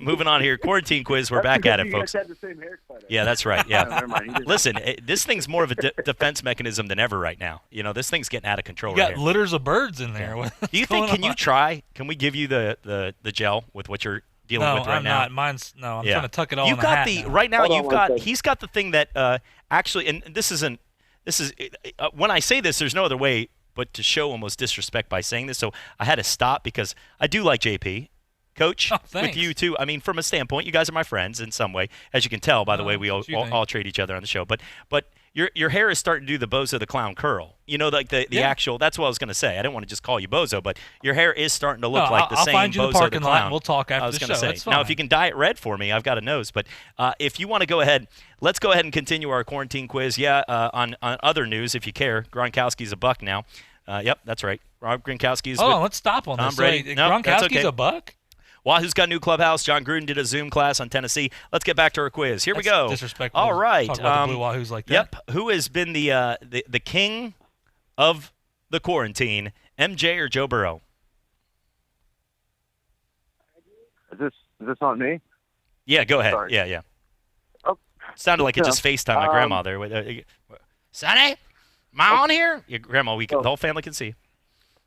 Moving on here. Quarantine quiz. We're back at it, folks. You guys had the same haircut. Yeah, that's right. Yeah. Never mind. Listen, this thing's more of a defense mechanism than ever right now. This thing's getting out of control. You got litters of birds in there. Yeah. Do you think? Can you try? Can we give you the gel with what you're dealing with right now? I'm trying to tuck it all You've in a got hat the now. right now. Hold on He's got the thing that actually, and this is when I say this, there's no other way but to show almost disrespect by saying this. So I had to stop because I do like JP, Coach, with you too. I mean, from a standpoint, you guys are my friends in some way, as you can tell by the way we all treat each other on the show. But your hair is starting to do the Bozo the Clown curl. Like the actual. That's what I was going to say. I didn't want to just call you Bozo, but your hair is starting to look like the same I'll find you Bozo the parking the Clown. lot and we'll talk after the show. That's fine. Now, if you can dye it red for me, I've got a nose. But if you want to go ahead, let's go ahead and continue our quarantine quiz. Yeah, on other news, if you care, Gronkowski's a buck now. Yep, that's right. Rob Gronkowski's. Hold on, let's stop on Tom this. Brady. Gronkowski's a buck? Wahoo's got a new clubhouse. John Gruden did a Zoom class on Tennessee. Let's get back to our quiz. Here we go. Disrespectful. All right. Talk about the Blue Wahoos like that. Yep. Who has been the king of the quarantine, MJ or Joe Burrow? Is this on me? Yeah, go ahead. Sorry. Yeah. Oh, sounded like it just FaceTimed my grandma there. Sonny, am I on here? Your grandma, the whole family can see.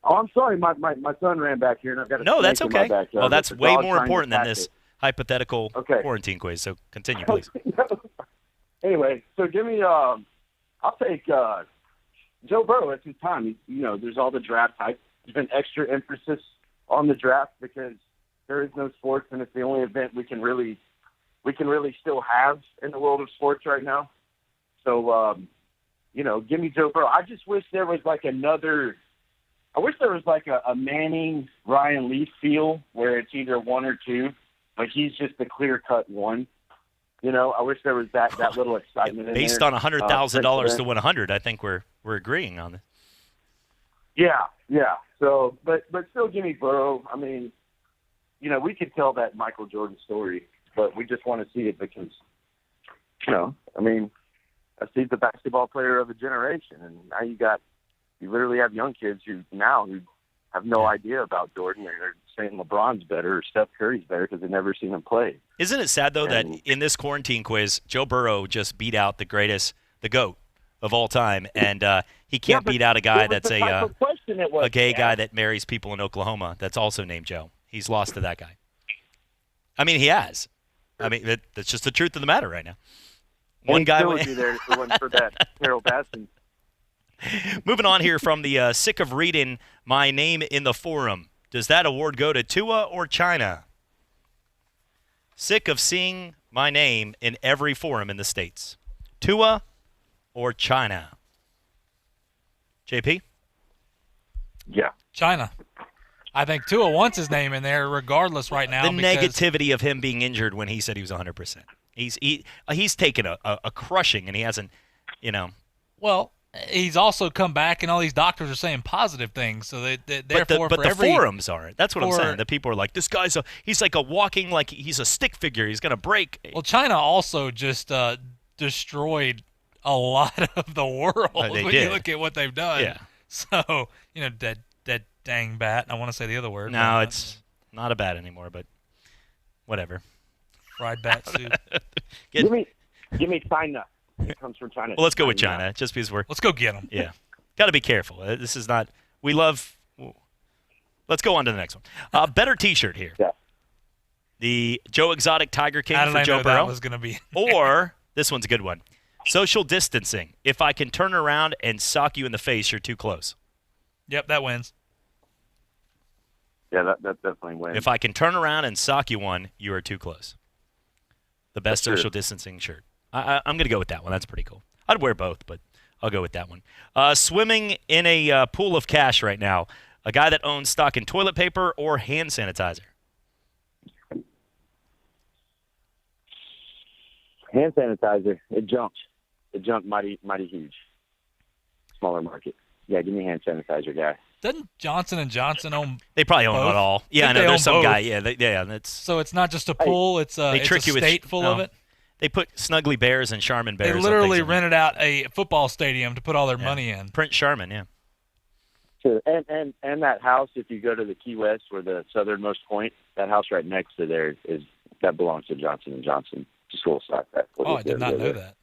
Oh, I'm sorry. My son ran back here, and I've got a No, that's snake in okay. my backyard. Well, that's The way dog's more trying to important than attack this it. hypothetical quarantine quiz. So continue, please. Anyway, so give me. I'll take Joe Burrow. It's his time. There's all the draft hype. There's been extra emphasis on the draft because there is no sports, and it's the only event we can really still have in the world of sports right now. So, give me Joe Burrow. I just wish there was I wish there was a Manning, Ryan Leaf feel where it's either one or two, but he's just the clear-cut one. I wish there was that little excitement in there. Based on $100,000 to win 100, I think we're agreeing on this. Yeah. So, but still, give me Burrow. I mean, we could tell that Michael Jordan story, but we just want to see it because, he's the basketball player of a generation, and now you literally have young kids who have no idea about Jordan. They're saying LeBron's better or Steph Curry's better because they've never seen him play. Isn't it sad, though, that in this quarantine quiz, Joe Burrow just beat out the GOAT of all time, and he can't beat out a guy that's a gay guy that marries people in Oklahoma that's also named Joe. He's lost to that guy. I mean, he has. I mean, that's just the truth of the matter right now. One guy would be there if it wasn't for that Carol Baskin. Moving on here from the sick of reading my name in the forum. Does that award go to Tua or China? Sick of seeing my name in every forum in the States. Tua or China? JP? Yeah. China. I think Tua wants his name in there regardless right now. The negativity of him being injured when he said he was 100%. He's taken a crushing, and he hasn't, Well, he's also come back, and all these doctors are saying positive things. So therefore, but the forums aren't. That's what I'm saying. The people are like, this guy's he's like he's a stick figure. He's gonna break. Well, China also just destroyed a lot of the world when you look at what they've done. Yeah. So that dang bat. I want to say the other word. No, it's not a bat anymore, but whatever. Fried bat soup. Give me China. It comes from China. Well, let's go with China, just because Let's go get them. Yeah. Got to be careful. This is not – let's go on to the next one. Better T-shirt here. Yeah. The Joe Exotic Tiger King How did for I Joe know Burrow. that was going to be Or this one's a good one. Social distancing. If I can turn around and sock you in the face, you're too close. Yep, that wins. Yeah, that definitely wins. If I can turn around and sock you one, you are too close. The best social distancing shirt. I'm going to go with that one. That's pretty cool. I'd wear both, but I'll go with that one. Swimming in a pool of cash right now. A guy that owns stock in toilet paper or hand sanitizer. Hand sanitizer. It jumped mighty huge. Smaller market. Yeah, give me hand sanitizer, guy. Doesn't Johnson & Johnson own They probably own both? it all. Yeah, I know. There's some guy. Yeah, that's. So it's not just a pool. It's a state full of it. They put Snuggly Bears and Charmin Bears. They literally rented out a football stadium to put all their money in. Prince Charmin, yeah. Sure. And that house, if you go to the Key West or the southernmost point, that house right next to there that belongs to Johnson & Johnson. Just a little side fact. Oh, I did not know that.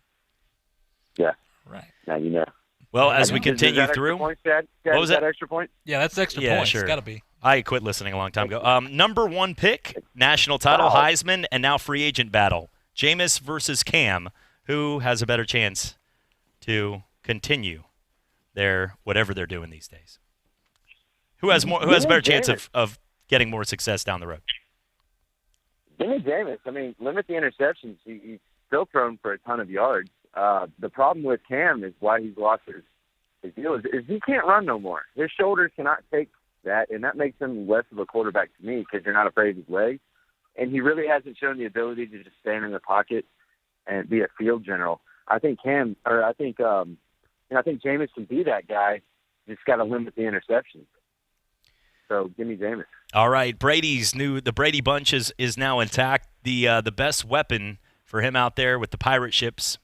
Yeah. Right. Now you know. Well, as we continue through, what was that extra point? Yeah, that's extra yeah, points. Sure. It's got to be. I quit listening a long time ago. Number one pick, national title, Heisman, and now free agent battle. Jameis versus Cam. Who has a better chance to continue their whatever they're doing these days? Who has a better chance of getting more success down the road? Give me Jameis. I mean, limit the interceptions. He's still thrown for a ton of yards. The problem with Cam is why he's lost his deal is he can't run no more. His shoulders cannot take that, and that makes him less of a quarterback to me because you're not afraid of his legs. And he really hasn't shown the ability to just stand in the pocket and be a field general. I think Jameis can be that guy. Just got to limit the interceptions. So give me Jameis. All right, the Brady bunch is now intact. The best weapon for him out there with the pirate ships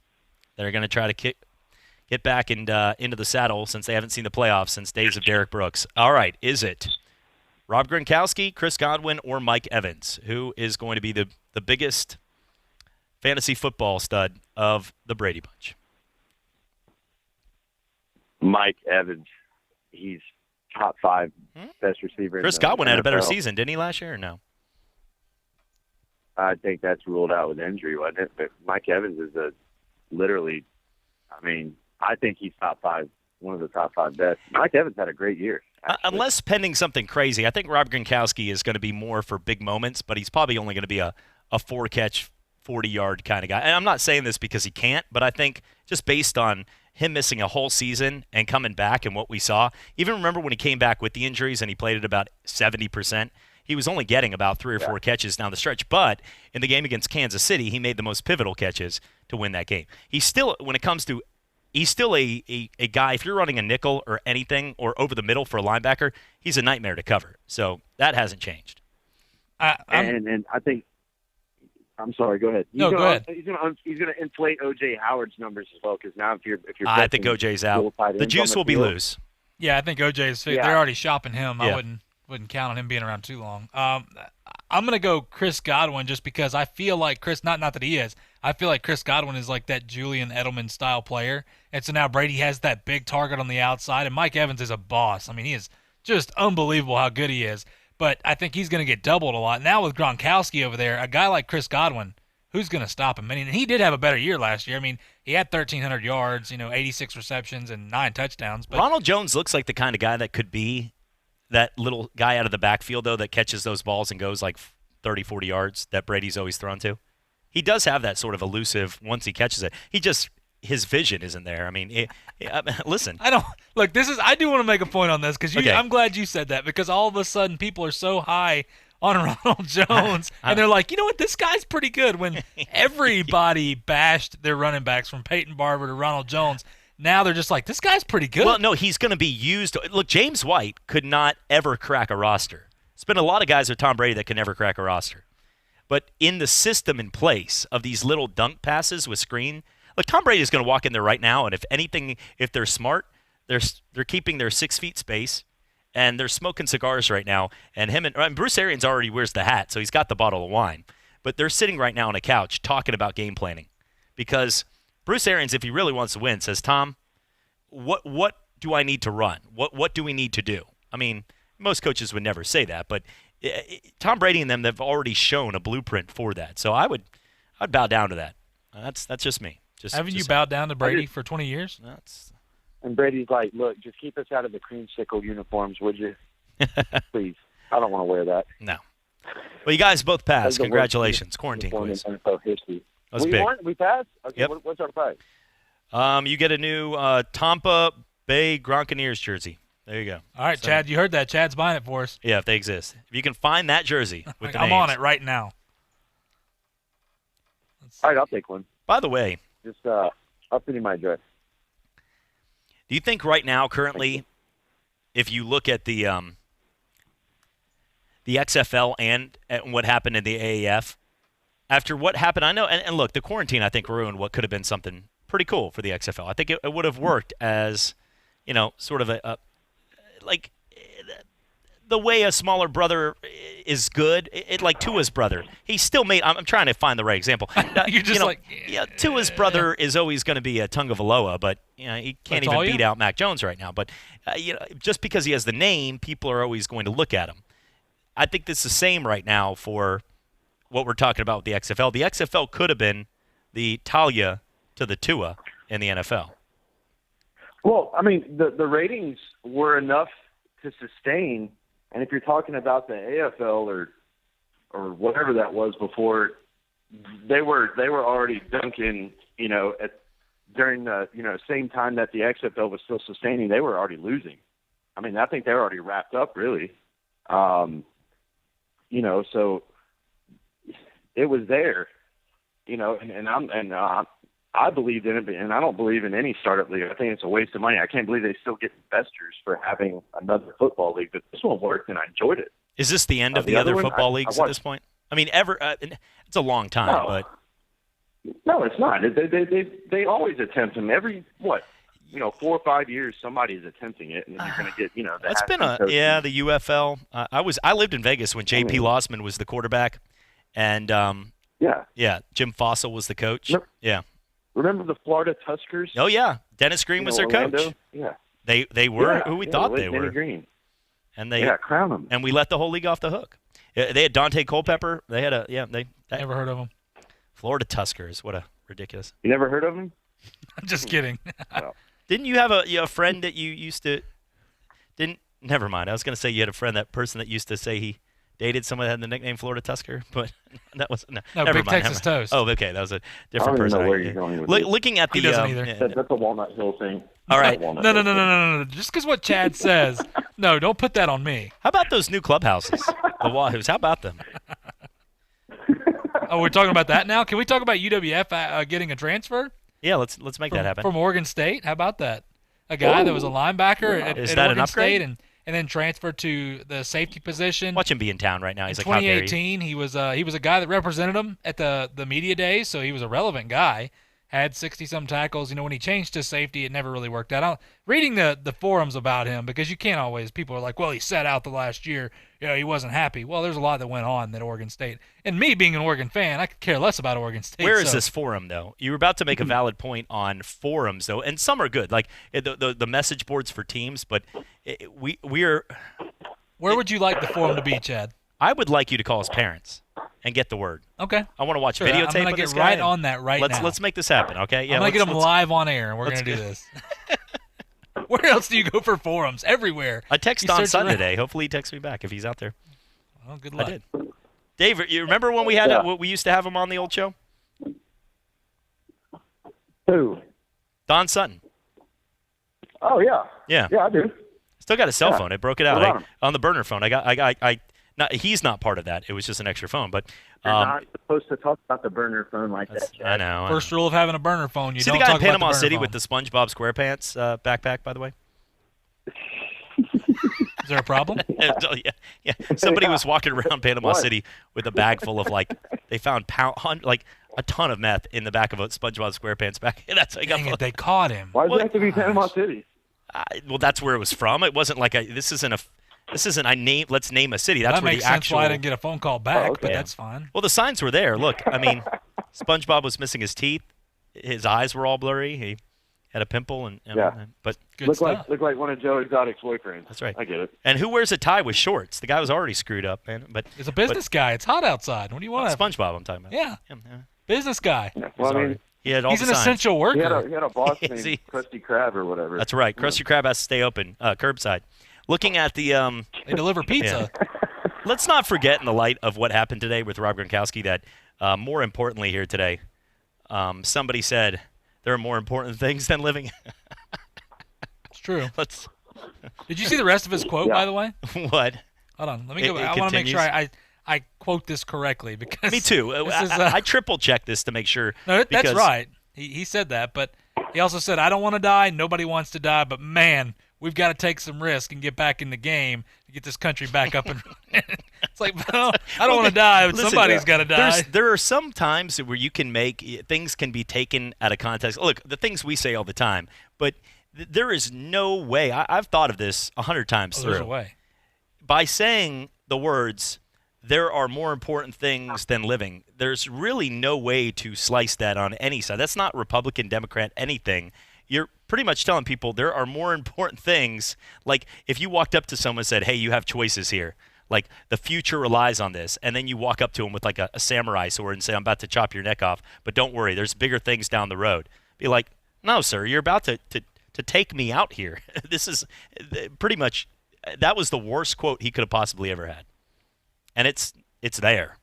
that are going to try to get back into the saddle since they haven't seen the playoffs since days of Derek Brooks. All right, is it Rob Gronkowski, Chris Godwin, or Mike Evans? Who is going to be the biggest fantasy football stud of the Brady bunch? Mike Evans. He's top 5 best receiver. Chris Godwin had a better season, didn't he, last year, or no? I think that's ruled out with injury, wasn't it? But Mike Evans is I think he's top 5, one of the top 5 best. Mike Evans had a great year. Unless pending something crazy, I think Rob Gronkowski is going to be more for big moments, but he's probably only going to be a 4-catch, 40-yard kind of guy. And I'm not saying this because he can't, but I think just based on him missing a whole season and coming back and what we saw, even remember when he came back with the injuries and he played at about 70%, he was only getting about 3 or 4 catches down the stretch. But in the game against Kansas City, he made the most pivotal catches to win that game. He's still, when it comes to he's still a guy, if you're running a nickel or anything or over the middle for a linebacker, he's a nightmare to cover. So that hasn't changed. And I think – I'm sorry, go ahead. Go ahead. He's going to inflate O.J. Howard's numbers as well because now if you're I think O.J.'s out. The juice will be loose. Yeah, I think O.J.'s – they're already shopping him. Yeah. I wouldn't count on him being around too long. I'm going to go Chris Godwin just because I feel like Chris – not that he is – I feel like Chris Godwin is like that Julian Edelman-style player, and so now Brady has that big target on the outside, and Mike Evans is a boss. I mean, he is just unbelievable how good he is, but I think he's going to get doubled a lot. Now with Gronkowski over there, a guy like Chris Godwin, who's going to stop him? I mean, he did have a better year last year. I mean, he had 1,300 yards, 86 receptions, and 9 touchdowns. But Ronald Jones looks like the kind of guy that could be that little guy out of the backfield, though, that catches those balls and goes like 30, 40 yards that Brady's always thrown to. He does have that sort of elusive once he catches it. His vision isn't there. I mean, listen. I do want to make a point on this because I'm glad you said that, because all of a sudden people are so high on Ronald Jones, and they're like, you know what, this guy's pretty good. When everybody bashed their running backs from Peyton Barber to Ronald Jones, now they're just like, this guy's pretty good. Well, no, he's going to be used. Look, James White could not ever crack a roster. There's been a lot of guys with Tom Brady that can never crack a roster. But in the system in place of these little dunk passes with screen, look, Tom Brady is going to walk in there right now, and if they're smart, they're keeping their 6 feet space, and they're smoking cigars right now. And Bruce Arians already wears the hat, so he's got the bottle of wine. But they're sitting right now on a couch talking about game planning, because Bruce Arians, if he really wants to win, says, Tom, what do I need to run? What do we need to do? I mean, most coaches would never say that, but Tom Brady and them, they've already shown a blueprint for that. So I'd bow down to that. That's just me. Haven't you bowed down to Brady for 20 years? And Brady's like, look, just keep us out of the creamsicle uniforms, would you? Please. I don't want to wear that. No. Well, you guys both passed. Congratulations. Quarantine quiz. History. That was big. We passed? Okay, yep. What's our prize? You get a new Tampa Bay Gronkaneers jersey. There you go. All right, so, Chad, you heard that. Chad's buying it for us. Yeah, if they exist. If you can find that jersey with the I'm names. on it right now. All right, I'll take one. By the way. Just I'll send you my address. Do you think right now, currently, if you look at the XFL and what happened in the AAF, after what happened, I know, and look, the quarantine, I think, ruined what could have been something pretty cool for the XFL. I think it would have worked as, sort of like the way a smaller brother is good, like Tua's brother. He still made. I'm trying to find the right example. You're just Tua's brother is always going to be a Tungavaloa, but he can't even beat out Mac Jones right now. But just because he has the name, people are always going to look at him. I think it's the same right now for what we're talking about with the XFL. The XFL could have been the Talia to the Tua in the NFL. Well, I mean, the ratings were enough to sustain. And if you're talking about the AFL or whatever that was before, they were already dunking, during the same time that the XFL was still sustaining, they were already losing. I mean, I think they were already wrapped up, really. So it was there, I believed in it, and I don't believe in any startup league. I think it's a waste of money. I can't believe they still get investors for having another football league, but this one worked, and I enjoyed it. Is this the end of the other football leagues at this point? I mean, it's a long time, but no, it's not. They always attempt them. Every 4 or 5 years, somebody's attempting it, and then you're going to get It's been the UFL. I lived in Vegas when J.P. Lossman was the quarterback, and Jim Fossil was the coach. Remember the Florida Tuskers? Oh yeah, Dennis Green was their Orlando? coach. Yeah, they were who we thought they were. Green. And they crown them. And we let the whole league off the hook. They had Dante Culpepper. They had never heard of them. Florida Tuskers. What a ridiculous. You never heard of them? I'm just kidding. No. Didn't you have a friend that you used to? Didn't? Never mind. I was going to say you had a friend, that person that used to say he dated someone that had the nickname Florida Tusker, but that was no. Never Big mind. Texas Toast. Oh, okay, that was a different person. I don't know where you're going with looking at the. He doesn't either. That's a Walnut Hill thing. All right. No. Just because what Chad says, no, don't put that on me. How about those new clubhouses, the Wahoos? How about them? Oh, we're talking about that now. Can we talk about UWF getting a transfer? Yeah, let's make that happen. From Oregon State. How about that? A guy that was a linebacker at Oregon State and then transferred to the safety position. Watch him be in town right now. He's in like 2018. He was a guy that represented him at the media days, so he was a relevant guy. had 60-some tackles. When he changed to safety, it never really worked out. Reading the forums about him, because you can't always, people are like, well, he sat out the last year. He wasn't happy. Well, there's a lot that went on at Oregon State. And me being an Oregon fan, I could care less about Oregon State. Where is this forum, though? You were about to make a valid point on forums, though, and some are good, like the message boards for teams, but we're... Where would you like the forum to be, Chad? I would like you to call his parents and get the word. Okay. I want to watch Sure, videotape I'm gonna of this get guy. right on that now. Let's make this happen, okay? Yeah, I'm going to get them live on air, and we're going to do this. Where else do you go for forums? Everywhere. I text Don Sun today. Hopefully he texts me back if he's out there. Well, good luck. I did. Dave, you remember when we used to have him on the old show? Who? Don Sutton. Oh, yeah. Yeah. Yeah, I do. Still got a cell phone. I broke it out on the burner phone. He's not part of that. It was just an extra phone. But you're not supposed to talk about the burner phone like that. Chad. I know. First rule of having a burner phone: you See don't the guy talk in Panama about the burner City phone. with the SpongeBob SquarePants backpack, by the way. Is there a problem? yeah. Somebody was walking around Panama City with a bag full of they found a ton of meth in the back of a SpongeBob SquarePants bag. That's how he got. Dang it, they caught him. Why does it have to be Panama City? Well, that's where it was from. It wasn't like let's name a city. That's that where makes the sense actual. why I didn't get a phone call back, okay. but that's fine. Well, the signs were there. Look, I mean, SpongeBob was missing his teeth. His eyes were all blurry. He had a pimple, but good look stuff. Look like one of Joe Exotic's boyfriends. That's right. I get it. And who wears a tie with shorts? The guy was already screwed up, man. But It's a business guy. It's hot outside. What do you want? SpongeBob, I'm talking about. Yeah. Him, yeah. Business guy. Yeah. Well, I mean, he had all he's the an signs. essential worker. He had a boss named Krusty Krab or whatever. That's right. Krusty Krab has to stay open, curbside. Looking at the they deliver pizza. Yeah. Let's not forget, in the light of what happened today with Rob Gronkowski, that more importantly here today, somebody said there are more important things than living. It's true. Did you see the rest of his quote, by the way? What? Hold on. Let me go. I want to make sure I quote this correctly because me too. I triple checked this to make sure. No, that's right. He said that, but he also said, "I don't want to die. Nobody wants to die, but man, we've got to take some risk and get back in the game to get this country back up and running." It's like, well, I don't want to die, but somebody's got to die. There are some times where you can things can be taken out of context. Look, the things we say all the time, but there is no way. I've thought of this 100 times through. There's a way. By saying the words, there are more important things than living, there's really no way to slice that on any side. That's not Republican, Democrat, anything. You're pretty much telling people there are more important things. Like if you walked up to someone and said, hey, you have choices here. Like the future relies on this. And then you walk up to them with like a samurai sword and say, I'm about to chop your neck off. But don't worry, there's bigger things down the road. Be like, no, sir, you're about to take me out here. This is pretty much, that was the worst quote he could have possibly ever had. And it's there.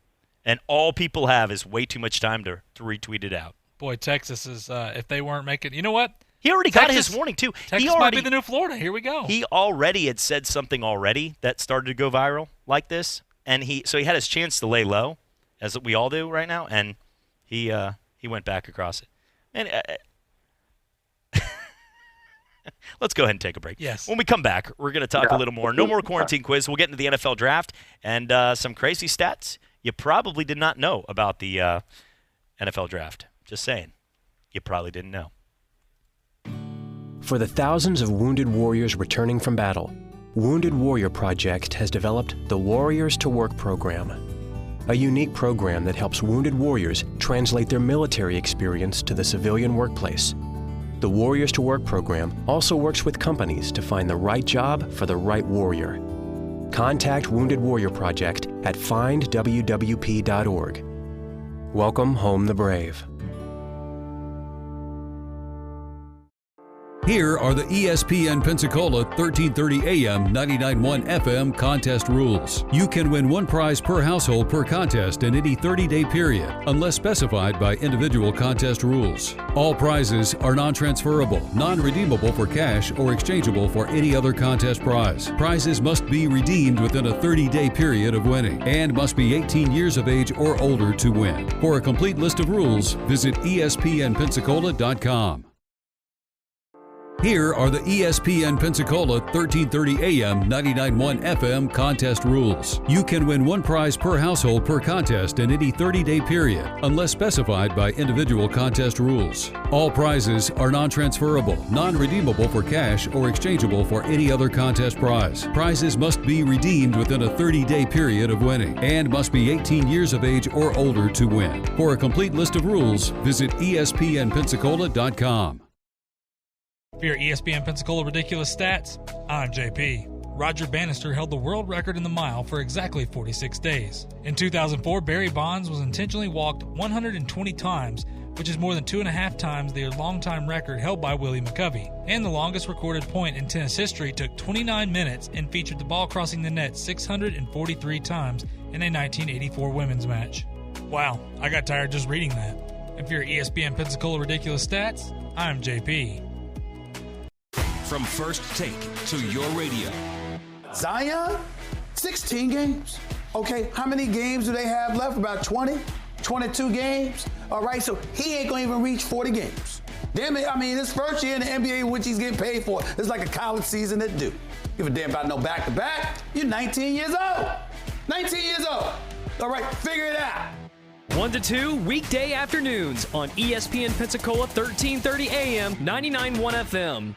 And all people have is way too much time to retweet it out. Boy, Texas is, if they weren't making, you know what? He already got his warning, too. Texas might be the new Florida. Here we go. He already had said something already that started to go viral like this. And so he had his chance to lay low, as we all do right now. And he went back across it. And let's go ahead and take a break. Yes. When we come back, we're going to talk a little more. No more quarantine quiz. We'll get into the NFL draft and some crazy stats you probably did not know about the NFL draft. Just saying. You probably didn't know. For the thousands of wounded warriors returning from battle, Wounded Warrior Project has developed the Warriors to Work program, a unique program that helps wounded warriors translate their military experience to the civilian workplace. The Warriors to Work program also works with companies to find the right job for the right warrior. Contact Wounded Warrior Project at findwwp.org. Welcome home the brave. Here are the ESPN Pensacola 1330 AM 99.1 FM contest rules. You can win one prize per household per contest in any 30-day period, unless specified by individual contest rules. All prizes are non-transferable, non-redeemable for cash, or exchangeable for any other contest prize. Prizes must be redeemed within a 30-day period of winning and must be 18 years of age or older to win. For a complete list of rules, visit ESPNpensacola.com. Here are the ESPN Pensacola 1330 AM 99.1 FM contest rules. You can win one prize per household per contest in any 30-day period, unless specified by individual contest rules. All prizes are non-transferable, non-redeemable for cash, or exchangeable for any other contest prize. Prizes must be redeemed within a 30-day period of winning and must be 18 years of age or older to win. For a complete list of rules, visit ESPNpensacola.com. For your ESPN Pensacola Ridiculous Stats, I'm JP. Roger Bannister held the world record in the mile for exactly 46 days. In 2004, Barry Bonds was intentionally walked 120 times, which is more than 2.5 times the longtime record held by Willie McCovey. And the longest recorded point in tennis history took 29 minutes and featured the ball crossing the net 643 times in a 1984 women's match. Wow, I got tired just reading that. And for your ESPN Pensacola Ridiculous Stats, I'm JP. From first take to your radio. Zion, 16 games. Okay, how many games do they have left? About 20, 22 games. All right, so he ain't gonna even reach 40 games. Damn it, I mean, this first year in the NBA, which he's getting paid for, it's like a college season to do. Give a damn about no back-to-back. You're 19 years old. 19 years old. All right, figure it out. 1 to 2 weekday afternoons on ESPN Pensacola 1330 AM 99.1 FM.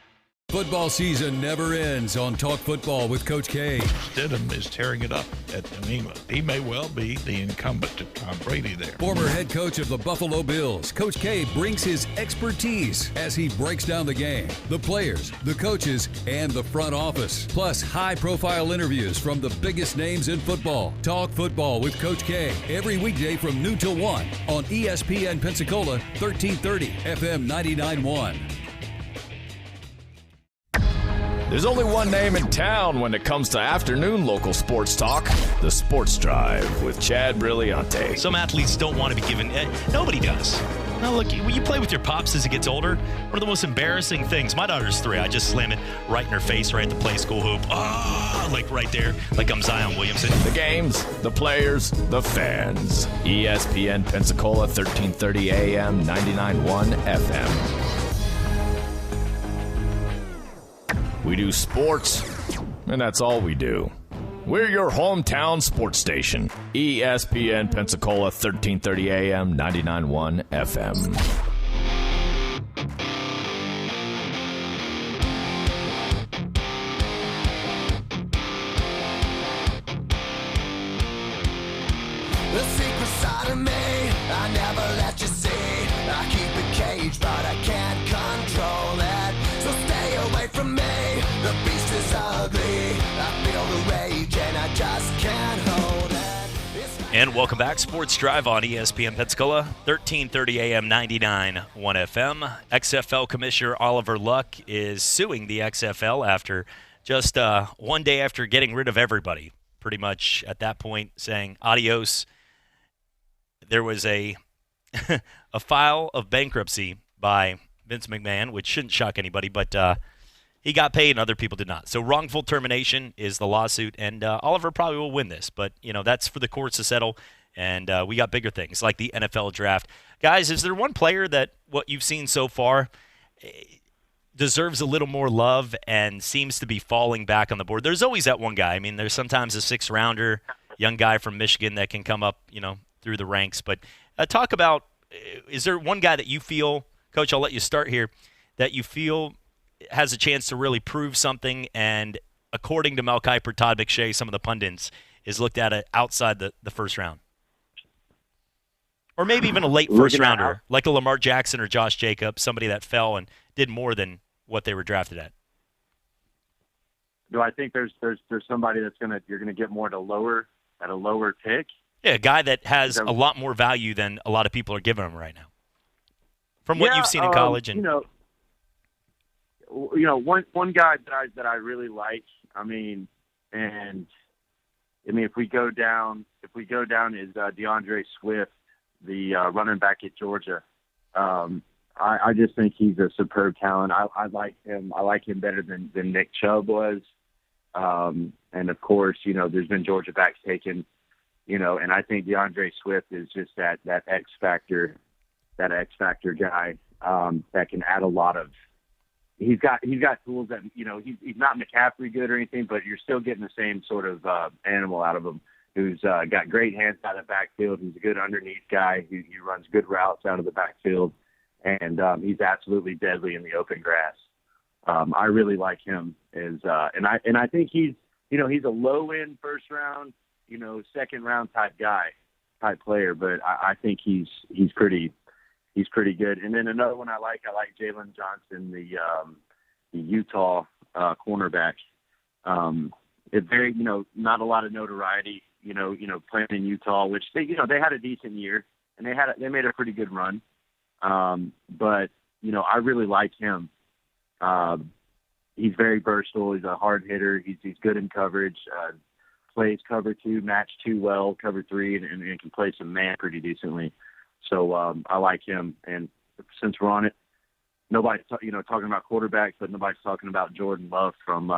Football season never ends on Talk Football with Coach K. Stidham is tearing it up at Nemea. He may well be the incumbent to Tom Brady there. Former head coach of the Buffalo Bills, Coach K brings his expertise as he breaks down the game, the players, the coaches, and the front office. Plus, high-profile interviews from the biggest names in football. Talk Football with Coach K every weekday from noon till 1 on ESPN Pensacola 1330 FM 99.1. There's only one name in town when it comes to afternoon local sports talk. The Sports Drive with Chad Brilliante. Some athletes don't want to be given... nobody does. Now, look, when you play with your pops as he gets older, one of the most embarrassing things... My daughter's 3. I just slam it right in her face right at the play school hoop. Like right there, like I'm Zion Williamson. The games, the players, the fans. ESPN Pensacola, 1330 AM, 99.1 FM. We do sports, and that's all we do. We're your hometown sports station. ESPN Pensacola, 1330 AM, 99.1 FM. The secret side of me, I never let you see. I keep it caged, but I can't control it. So stay away from me. The beast is ugly. I feel the rage and I just can't hold it. And welcome back. Sports Drive on ESPN Pensacola, 1330 AM, 99.1 FM. XFL Commissioner Oliver Luck is suing the XFL after just one day after getting rid of everybody. Pretty much at that point saying adios. There was a file of bankruptcy by Vince McMahon, which shouldn't shock anybody, but he got paid and other people did not. So wrongful termination is the lawsuit, and Oliver probably will win this. But, that's for the courts to settle, and we got bigger things like the NFL draft. Guys, is there one player that what you've seen so far deserves a little more love and seems to be falling back on the board? There's always that one guy. I mean, there's sometimes a 6th-rounder, young guy from Michigan that can come up, through the ranks. But talk about, is there one guy that you feel, Coach, I'll let you start here, that you feel has a chance to really prove something, and according to Mel Kiper, Todd McShay, some of the pundits, is looked at it outside the first round? Or maybe even a late first-rounder, like a Lamar Jackson or Josh Jacobs, somebody that fell and did more than what they were drafted at. Do I think there's somebody you're gonna get more at a lower pick? Yeah, a guy that has a lot more value than a lot of people are giving him right now. From what you've seen in college, and one guy that I really like. If we go down is DeAndre Swift, the running back at Georgia. I just think he's a superb talent. I like him. I like him better than Nick Chubb was. And of course, there's been Georgia backs taken. And I think DeAndre Swift is just that X factor guy that can add a lot of he's got tools that, he's not McCaffrey good or anything, but you're still getting the same sort of animal out of him, who's got great hands out of the backfield. He's a good underneath guy. He runs good routes out of the backfield, and he's absolutely deadly in the open grass. I really like him and I think he's a low end first round, second round type player, but I think he's pretty good. And then another one I like Jalen Johnson, the Utah cornerback. It's very, not a lot of notoriety, playing in Utah, which they had a decent year and they made a pretty good run. But I really like him. He's very versatile. He's a hard hitter. He's good in coverage. Plays cover 2, match 2 well, cover 3, and can play some man pretty decently. So I like him. And since we're on it, nobody's talking about quarterbacks, but nobody's talking about Jordan Love from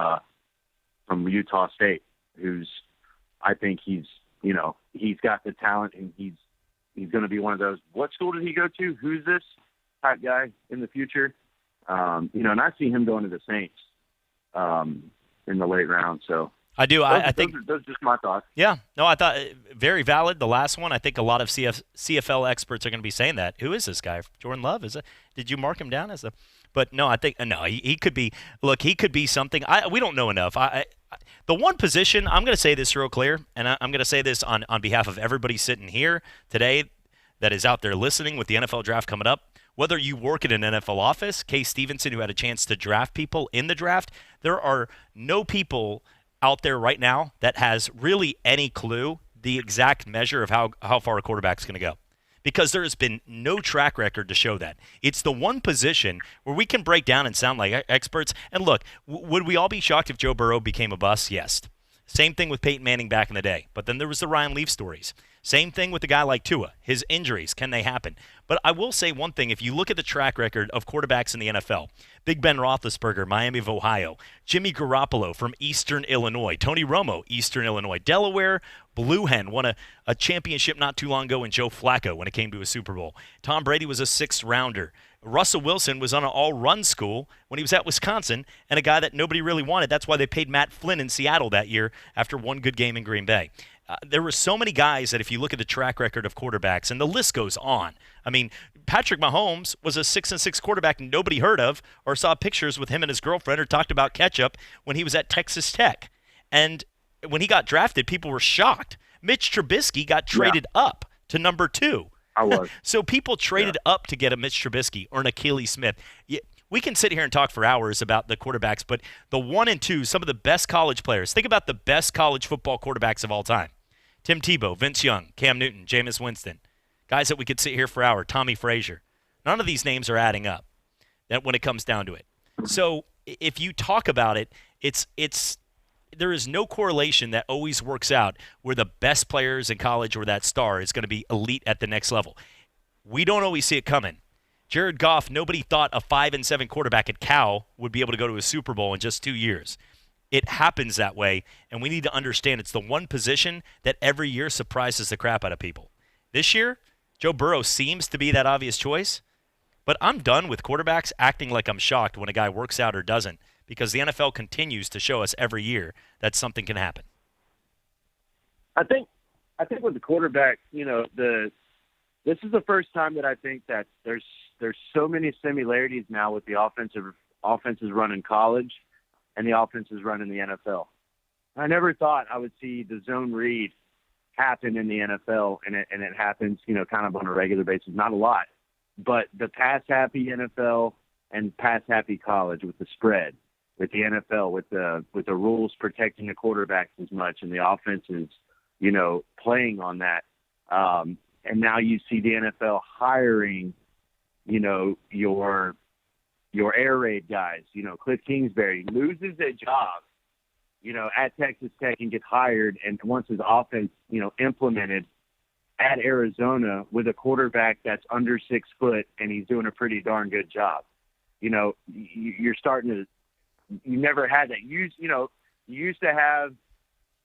Utah State, who's, I think he's got the talent, and he's going to be one of those. What school did he go to? Who's this type guy in the future? And I see him going to the Saints in the late round. So I do. I think those are just my thoughts. Yeah. No, I thought very valid. The last one, I think a lot of CFL experts are going to be saying that. Who is this guy? Jordan Love? Did you mark him down as a? But no, I think no. He could be. Look, he could be something. We don't know enough. The one position, I'm going to say this real clear, and I'm going to say this on behalf of everybody sitting here today that is out there listening with the NFL draft coming up. Whether you work in an NFL office, Case Stevenson, who had a chance to draft people in the draft, there are no people out there right now that has really any clue the exact measure of how far a quarterback is going to go, because there has been no track record to show that. It's the one position where we can break down and sound like experts. And look, would we all be shocked if Joe Burrow became a bust? Yes. Same thing with Peyton Manning back in the day. But then there was the Ryan Leaf stories. Same thing with a guy like Tua. His injuries, can they happen? But I will say one thing. If you look at the track record of quarterbacks in the NFL, Big Ben Roethlisberger, Miami of Ohio, Jimmy Garoppolo from Eastern Illinois, Tony Romo, Eastern Illinois, Delaware, Blue Hen won a championship not too long ago in Joe Flacco when it came to a Super Bowl. Tom Brady was a 6th rounder. Russell Wilson was on an all-run school when he was at Wisconsin, and a guy that nobody really wanted. That's why they paid Matt Flynn in Seattle that year after one good game in Green Bay. There were so many guys that if you look at the track record of quarterbacks, and the list goes on. I mean, Patrick Mahomes was a 6-6 quarterback nobody heard of or saw pictures with him and his girlfriend or talked about ketchup when he was at Texas Tech. And when he got drafted, people were shocked. Mitch Trubisky got traded up to number 2. I was. So people traded up to get a Mitch Trubisky or an Achilles Smith. We can sit here and talk for hours about the quarterbacks, but the 1 and 2, some of the best college players. Think about the best college football quarterbacks of all time. Tim Tebow, Vince Young, Cam Newton, Jameis Winston. Guys that we could sit here for hours. Tommy Frazier. None of these names are adding up when it comes down to it. So if you talk about it, there is no correlation that always works out where the best players in college or that star is going to be elite at the next level. We don't always see it coming. Jared Goff, nobody thought a 5-7 quarterback at Cal would be able to go to a Super Bowl in just 2 years. It happens that way, and we need to understand it's the one position that every year surprises the crap out of people. This year, Joe Burrow seems to be that obvious choice, but I'm done with quarterbacks acting like I'm shocked when a guy works out or doesn't, because the NFL continues to show us every year that something can happen. I think with the quarterback, this is the first time that I think that there's so many similarities now with the offenses run in college and the offenses run in the NFL. I never thought I would see the zone read happen in the NFL, and it happens, kind of on a regular basis. Not a lot, but the pass-happy NFL and pass-happy college with the spread, with the NFL, with the rules protecting the quarterbacks as much, and the offenses, playing on that. And now you see the NFL hiring, your air raid guys. Cliff Kingsbury loses a job, at Texas Tech and gets hired and wants his offense, implemented at Arizona with a quarterback that's under 6 foot, and he's doing a pretty darn good job. You're starting to – you never had that. You used to have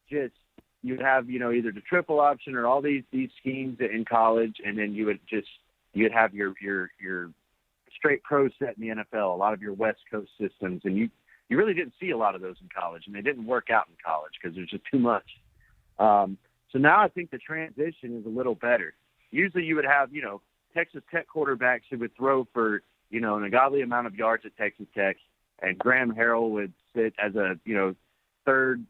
just – you'd have, either the triple option or all these schemes in college, and then you'd have your straight pro set in the NFL, a lot of your West Coast systems, and you really didn't see a lot of those in college, and they didn't work out in college because there's just too much. So now I think the transition is a little better. Usually you would have, Texas Tech quarterbacks who would throw for, an ungodly amount of yards at Texas Tech, and Graham Harrell would sit as a, third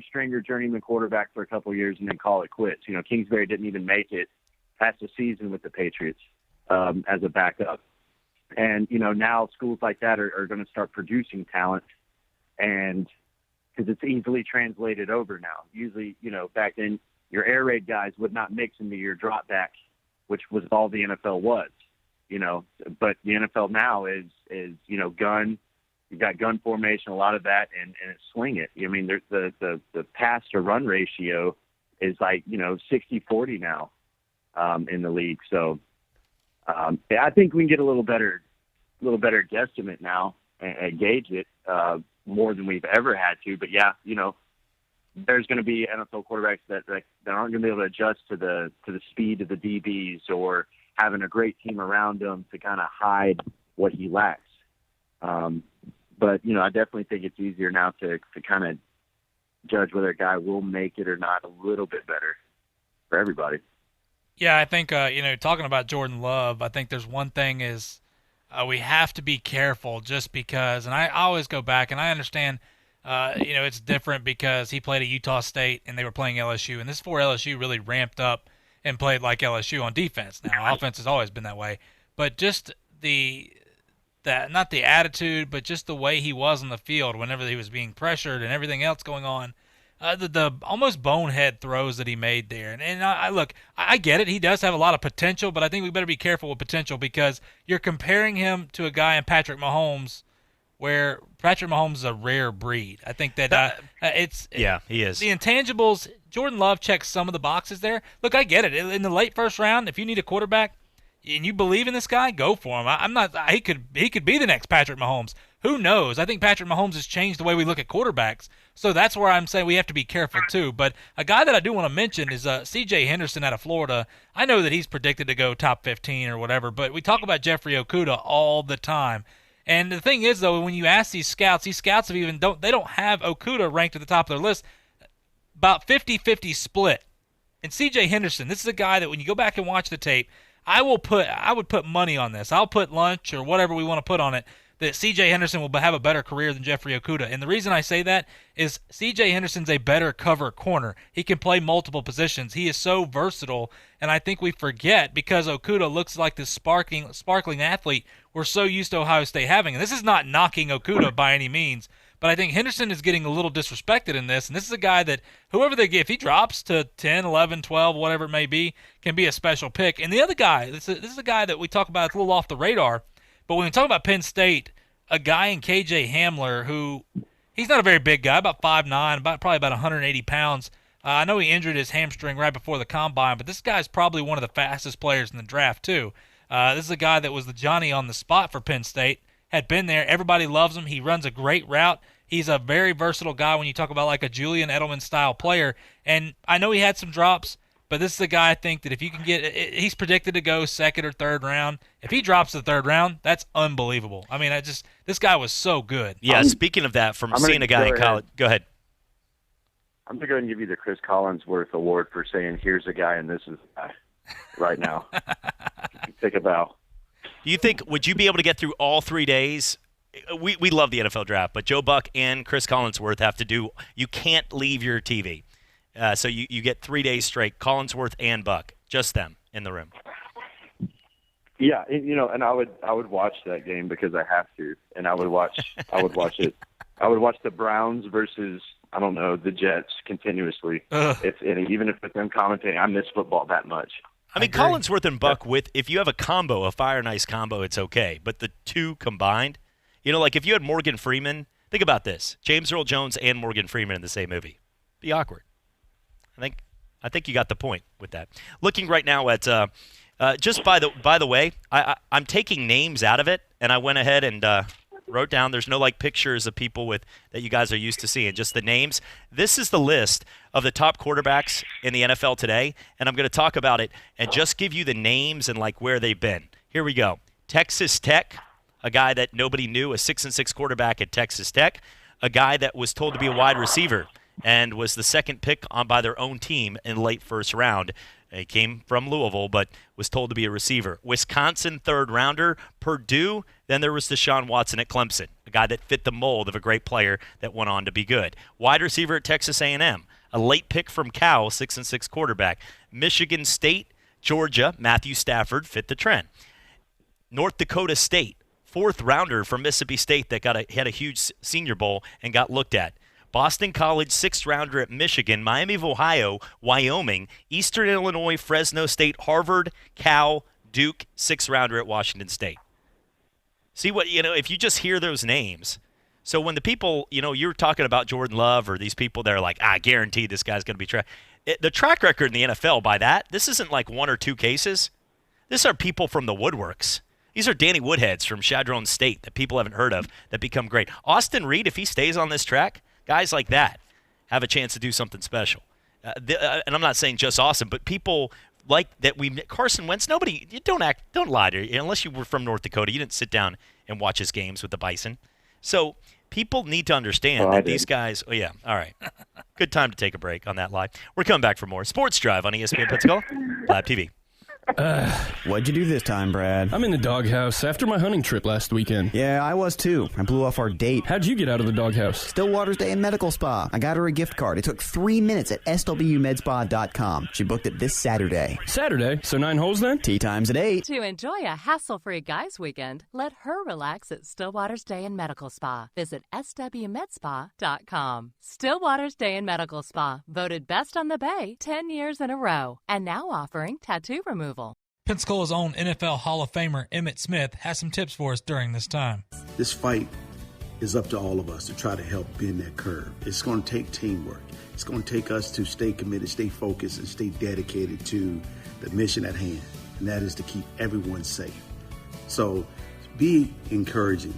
stringer journeyman quarterback for a couple of years and then call it quits. Kingsbury didn't even make it past the season with the Patriots as a backup. And, now schools like that are going to start producing talent, and because it's easily translated over now. Usually, back then, your air raid guys would not mix into your drop back, which was all the NFL was, But the NFL now is gun. You've got gun formation, a lot of that, and it's swing it. I mean, the pass to run ratio is like 60-40 now in the league. So I think we can get a little better guesstimate now and gauge it more than we've ever had to. But yeah, there's going to be NFL quarterbacks that aren't going to be able to adjust to the speed of the DBs or having a great team around them to kind of hide what he lacks. But I definitely think it's easier now to kind of judge whether a guy will make it or not a little bit better for everybody. Yeah, I think talking about Jordan Love, I think there's one thing is we have to be careful just because, and I always go back and I understand. It's different because he played at Utah State and they were playing LSU, and this is before LSU really ramped up and played like LSU on defense. Now, offense has always been that way, but just not the attitude, but just the way he was on the field whenever he was being pressured and everything else going on, the almost bonehead throws that he made there. And I get it. He does have a lot of potential, but I think we better be careful with potential because you're comparing him to a guy in Patrick Mahomes where Patrick Mahomes is a rare breed. I think that he is. The intangibles, Jordan Love checks some of the boxes there. Look, I get it. In the late first round, if you need a quarterback and you believe in this guy, go for him. He could be the next Patrick Mahomes. Who knows? I think Patrick Mahomes has changed the way we look at quarterbacks. So that's where I'm saying we have to be careful too. But a guy that I do want to mention is C.J. Henderson out of Florida. I know that he's predicted to go top 15 or whatever, but we talk about Jeffrey Okudah all the time. And the thing is, though, when you ask these scouts don't have Okudah ranked at the top of their list. About 50-50 split. And C.J. Henderson, this is a guy that when you go back and watch the tape, I would put money on this. I'll put lunch or whatever we want to put on it that C.J. Henderson will have a better career than Jeffrey Okudah. And the reason I say that is C.J. Henderson's a better cover corner. He can play multiple positions. He is so versatile, and I think we forget because Okudah looks like this sparkling athlete we're so used to Ohio State having. And this is not knocking Okudah by any means, but I think Henderson is getting a little disrespected in this, and this is a guy that whoever they get, if he drops to 10, 11, 12, whatever it may be, can be a special pick. And the other guy, this is a guy that we talk about, it's a little off the radar, but when we talk about Penn State, a guy in KJ Hamler who he's not a very big guy, about 5'9", probably about 180 pounds. I know he injured his hamstring right before the combine, but this guy's probably one of the fastest players in the draft too. This is a guy that was the Johnny on the spot for Penn State, had been there. Everybody loves him. He runs a great route. He's a very versatile guy when you talk about like a Julian Edelman-style player. And I know he had some drops, but this is a guy I think that if you can get – he's predicted to go second or third round. If he drops the third round, that's unbelievable. I mean, this guy was so good. Yeah, speaking of that, from seeing a guy in college – go ahead. I'm going to go ahead and give you the Chris Collinsworth Award for saying here's a guy and this is a guy right now. Take a bow. Do you think – would you be able to get through all 3 days – we love the NFL draft, but Joe Buck and Chris Collinsworth have to do – you can't leave your TV. So you get 3 days straight, Collinsworth and Buck, just them in the room. Yeah, and I would watch that game because I have to, and I would watch it. I would watch the Browns versus the Jets continuously. Even if with them commentating, I miss football that much. I mean, Collinsworth and Buck if you have a combo, a fire and ice combo, it's okay, but the two combined. Like if you had Morgan Freeman, think about this: James Earl Jones and Morgan Freeman in the same movie. Be awkward. I think you got the point with that. Looking right now at just by the way, I'm taking names out of it, and I went ahead and wrote down. There's no pictures of people that you guys are used to seeing, just the names. This is the list of the top quarterbacks in the NFL today, and I'm going to talk about it and just give you the names and where they've been. Here we go. Texas Tech, a guy that nobody knew, a 6-6 quarterback at Texas Tech, a guy that was told to be a wide receiver and was the second pick by their own team in late first round. He came from Louisville, but was told to be a receiver. Wisconsin, third rounder. Purdue, then there was Deshaun Watson at Clemson, a guy that fit the mold of a great player that went on to be good. Wide receiver at Texas A&M, a late pick from Cal, 6-6 quarterback. Michigan State, Georgia, Matthew Stafford fit the trend. North Dakota State, fourth rounder from Mississippi State that had a huge Senior Bowl and got looked at. Boston College, sixth rounder at Michigan, Miami of Ohio, Wyoming, Eastern Illinois, Fresno State, Harvard, Cal, Duke, sixth rounder at Washington State. See what, if you just hear those names. So when the people, you're talking about Jordan Love or these people that are like, guaranteed this guy's going to be the track record in the NFL by that, this isn't like one or two cases. These are people from the woodworks. These are Danny Woodheads from Chadron State that people haven't heard of that become great. Austin Reed, if he stays on this track, guys like that have a chance to do something special. And I'm not saying just Austin, but people like that Carson Wentz, don't lie to you. Unless you were from North Dakota, you didn't sit down and watch his games with the Bison. So people need to understand that these guys, all right. Good time to take a break on that lie. We're coming back for more Sports Drive on ESPN Pensacola, Live TV. What'd you do this time, Brad? I'm in the doghouse after my hunting trip last weekend. Yeah, I was too. I blew off our date. How'd you get out of the doghouse? Stillwater's Day in Medical Spa. I got her a gift card. It took 3 minutes at swmedspa.com. She booked it this Saturday. Saturday? So 9 holes then? Tee time's at 8. To enjoy a hassle-free guys' weekend, let her relax at Stillwater's Day in Medical Spa. Visit swmedspa.com. Stillwater's Day in Medical Spa, voted best on the Bay 10 years in a row, and now offering tattoo removal. Pensacola's own NFL Hall of Famer Emmitt Smith has some tips for us during this time. This fight is up to all of us to try to help bend that curve. It's going to take teamwork. It's going to take us to stay committed, stay focused, and stay dedicated to the mission at hand, and that is to keep everyone safe. So be encouraging.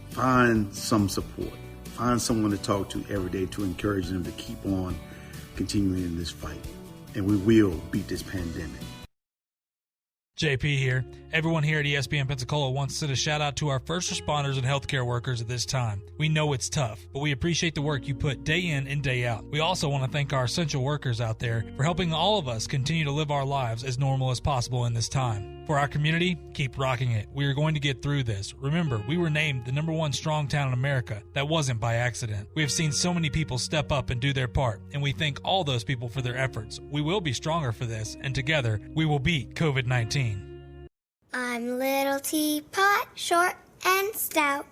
Find some support. Find someone to talk to every day to encourage them to keep on continuing in this fight. And we will beat this pandemic. JP here. Everyone here at ESPN Pensacola wants to send a shout out to our first responders and healthcare workers at this time. We know it's tough, but we appreciate the work you put day in and day out. We also want to thank our essential workers out there for helping all of us continue to live our lives as normal as possible in this time. For our community, keep rocking it. We are going to get through this. Remember, we were named the #1 strong town in America. That wasn't by accident. We have seen so many people step up and do their part, and we thank all those people for their efforts. We will be stronger for this, and together, we will beat COVID-19. I'm little teapot, short and stout.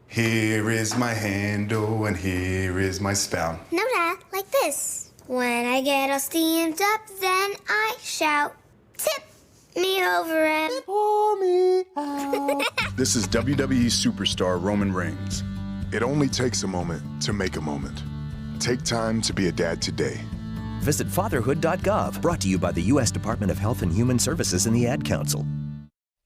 Here is my handle and here is my spout. No, Dad, like this. When I get all steamed up, then I shout, tip me over and pour me out. This is WWE superstar Roman Reigns. It only takes a moment to make a moment. Take time to be a dad today. Visit fatherhood.gov, brought to you by the U.S. Department of Health and Human Services and the Ad Council.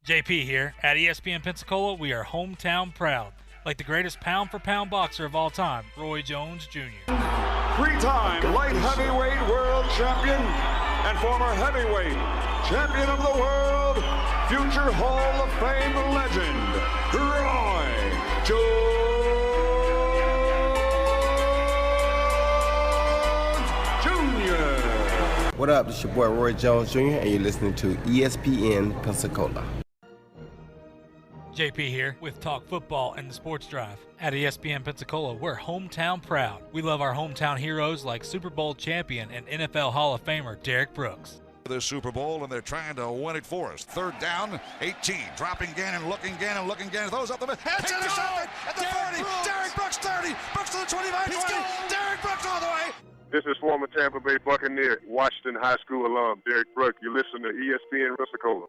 JP here. At ESPN Pensacola, we are hometown proud. Like the greatest pound-for-pound boxer of all time, Roy Jones Jr. Three-time light heavyweight world champion and former heavyweight champion of the world, future Hall of Fame legend, Roy Jones Jr. What up? This is your boy Roy Jones Jr. and you're listening to ESPN Pensacola. JP here with Talk Football and the Sports Drive. At ESPN Pensacola, we're hometown proud. We love our hometown heroes like Super Bowl champion and NFL Hall of Famer Derek Brooks. The Super Bowl, and they're trying to win it for us. Third down, 18. Dropping Gannon, looking Gannon, throws up the middle. It's intercepted at the 30. Derek Brooks 30. Brooks to the 25, 20. Derek Brooks all the way. This is former Tampa Bay Buccaneer, Washington High School alum, Derek Brooks. You listen to ESPN Pensacola.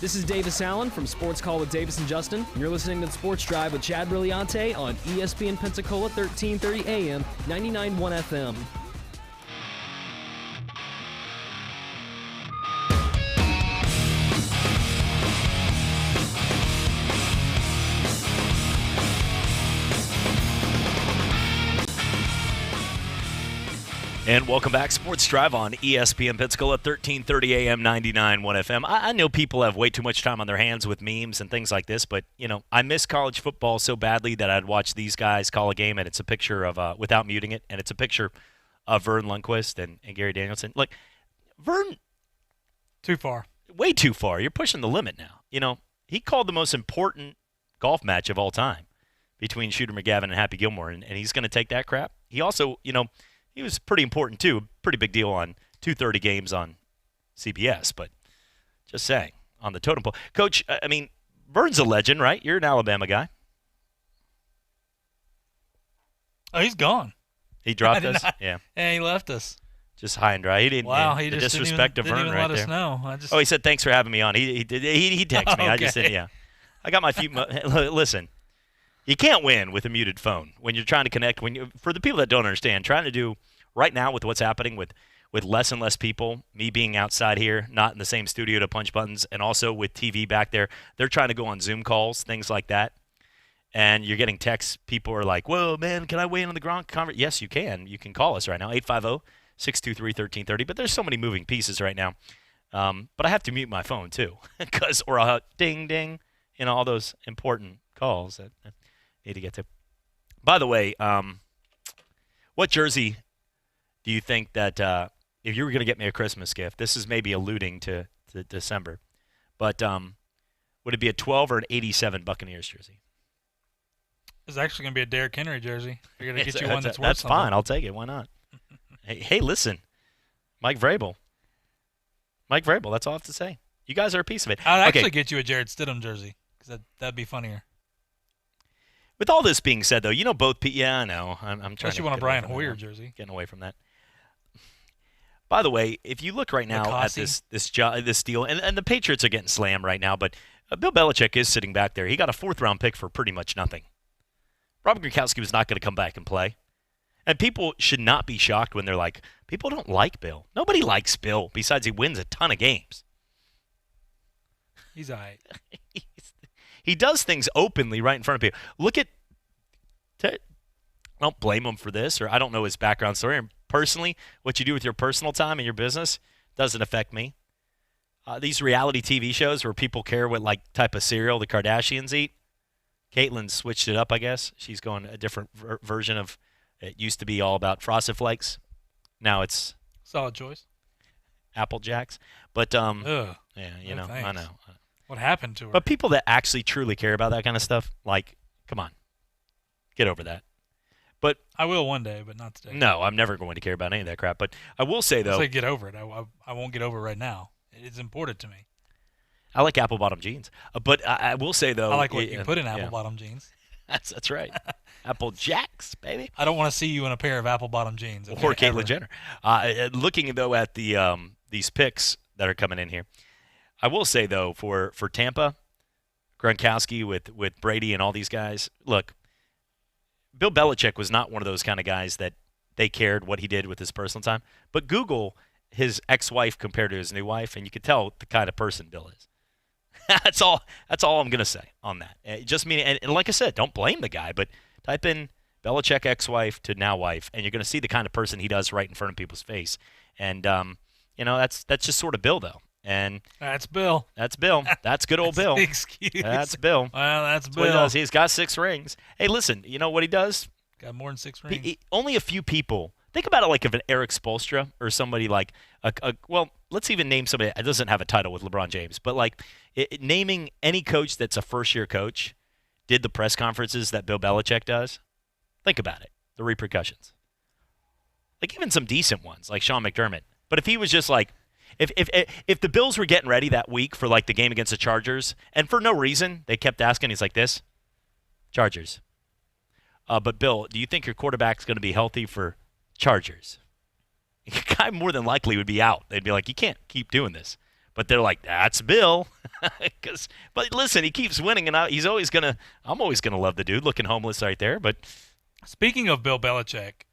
This is Davis Allen from Sports Call with Davis and Justin. You're listening to the Sports Drive with Chad Brilliante on ESPN Pensacola, 1330 AM, 99.1 FM. And welcome back, Sports Drive on ESPN Pensacola, 1330 AM, 99.1 FM. I know people have way too much time on their hands with memes and things like this, but, I miss college football so badly that I'd watch these guys call a game, and it's a picture of, without muting it, and it's a picture of Vern Lundquist and Gary Danielson. Look, Vern. Too far. Way too far. You're pushing the limit now. He called the most important golf match of all time between Shooter McGavin and Happy Gilmore, and he's going to take that crap. He also, he was pretty important, too. Pretty big deal on 2:30 games on CBS, but just saying, on the totem pole. Coach, Vern's a legend, right? You're an Alabama guy. Oh, he's gone. He dropped us? Yeah. Yeah, he left us. Just high and dry. He didn't. Wow, the he just disrespect of Vern didn't even right let there. us know. He said thanks for having me on. He did. He texted me. Okay. I just didn't. Yeah, I got my few. Listen, you can't win with a muted phone when you're trying to connect. For the people that don't understand, trying to do right now with what's happening with less and less people, me being outside here, not in the same studio to punch buttons, and also with TV back there, they're trying to go on Zoom calls, things like that. And you're getting texts. People are like, whoa, man, can I weigh in on the Gronk conference? Yes, you can. You can call us right now, 850-623-1330. But there's so many moving pieces right now. But I have to mute my phone, too, or I'll ding, ding, all those important calls that I need to get to. By the way, what jersey do you think that if you were going to get me a Christmas gift, this is maybe alluding to December, but would it be a 12 or an 87 Buccaneers jersey? It's actually going to be a Derrick Henry jersey. You're going to get you one that's worth That's something. fine. I'll take it. Why not? hey, listen, Mike Vrabel. That's all I have to say. You guys are a piece of it. I'd actually get you a Jared Stidham jersey because that'd be funnier. With all this being said, though, both people. Yeah, I know. I'm trying. Unless you want a Brian Hoyer jersey. Getting away from that. By the way, if you look right now at this deal, and the Patriots are getting slammed right now, but Bill Belichick is sitting back there. He got a 4th-round pick for pretty much nothing. Rob Gronkowski was not going to come back and play. And people should not be shocked when they're like, people don't like Bill. Nobody likes Bill, besides he wins a ton of games. He's all right. He does things openly right in front of people. Look at I don't blame him for this, or I don't know his background story. And personally, what you do with your personal time and your business doesn't affect me. These reality TV shows where people care what type of cereal the Kardashians eat, Caitlyn switched it up, I guess. She's going a different version of it. Used to be all about Frosted Flakes. Now it's solid choice. Apple Jacks. But yeah, no, I know. What happened to her? But people that actually truly care about that kind of stuff, come on, get over that. But I will one day, but not today. No, I'm never going to care about any of that crap. But I will say, though, get over it. I won't get over it right now. It's important to me. I like apple bottom jeans, but I will say, though, I like what you put in apple bottom jeans. That's right. Apple Jacks, baby. I don't want to see you in a pair of apple bottom jeans. Or Caitlyn Jenner. Looking, though, at these picks that are coming in here, I will say, though, for Tampa, Gronkowski with Brady and all these guys, look, Bill Belichick was not one of those kind of guys that they cared what he did with his personal time. But Google his ex-wife compared to his new wife, and you could tell the kind of person Bill is. That's all I'm going to say on that. Just meaning, and like I said, don't blame the guy, but type in Belichick ex-wife to now wife, and you're going to see the kind of person he does right in front of people's face. And, that's just sort of Bill, though. And that's Bill. That's Bill. That's good old Bill. Excuse. That's Bill. Well, that's Bill. What he does. He's got 6 rings. Hey, listen, you know what he does? Got more than 6 rings. Only a few people. Think about it like if an Eric Spoelstra or somebody like well, let's even name somebody that doesn't have a title with LeBron James, but naming any coach that's a first-year coach did the press conferences that Bill Belichick does. Think about it, the repercussions. Even some decent ones like Sean McDermott. But if he was just if the Bills were getting ready that week for the game against the Chargers, and for no reason they kept asking, he's like this, Chargers. But Bill, do you think your quarterback's going to be healthy for Chargers? The guy more than likely would be out. They'd be like, you can't keep doing this. But they're like, that's Bill. But listen, he keeps winning, and I'm always gonna love the dude looking homeless right there. But speaking of Bill Belichick,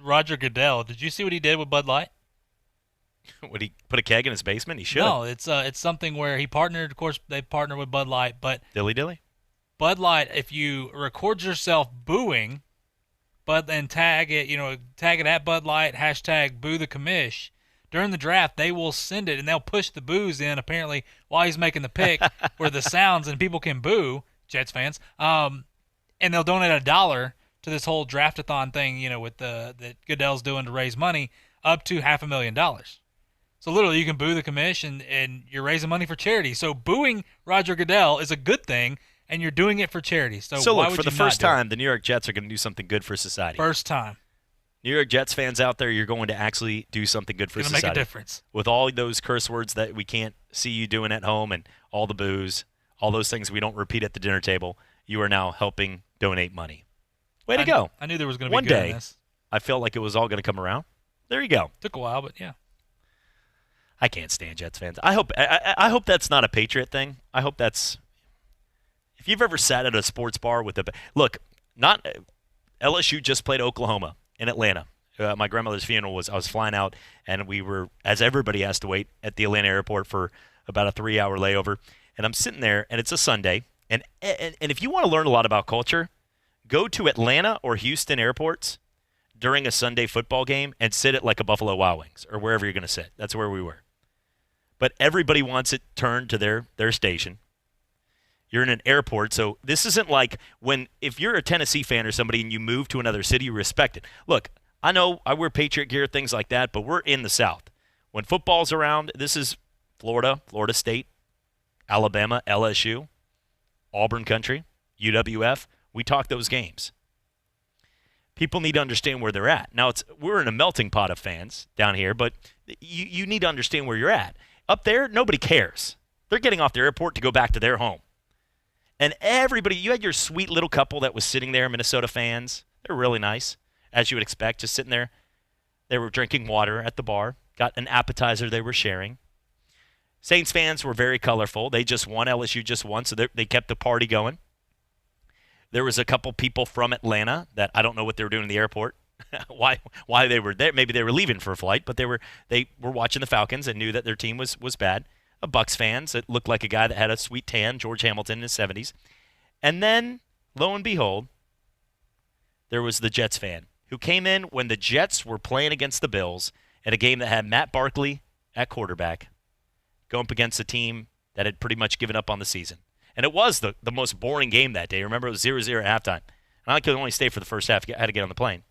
Roger Goodell, did you see what he did with Bud Light? Would he put a keg in his basement? He should. No, it's something where he partnered. Of course, they partnered with Bud Light, but dilly. Bud Light, if you record yourself booing and tag it at Bud Light, hashtag boo the commish. During the draft, they will send it, and they'll push the boos in, apparently, while he's making the pick, where the sounds, and people can boo, Jets fans, and they'll donate $1 to this whole draft-a-thon thing, with that Goodell's doing to raise money, up to $500,000. So literally, you can boo the commish, and you're raising money for charity. So booing Roger Goodell is a good thing, and you're doing it for charity. So why look, would for the you first not do time, the New York Jets are going to do something good for society. First time. New York Jets fans out there, you're going to actually do something good for society. Make a difference. With all those curse words that we can't see you doing at home and all the boos, all those things we don't repeat at the dinner table, you are now helping donate money. Way to go. I knew there was going to be one good day, in this. I felt like it was all going to come around. There you go. Took a while, but yeah. I can't stand Jets fans. I hope that's not a Patriot thing. I hope that's – if you've ever sat at a sports bar with a – look, not LSU just played Oklahoma in Atlanta. My grandmother's funeral I was flying out, and we were, as everybody has to wait at the Atlanta airport for about a 3-hour layover. And I'm sitting there, and it's a Sunday. And if you want to learn a lot about culture, go to Atlanta or Houston airports during a Sunday football game and sit at like a Buffalo Wild Wings or wherever you're going to sit. That's where we were. But everybody wants it turned to their station. You're in an airport, so this isn't like if you're a Tennessee fan or somebody and you move to another city, you respect it. Look, I know I wear Patriot gear, things like that, but we're in the South. When football's around, this is Florida State, Alabama, LSU, Auburn country, UWF. We talk those games. People need to understand where they're at. Now, we're in a melting pot of fans down here, but you need to understand where you're at. Up there, nobody cares. They're getting off the airport to go back to their home. And everybody, you had your sweet little couple that was sitting there, Minnesota fans. They're really nice, as you would expect, just sitting there. They were drinking water at the bar, got an appetizer they were sharing. Saints fans were very colorful. They just won. LSU just won, so they kept the party going. There was a couple people from Atlanta that I don't know what they were doing in the airport, why they were there. Maybe they were leaving for a flight, but they were watching the Falcons and knew that their team was bad. A Bucs fans that looked like a guy that had a sweet tan, George Hamilton in his 70s. And then, lo and behold, there was the Jets fan who came in when the Jets were playing against the Bills at a game that had Matt Barkley at quarterback, going up against a team that had pretty much given up on the season. And it was the most boring game that day. Remember, it was 0-0 at halftime. And I could only stay for the first half. I had to get on the plane.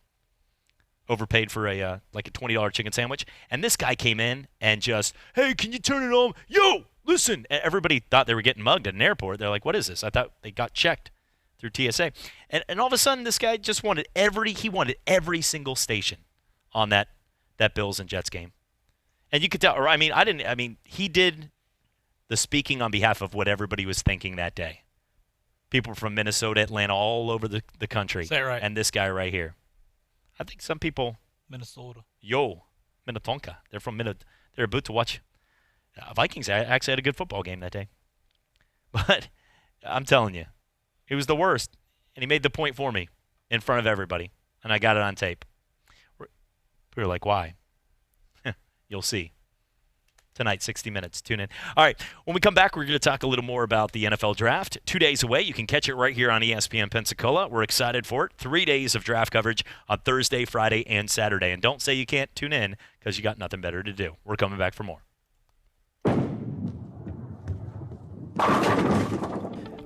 Overpaid for a $20 chicken sandwich. And this guy came in and just, hey, can you turn it on? Yo, listen. And everybody thought they were getting mugged at an airport. They're like, what is this? I thought they got checked through TSA. And all of a sudden, this guy just wanted every single station on that Bills and Jets game. And you could tell, he did the speaking on behalf of what everybody was thinking that day. People from Minnesota, Atlanta, all over the country. Say it right. And this guy right here. I think some people. Minnesota. Minnetonka. They're from Minnesota. They're about to watch. Vikings actually had a good football game that day. But I'm telling you, he was the worst. And he made the point for me in front of everybody. And I got it on tape. We were like, why? You'll see. Tonight, 60 Minutes. Tune in. All right, when we come back, we're going to talk a little more about the NFL Draft. 2 days away. You can catch it right here on ESPN Pensacola. We're excited for it. 3 days of draft coverage on Thursday, Friday, and Saturday. And don't say you can't tune in because you got nothing better to do. We're coming back for more.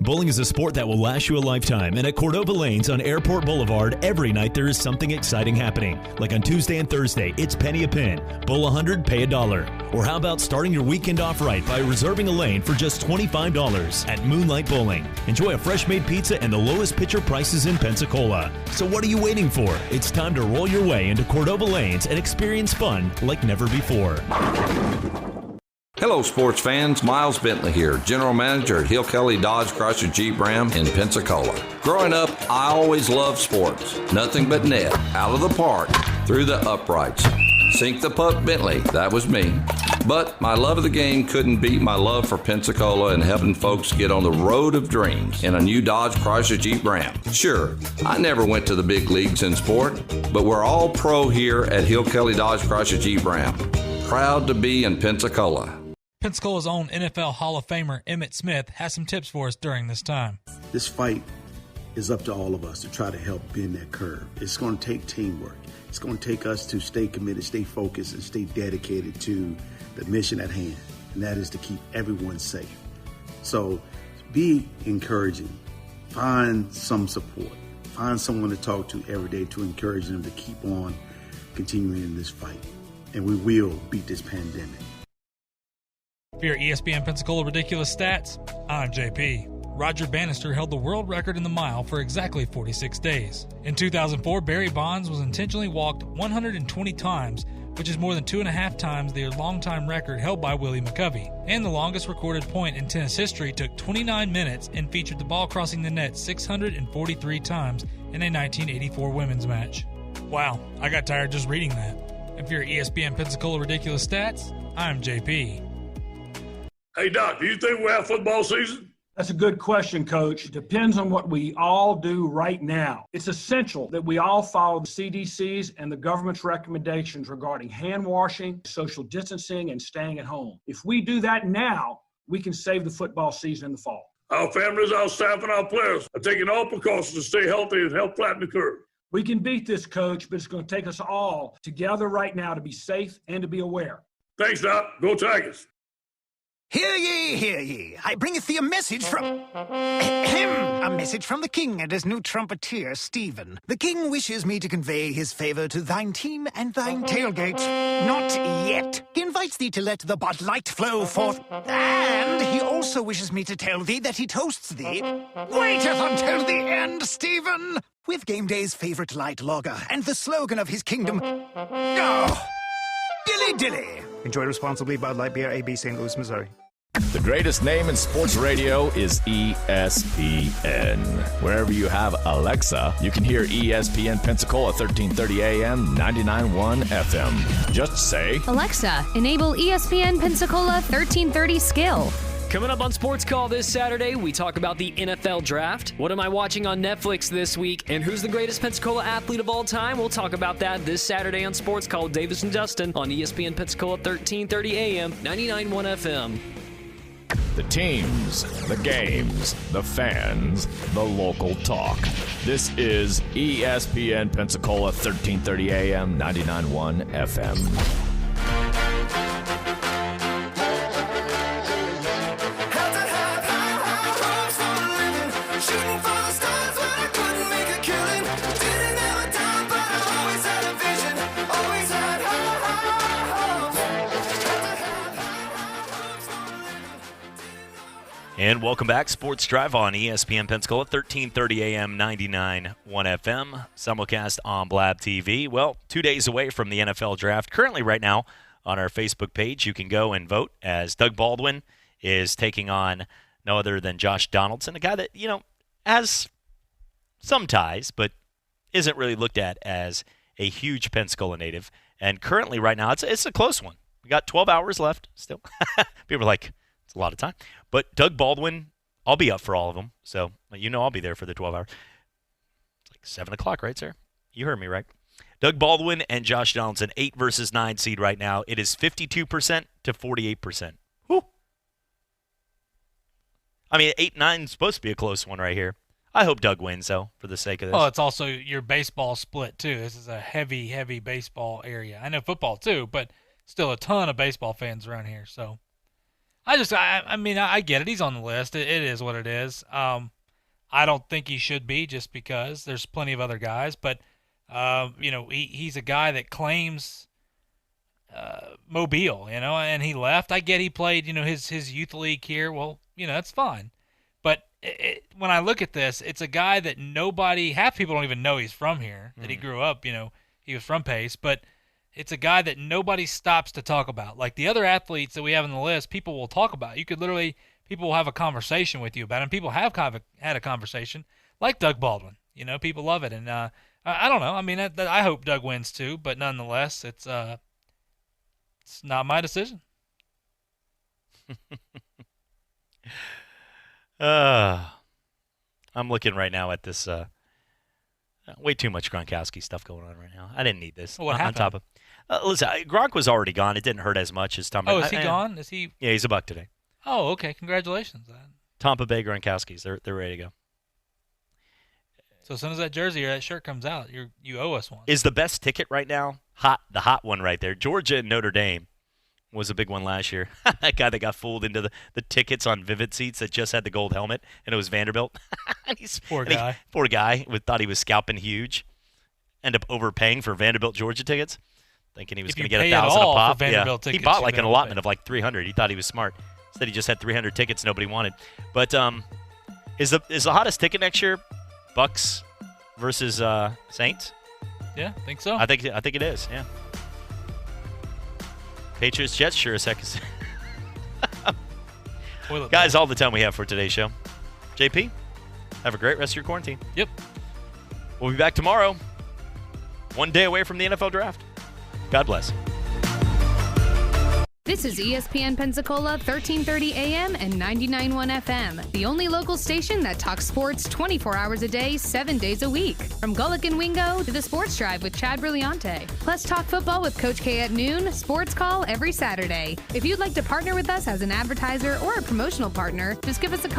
Bowling is a sport that will last you a lifetime, and at Cordova Lanes on Airport Boulevard, every night there is something exciting happening. Like on Tuesday and Thursday, it's penny a pin. Bowl 100, pay $1. Or how about starting your weekend off right by reserving a lane for just $25 at Moonlight Bowling. Enjoy a fresh-made pizza and the lowest pitcher prices in Pensacola. So what are you waiting for? It's time to roll your way into Cordova Lanes and experience fun like never before. Hello, sports fans. Miles Bentley here, General Manager at Hill Kelly Dodge Chrysler Jeep Ram in Pensacola. Growing up, I always loved sports. Nothing but net, out of the park, through the uprights. Sink the puck Bentley, that was me. But my love of the game couldn't beat my love for Pensacola and helping folks get on the road of dreams in a new Dodge Chrysler Jeep Ram. Sure, I never went to the big leagues in sport, but we're all pro here at Hill Kelly Dodge Chrysler Jeep Ram. Proud to be in Pensacola. Pensacola's own NFL Hall of Famer Emmitt Smith has some tips for us during this time. This fight it's up to all of us to try to help bend that curve. It's going to take teamwork. It's going to take us to stay committed, stay focused, and stay dedicated to the mission at hand, and that is to keep everyone safe. So be encouraging. Find some support. Find someone to talk to every day to encourage them to keep on continuing in this fight. And we will beat this pandemic. For your ESPN Pensacola Ridiculous Stats, I'm JP. Roger Bannister held the world record in the mile for exactly 46 days. In 2004, Barry Bonds was intentionally walked 120 times, which is more than 2.5 times the longtime record held by Willie McCovey. And the longest recorded point in tennis history took 29 minutes and featured the ball crossing the net 643 times in a 1984 women's match. Wow, I got tired just reading that. And for your ESPN Pensacola Ridiculous Stats, I'm JP. Hey, Doc, do you think we'll have football season? That's a good question, Coach. It depends on what we all do right now. It's essential that we all follow the CDC's and the government's recommendations regarding hand washing, social distancing, and staying at home. If we do that now, we can save the football season in the fall. Our families, our staff, and our players are taking all precautions to stay healthy and help flatten the curve. We can beat this, Coach, but it's going to take us all together right now to be safe and to be aware. Thanks, Doc. Go Tigers. Hear ye, hear ye. I bringeth thee a message from... a message from the king and his new trumpeter, Stephen. The king wishes me to convey his favor to thine team and thine tailgate. Not yet. He invites thee to let the Bud Light flow forth. And he also wishes me to tell thee that he toasts thee. Waiteth until the end, Stephen. With game day's favorite light lager and the slogan of his kingdom... Oh, Dilly Dilly. Enjoy responsibly. Bud Light Beer, AB, St. Louis, Missouri. The greatest name in sports radio is ESPN. Wherever you have Alexa, you can hear ESPN Pensacola 1330 AM, 99.1 FM. Just say, Alexa, enable ESPN Pensacola 1330 skill. Coming up on Sports Call this Saturday, we talk about the NFL Draft. What am I watching on Netflix this week? And who's the greatest Pensacola athlete of all time? We'll talk about that this Saturday on Sports Call with Davis and Justin on ESPN Pensacola 1330 AM, 99.1 FM. the teams, the games, the fans, the local talk. This is ESPN Pensacola 1330 AM, 99.1 FM. And welcome back, Sports Drive on ESPN Pensacola, 1330 AM, 99.1 FM, simulcast on Blab TV. Well, 2 days away from the NFL Draft. Currently, right now, on our Facebook page, you can go and vote as Doug Baldwin is taking on no other than Josh Donaldson, a guy that, you know, has some ties, but isn't really looked at as a huge Pensacola native. And currently, right now, it's a close one. We got 12 hours left still. People are like, it's a lot of time. But Doug Baldwin, I'll be up for all of them. So, you know I'll be there for the 12 hours. It's like 7 o'clock, right, sir? You heard me, right? Doug Baldwin and Josh Donaldson, 8 versus 9 seed right now. It is 52% to 48%. Whew. I mean, 8-9 is supposed to be a close one right here. I hope Doug wins, though, for the sake of this. Well, it's also your baseball split, too. This is a heavy, heavy baseball area. I know football, too, but still a ton of baseball fans around here, so. I mean, I get it. He's on the list. It is what it is. I don't think he should be just because there's plenty of other guys. But, you know, he's a guy that claims Mobile, you know, and he left. I get he played, you know, his youth league here. Well, you know, that's fine. But when I look at this, it's a guy that half people don't even know he's from here, that he grew up, you know, he was from Pace. But it's a guy that nobody stops to talk about. Like the other athletes that we have on the list, people will talk about. People will have a conversation with you about him. People have had a conversation, like Doug Baldwin. You know, people love it. And I don't know. I mean, I hope Doug wins too, but nonetheless, it's not my decision. I'm looking right now at this. Way too much Gronkowski stuff going on right now. I didn't need this. What happened? On top of, listen, Gronk was already gone. It didn't hurt as much as Tom. Oh, is he gone? Is he? Yeah, he's a Buck today. Oh, okay. Congratulations. Tampa Bay Gronkowskis. They're ready to go. So as soon as that jersey or that shirt comes out, you owe us one. Is the best ticket right now the hot one right there? Georgia and Notre Dame was a big one last year. That guy that got fooled into the tickets on Vivid Seats that just had the gold helmet, and it was Vanderbilt. Poor guy. Poor guy. Thought he was scalping huge. End up overpaying for Vanderbilt Georgia tickets, thinking he was going to get $1,000 a pop. Tickets, he bought like an allotment of like 300. He thought he was smart. Said he just had 300 tickets nobody wanted. But is the hottest ticket next year Bucks versus Saints? Yeah, I think so. I think it is. Yeah. Patriots Jets sure as heck is. Guys, all the time we have for today's show. JP, have a great rest of your quarantine. Yep. We'll be back tomorrow. One day away from the NFL draft. God bless. This is ESPN Pensacola, 1330 AM and 99.1 FM, the only local station that talks sports 24 hours a day, 7 days a week. From Gullick and Wingo to the Sports Drive with Chad Brillante. Plus talk football with Coach K at noon, sports call every Saturday. If you'd like to partner with us as an advertiser or a promotional partner, just give us a call.